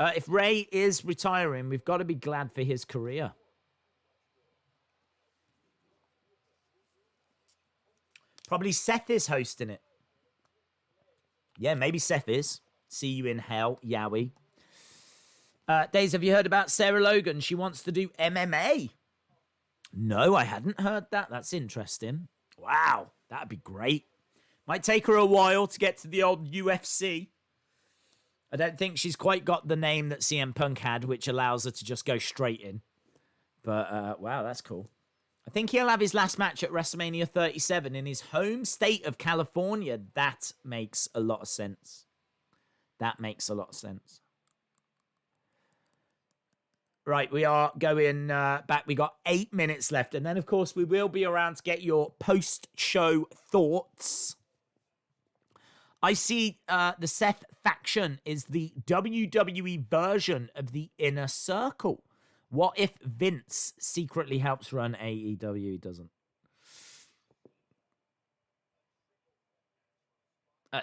If Ray is retiring, we've got to be glad for his career. Probably Seth is hosting it. Yeah, maybe Seth is. See you in hell, Yowie. Days, have you heard about Sarah Logan? She wants to do MMA. No, I hadn't heard that. That's interesting. Wow, that'd be great. Might take her a while to get to the old UFC. I don't think she's quite got the name that CM Punk had, which allows her to just go straight in. But, wow, that's cool. I think he'll have his last match at WrestleMania 37 in his home state of California. That makes a lot of sense. That makes a lot of sense. Right, we are going back. We got 8 minutes left. And then, of course, we will be around to get your post-show thoughts. I see the Seth faction is the WWE version of the Inner Circle. What if Vince secretly helps run AEW? He doesn't.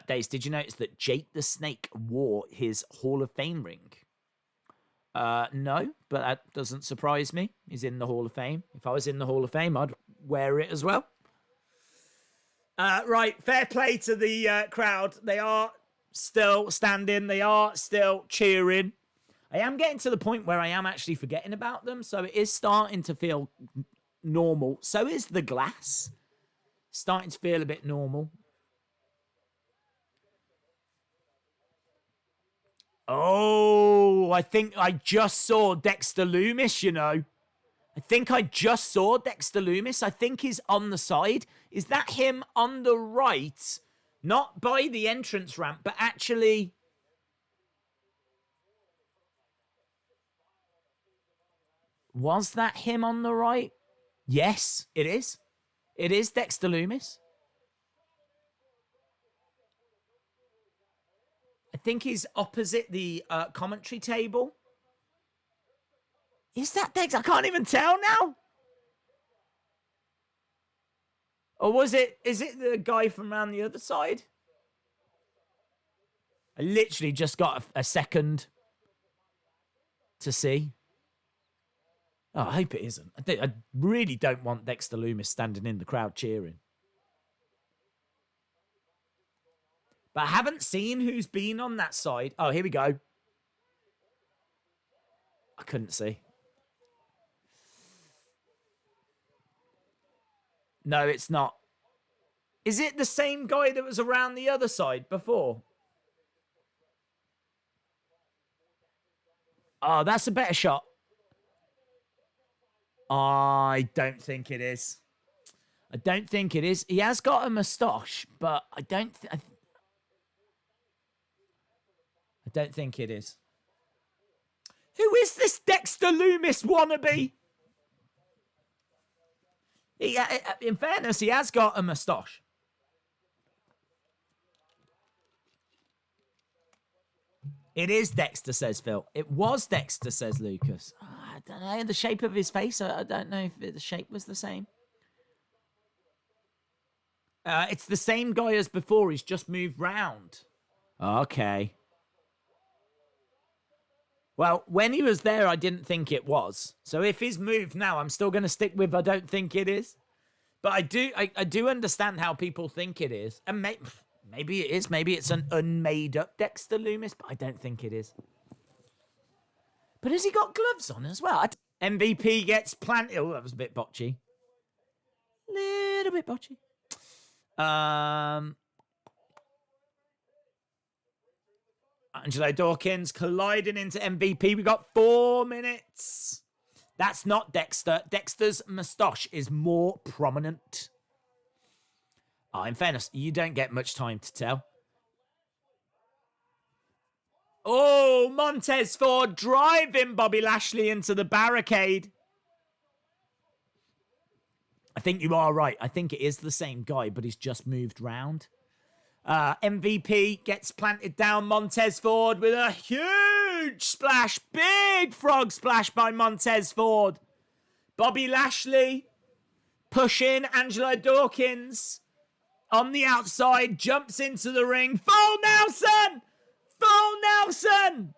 Days, did you notice that Jake the Snake wore his Hall of Fame ring? No, but that doesn't surprise me. He's in the Hall of Fame. If I was in the Hall of Fame, I'd wear it as well. Right, fair play to the crowd. They are still standing. They are still cheering. I am getting to the point where I am actually forgetting about them, so it is starting to feel normal. So is the glass. Starting to feel a bit normal. Oh, I think I just saw Dexter Lumis, you know. I think I just saw Dexter Lumis. I think he's on the side. Is that him on the right? Not by the entrance ramp, but actually... Was that him on the right? Yes, it is. It is Dexter Lumis. I think he's opposite the commentary table. Is that Dexter? I can't even tell now. Or is it the guy from around the other side? I literally just got a second to see. Oh, I hope it isn't. I really don't want Dexter Lumis standing in the crowd cheering. But I haven't seen who's been on that side. Oh, here we go. I couldn't see. No, it's not. Is it the same guy that was around the other side before? Oh, that's a better shot. I don't think it is. I don't think it is. He has got a moustache, but I don't think it is. Who is this Dexter Lumis wannabe? In fairness, he has got a moustache. It is Dexter, says Phil. It was Dexter, says Lucas. Oh, I don't know. The shape of his face, I don't know if the shape was the same. It's the same guy as before. He's just moved round. Okay. Well, when he was there, I didn't think it was. So if he's moved now, I'm still going to stick with I don't think it is. But I do understand how people think it is. And Maybe it is. Maybe it's an unmade up Dexter Loomis, but I don't think it is. But has he got gloves on as well? MVP gets planted. Oh, that was a bit botchy. Little bit botchy. Angelo Dawkins colliding into MVP. We got 4 minutes. That's not Dexter. Dexter's moustache is more prominent. In fairness, you don't get much time to tell. Oh, Montez Ford driving Bobby Lashley into the barricade. I think you are right. I think it is the same guy, but he's just moved round. MVP gets planted down. Montez Ford with a huge splash. Big frog splash by Montez Ford. Bobby Lashley pushing Angelo Dawkins on the outside. Jumps into the ring. Full Nelson! Full Nelson!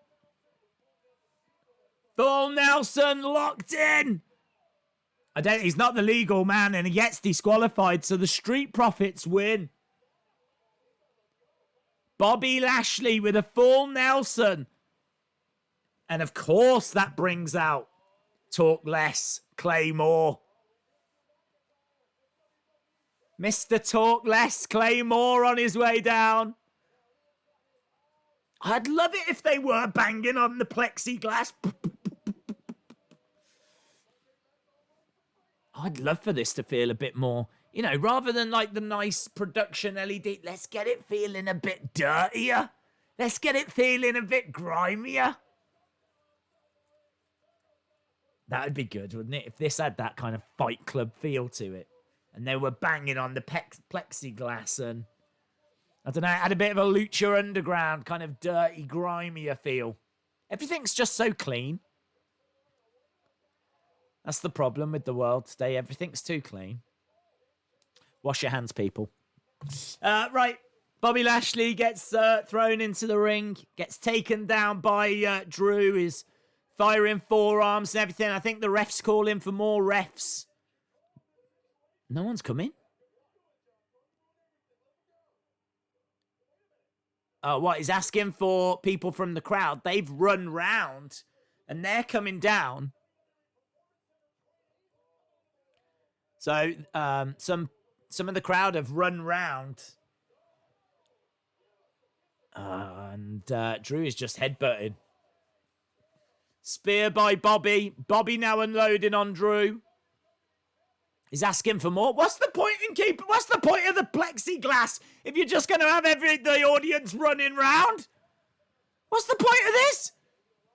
Full Nelson locked in. He's not the legal man and he gets disqualified, so the Street Profits win. Bobby Lashley with a full Nelson. And of course that brings out Talk Less, Claymore. Mr. Talk Less, Claymore on his way down. I'd love it if they were banging on the plexiglass. I'd love for this to feel a bit more, you know, rather than like the nice production LED, let's get it feeling a bit dirtier. Let's get it feeling a bit grimier. That would be good, wouldn't it? If this had that kind of Fight Club feel to it. And they were banging on the plexiglass and, I don't know, it had a bit of a Lucha Underground kind of dirty, grimier feel. Everything's just so clean. That's the problem with the world today. Everything's too clean. Wash your hands, people. Right. Bobby Lashley gets thrown into the ring. Gets taken down by Drew. Is firing forearms and everything. I think the refs call in for more refs. No one's coming. What? He's asking for people from the crowd. They've run round and they're coming down. So some of the crowd have run round. And Drew is just headbutting. Spear by Bobby. Bobby now unloading on Drew. He's asking for more. What's the point what's the point of the plexiglass if you're just going to have the audience running round? What's the point of this?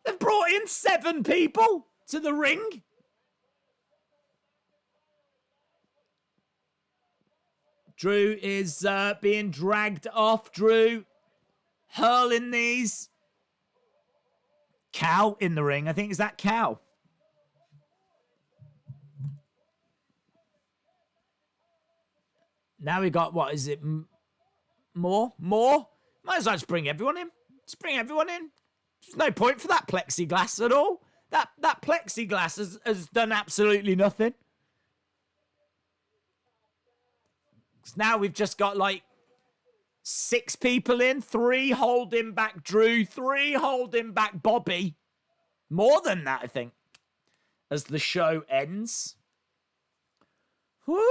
They've brought in 7 people to the ring. Drew is being dragged off. Drew hurling these. Cow in the ring. I think is that Cow. Now we got, what is it? More? Might as well just bring everyone in. Just bring everyone in. There's no point for that plexiglass at all. That plexiglass has done absolutely nothing. Now we've just got like 6 people in. 3 holding back Drew. 3 holding back Bobby. More than that, I think. As the show ends. Woo!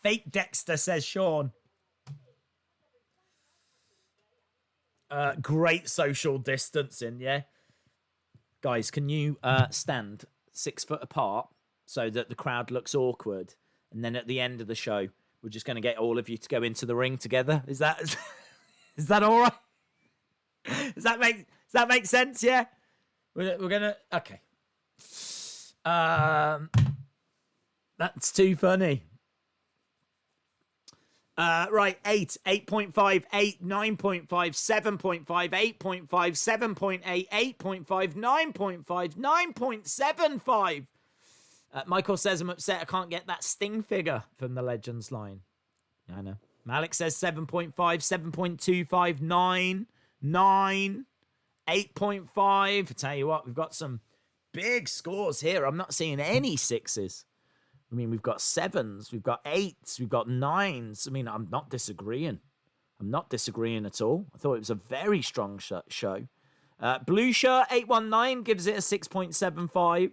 Fake Dexter, says Sean. Great social distancing, yeah? Guys, can you stand 6 foot apart so that the crowd looks awkward? And then at the end of the show, we're just going to get all of you to go into the ring together. Is that all right? Does that make sense? Yeah, we're gonna. Okay. That's too funny. Right, 8, 8.5, 8, 9.5, 7.5, 8.5, 7.8, 8.5, 9.5, 9.75. Michael says, I'm upset I can't get that Sting figure from the Legends line. I know. Malik says 7.5, 7.25, 9, 9, 8.5. I tell you what, we've got some big scores here. I'm not seeing any 6s. I mean, we've got 7s, we've got 8s, we've got 9s. I mean, I'm not disagreeing. I'm not disagreeing at all. I thought it was a very strong show. Blue Shirt 819 gives it a 6.75.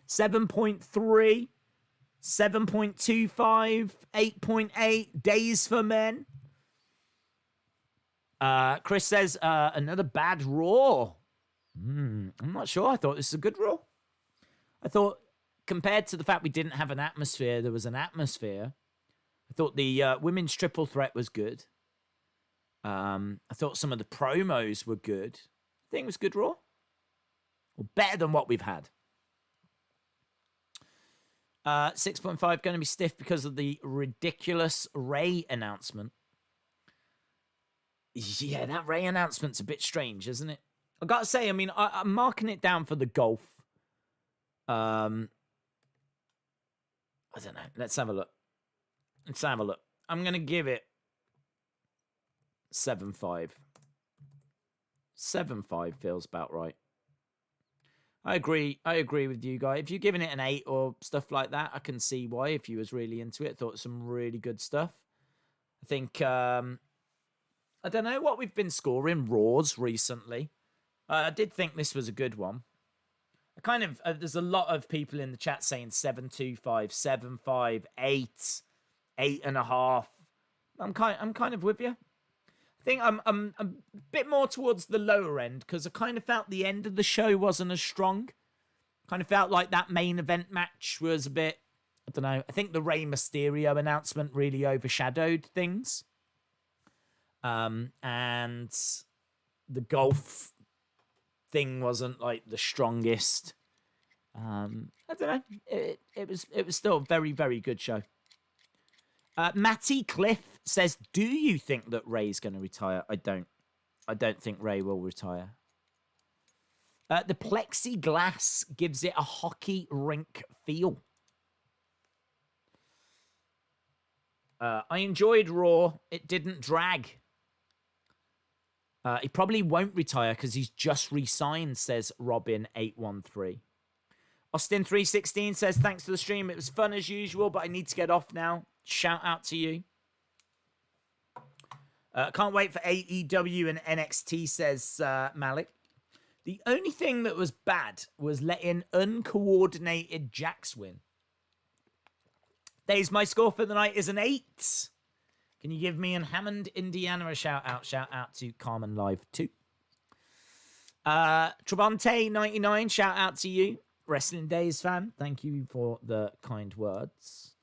7.3. 7.25. 8.8. Days for Men. Chris says, another bad Raw. I'm not sure. I thought this was a good Raw. I thought, compared to the fact we didn't have an atmosphere, there was an atmosphere. I thought the women's triple threat was good. I thought some of the promos were good. I think it was good Raw. Well, better than what we've had. 6.5 going to be stiff because of the ridiculous Ray announcement. Yeah, that Ray announcement's a bit strange, isn't it? I got to say, I mean, I'm marking it down for the golf. I don't know. Let's have a look. I'm going to give it 7.5. 7.5 feels about right. I agree with you guys. If you're giving it an 8 or stuff like that, I can see why. If you was really into it, thought some really good stuff. I think, I don't know what we've been scoring Raws recently. I did think this was a good one. I kind of, there's a lot of people in the chat saying 7.25, 7.5, 8, 8.5. I'm kind of with you. I think I'm a bit more towards the lower end because I kind of felt the end of the show wasn't as strong. Kind of felt like that main event match was a bit, I don't know. I think the Rey Mysterio announcement really overshadowed things. And the golf thing wasn't like the strongest. I don't know. It was still a very, very good show. Matty Cliff says, do you think that Ray's going to retire? I don't think Ray will retire. The plexiglass gives it a hockey rink feel. I enjoyed Raw. It didn't drag. He probably won't retire because he's just re-signed, says Robin813. Austin316 says, thanks for the stream. It was fun as usual, but I need to get off now. Shout out to you. Can't wait for AEW and NXT, says Malik. The only thing that was bad was letting uncoordinated Jax win. Days, my score for the night is an 8. Can you give me in Hammond, Indiana, a shout out? Shout out to Carmen Live 2. Trabante99, shout out to you. Wrestling Days fan, thank you for the kind words.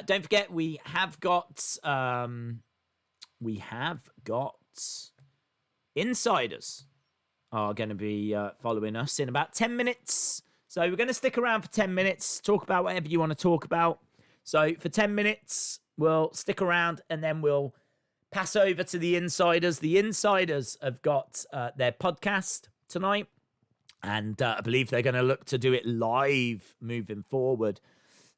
Don't forget, we have got insiders are going to be following us in about 10 minutes. So we're going to stick around for 10 minutes, talk about whatever you want to talk about. So for 10 minutes, we'll stick around and then we'll pass over to the insiders. The insiders have got their podcast tonight. And I believe they're going to look to do it live moving forward.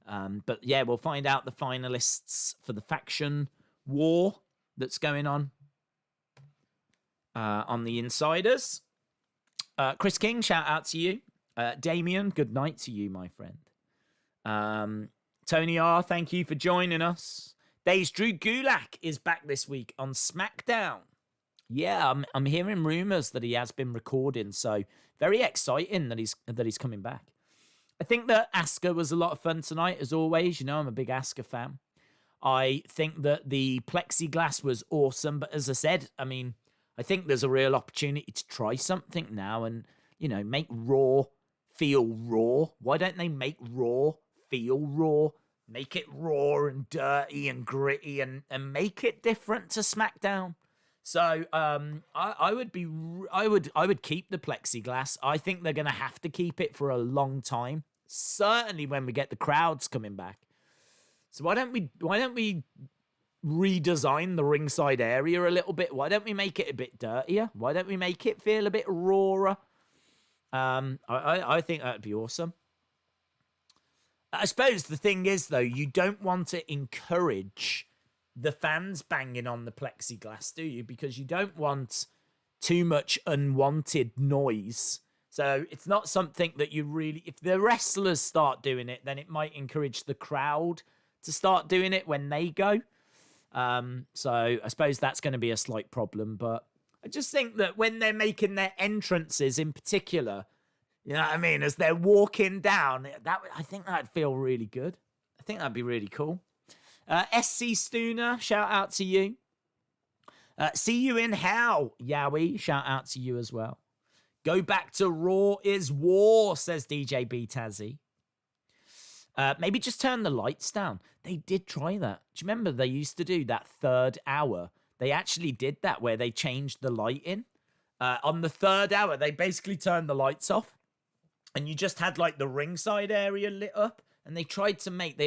But yeah, we'll find out the finalists for the faction war that's going on the insiders. Chris King, shout out to you. Damien, good night to you, my friend. Tony R, thank you for joining us. Days Drew Gulak is back this week on SmackDown. Yeah, I'm hearing rumors that he has been recording, so very exciting that he's coming back. I think that Asuka was a lot of fun tonight, as always. You know, I'm a big Asuka fan. I think that the plexiglass was awesome, but as I said, I mean, I think there's a real opportunity to try something now and, you know, make Raw feel raw. Why don't they make Raw feel raw? Make it raw and dirty and gritty and make it different to SmackDown. So I would keep the plexiglass. I think they're going to have to keep it for a long time. Certainly when we get the crowds coming back. So why don't we redesign the ringside area a little bit? Why don't we make it a bit dirtier? Why don't we make it feel a bit rawer? I think that would be awesome. I suppose the thing is, though, you don't want to encourage the fans banging on the plexiglass, do you? Because you don't want too much unwanted noise So it's not something that you really, if the wrestlers start doing it, then it might encourage the crowd to start doing it when they go. So I suppose that's going to be a slight problem. But I just think that when they're making their entrances in particular, you know what I mean, as they're walking down, I think that'd feel really good. I think that'd be really cool. SC Stooner, shout out to you. See you in hell, Yowie. Shout out to you as well. Go back to Raw is war, says DJ B Tazzy. Maybe just turn the lights down. They did try that. Do you remember they used to do that third hour? They actually did that where they changed the lighting. On the third hour, they basically turned the lights off. And you just had like the ringside area lit up. And they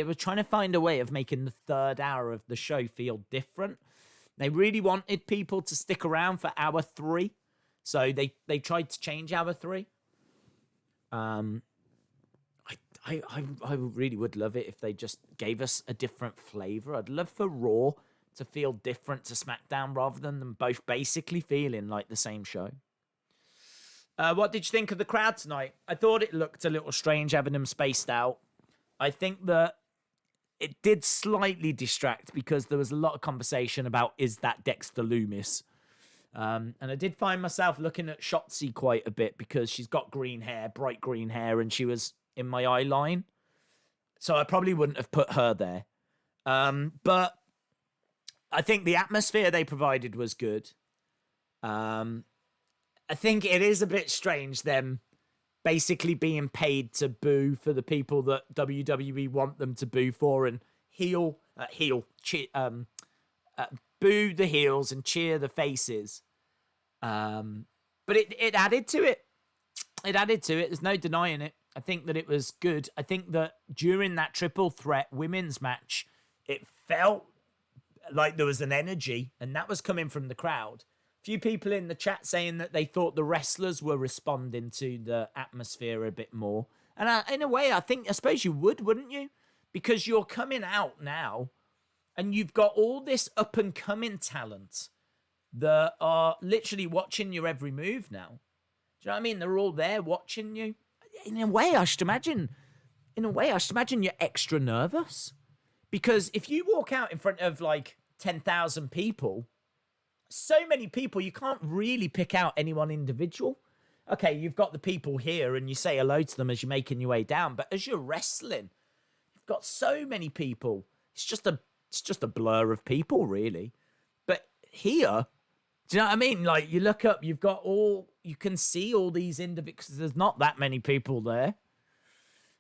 were trying to find a way of making the third hour of the show feel different. They really wanted people to stick around for hour 3. So they tried to change hour 3. I really would love it if they just gave us a different flavor. I'd love for Raw to feel different to SmackDown rather than them both basically feeling like the same show. What did you think of the crowd tonight? I thought it looked a little strange having them spaced out. I think that it did slightly distract because there was a lot of conversation about, is that Dexter Loomis? And I did find myself looking at Shotzi quite a bit because she's got green hair, bright green hair, and she was in my eye line. So I probably wouldn't have put her there. But I think the atmosphere they provided was good. I think it is a bit strange, them basically being paid to boo for the people that WWE want them to boo for, and boo the heels and cheer the faces. But it added to it. It added to it. There's no denying it. I think that it was good. I think that during that triple threat women's match, it felt like there was an energy, and that was coming from the crowd. Few people in the chat saying that they thought the wrestlers were responding to the atmosphere a bit more. And in a way, I suppose you would, wouldn't you? Because you're coming out now and you've got all this up and coming talent that are literally watching your every move now. Do you know what I mean? They're all there watching you. In a way, I should imagine you're extra nervous. Because if you walk out in front of like 10,000 people, so many people, you can't really pick out any one individual. Okay, you've got the people here and you say hello to them as you're making your way down. But as you're wrestling, you've got so many people. It's just a blur of people, really. But here, do you know what I mean? Like, you look up, you can see all these individuals, because there's not that many people there.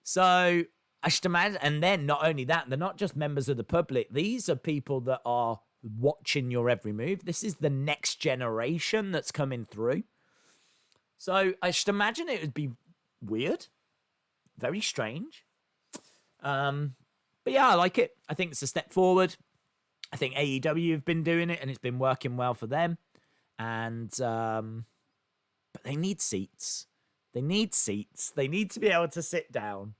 So I should imagine, and then not only that, they're not just members of the public. These are people that are watching your every move. This is the next generation that's coming through. So I should imagine it would be weird, very strange. But yeah, I like it. I think it's a step forward. I think AEW have been doing it and it's been working well for them. And but they need seats. They need to be able to sit down.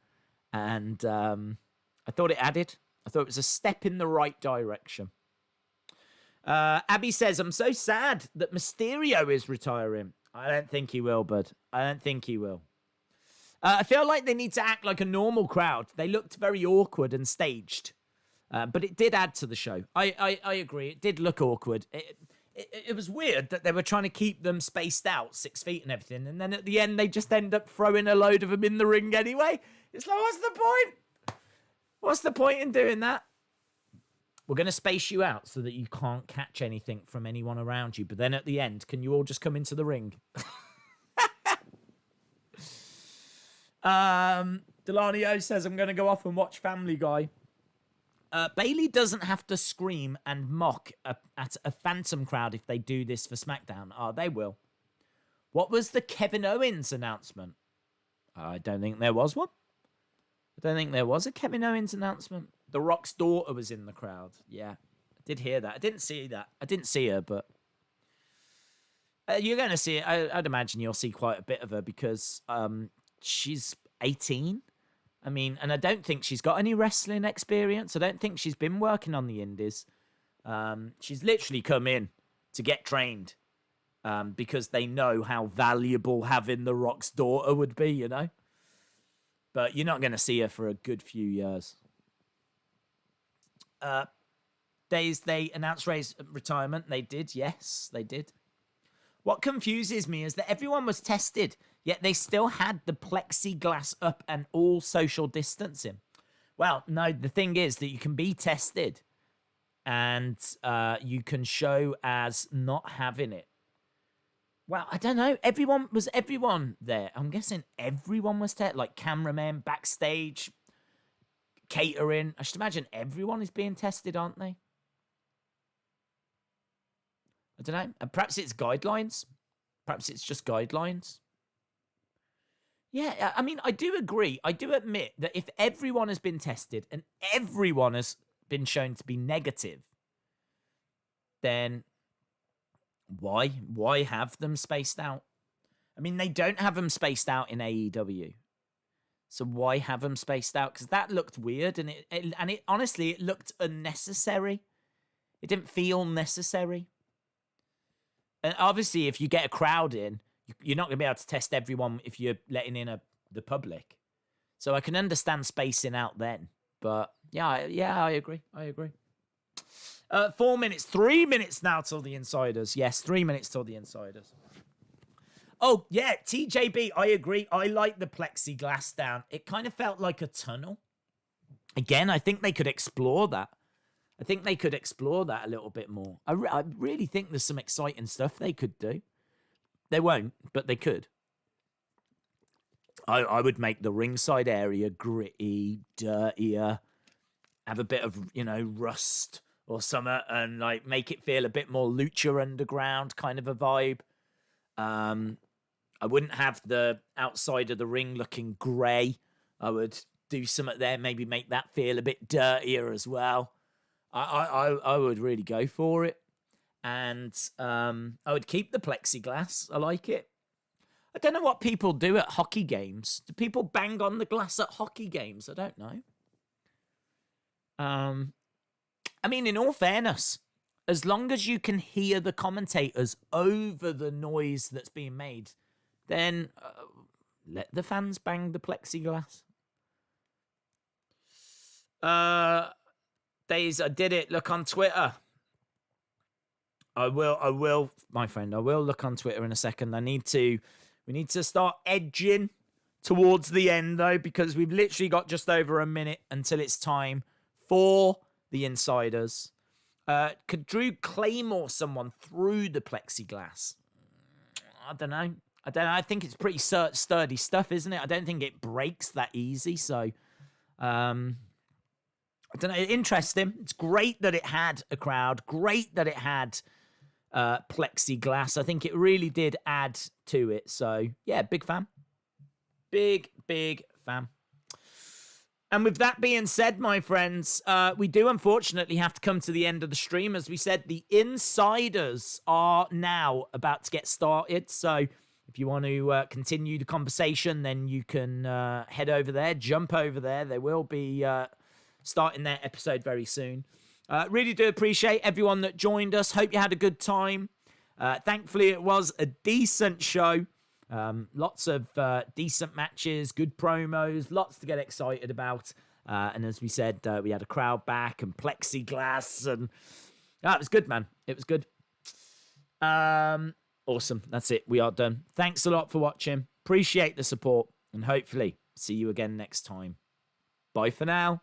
And I thought it added. I thought it was a step in the right direction. Abby says, I'm so sad that Mysterio is retiring. I don't think he will, bud. I don't think he will. I feel like they need to act like a normal crowd. They looked very awkward and staged. But it did add to the show. I agree. It did look awkward. It was weird that they were trying to keep them spaced out 6 feet and everything. And then at the end, they just end up throwing a load of them in the ring anyway. It's like, what's the point? What's the point in doing that? We're going to space you out so that you can't catch anything from anyone around you. But then at the end, can you all just come into the ring? Delanio says, I'm going to go off and watch Family Guy. Bailey doesn't have to scream and mock at a phantom crowd if they do this for SmackDown. Oh, they will. What was the Kevin Owens announcement? I don't think there was one. I don't think there was a Kevin Owens announcement. The Rock's daughter was in the crowd. Yeah, I did hear that. I didn't see that. I didn't see her, but you're going to see it. I'd imagine you'll see quite a bit of her because she's 18. I mean, and I don't think she's got any wrestling experience. I don't think she's been working on the indies. She's literally come in to get trained because they know how valuable having The Rock's daughter would be, you know? But you're not going to see her for a good few years. They announced Ray's retirement. They did, yes, they did. What confuses me is that everyone was tested, yet they still had the plexiglass up and all social distancing. Well, no, the thing is that you can be tested and you can show as not having it. Well, I don't know. Was everyone there? I'm guessing everyone was there, like cameramen, backstage, catering. I should imagine everyone is being tested, aren't they? I don't know. And perhaps it's guidelines. Perhaps it's just guidelines. Yeah, I mean, I do agree. I do admit that if everyone has been tested and everyone has been shown to be negative, then why have them spaced out? I mean, they don't have them spaced out in AEW. So why have them spaced out? Because that looked weird, and it honestly, it looked unnecessary. It didn't feel necessary. And obviously, if you get a crowd in, you're not going to be able to test everyone if you're letting in the public. So I can understand spacing out then. But yeah, I agree. 4 minutes, 3 minutes now till the Insiders. Yes, 3 minutes till the Insiders. Oh, yeah, TJB, I agree. I like the plexiglass down. It kind of felt like a tunnel. Again, I think they could explore that. I think they could explore that a little bit more. I really think there's some exciting stuff they could do. They won't, but they could. I would make the ringside area gritty, dirtier, have a bit of, rust or something, and like make it feel a bit more Lucha Underground kind of a vibe. I wouldn't have the outside of the ring looking grey. I would do something there, maybe make that feel a bit dirtier as well. I would really go for it. And I would keep the plexiglass. I like it. I don't know what people do at hockey games. Do people bang on the glass at hockey games? I don't know. I mean, in all fairness, as long as you can hear the commentators over the noise that's being made, then let the fans bang the plexiglass. Days, I did it. Look on Twitter. I will, my friend. I will look on Twitter in a second. We need to start edging towards the end, though, because we've literally got just over a minute until it's time for the Insiders. Could Drew Claymore someone through the plexiglass? I don't know. I think it's pretty sturdy stuff, isn't it? I don't think it breaks that easy. So, I don't know. Interesting. It's great that it had a crowd. Great that it had plexiglass. I think it really did add to it. So, yeah, big fan. Big fan. And with that being said, my friends, we do unfortunately have to come to the end of the stream. As we said, the Insiders are now about to get started. So if you want to continue the conversation, then you can head over there, jump over there. They will be starting their episode very soon. Really do appreciate everyone that joined us. Hope you had a good time. Thankfully, it was a decent show. Lots of decent matches, good promos, lots to get excited about. And as we said, we had a crowd back and plexiglass, and it was good, man. It was good. Awesome. That's it. We are done. Thanks a lot for watching. Appreciate the support, and hopefully see you again next time. Bye for now.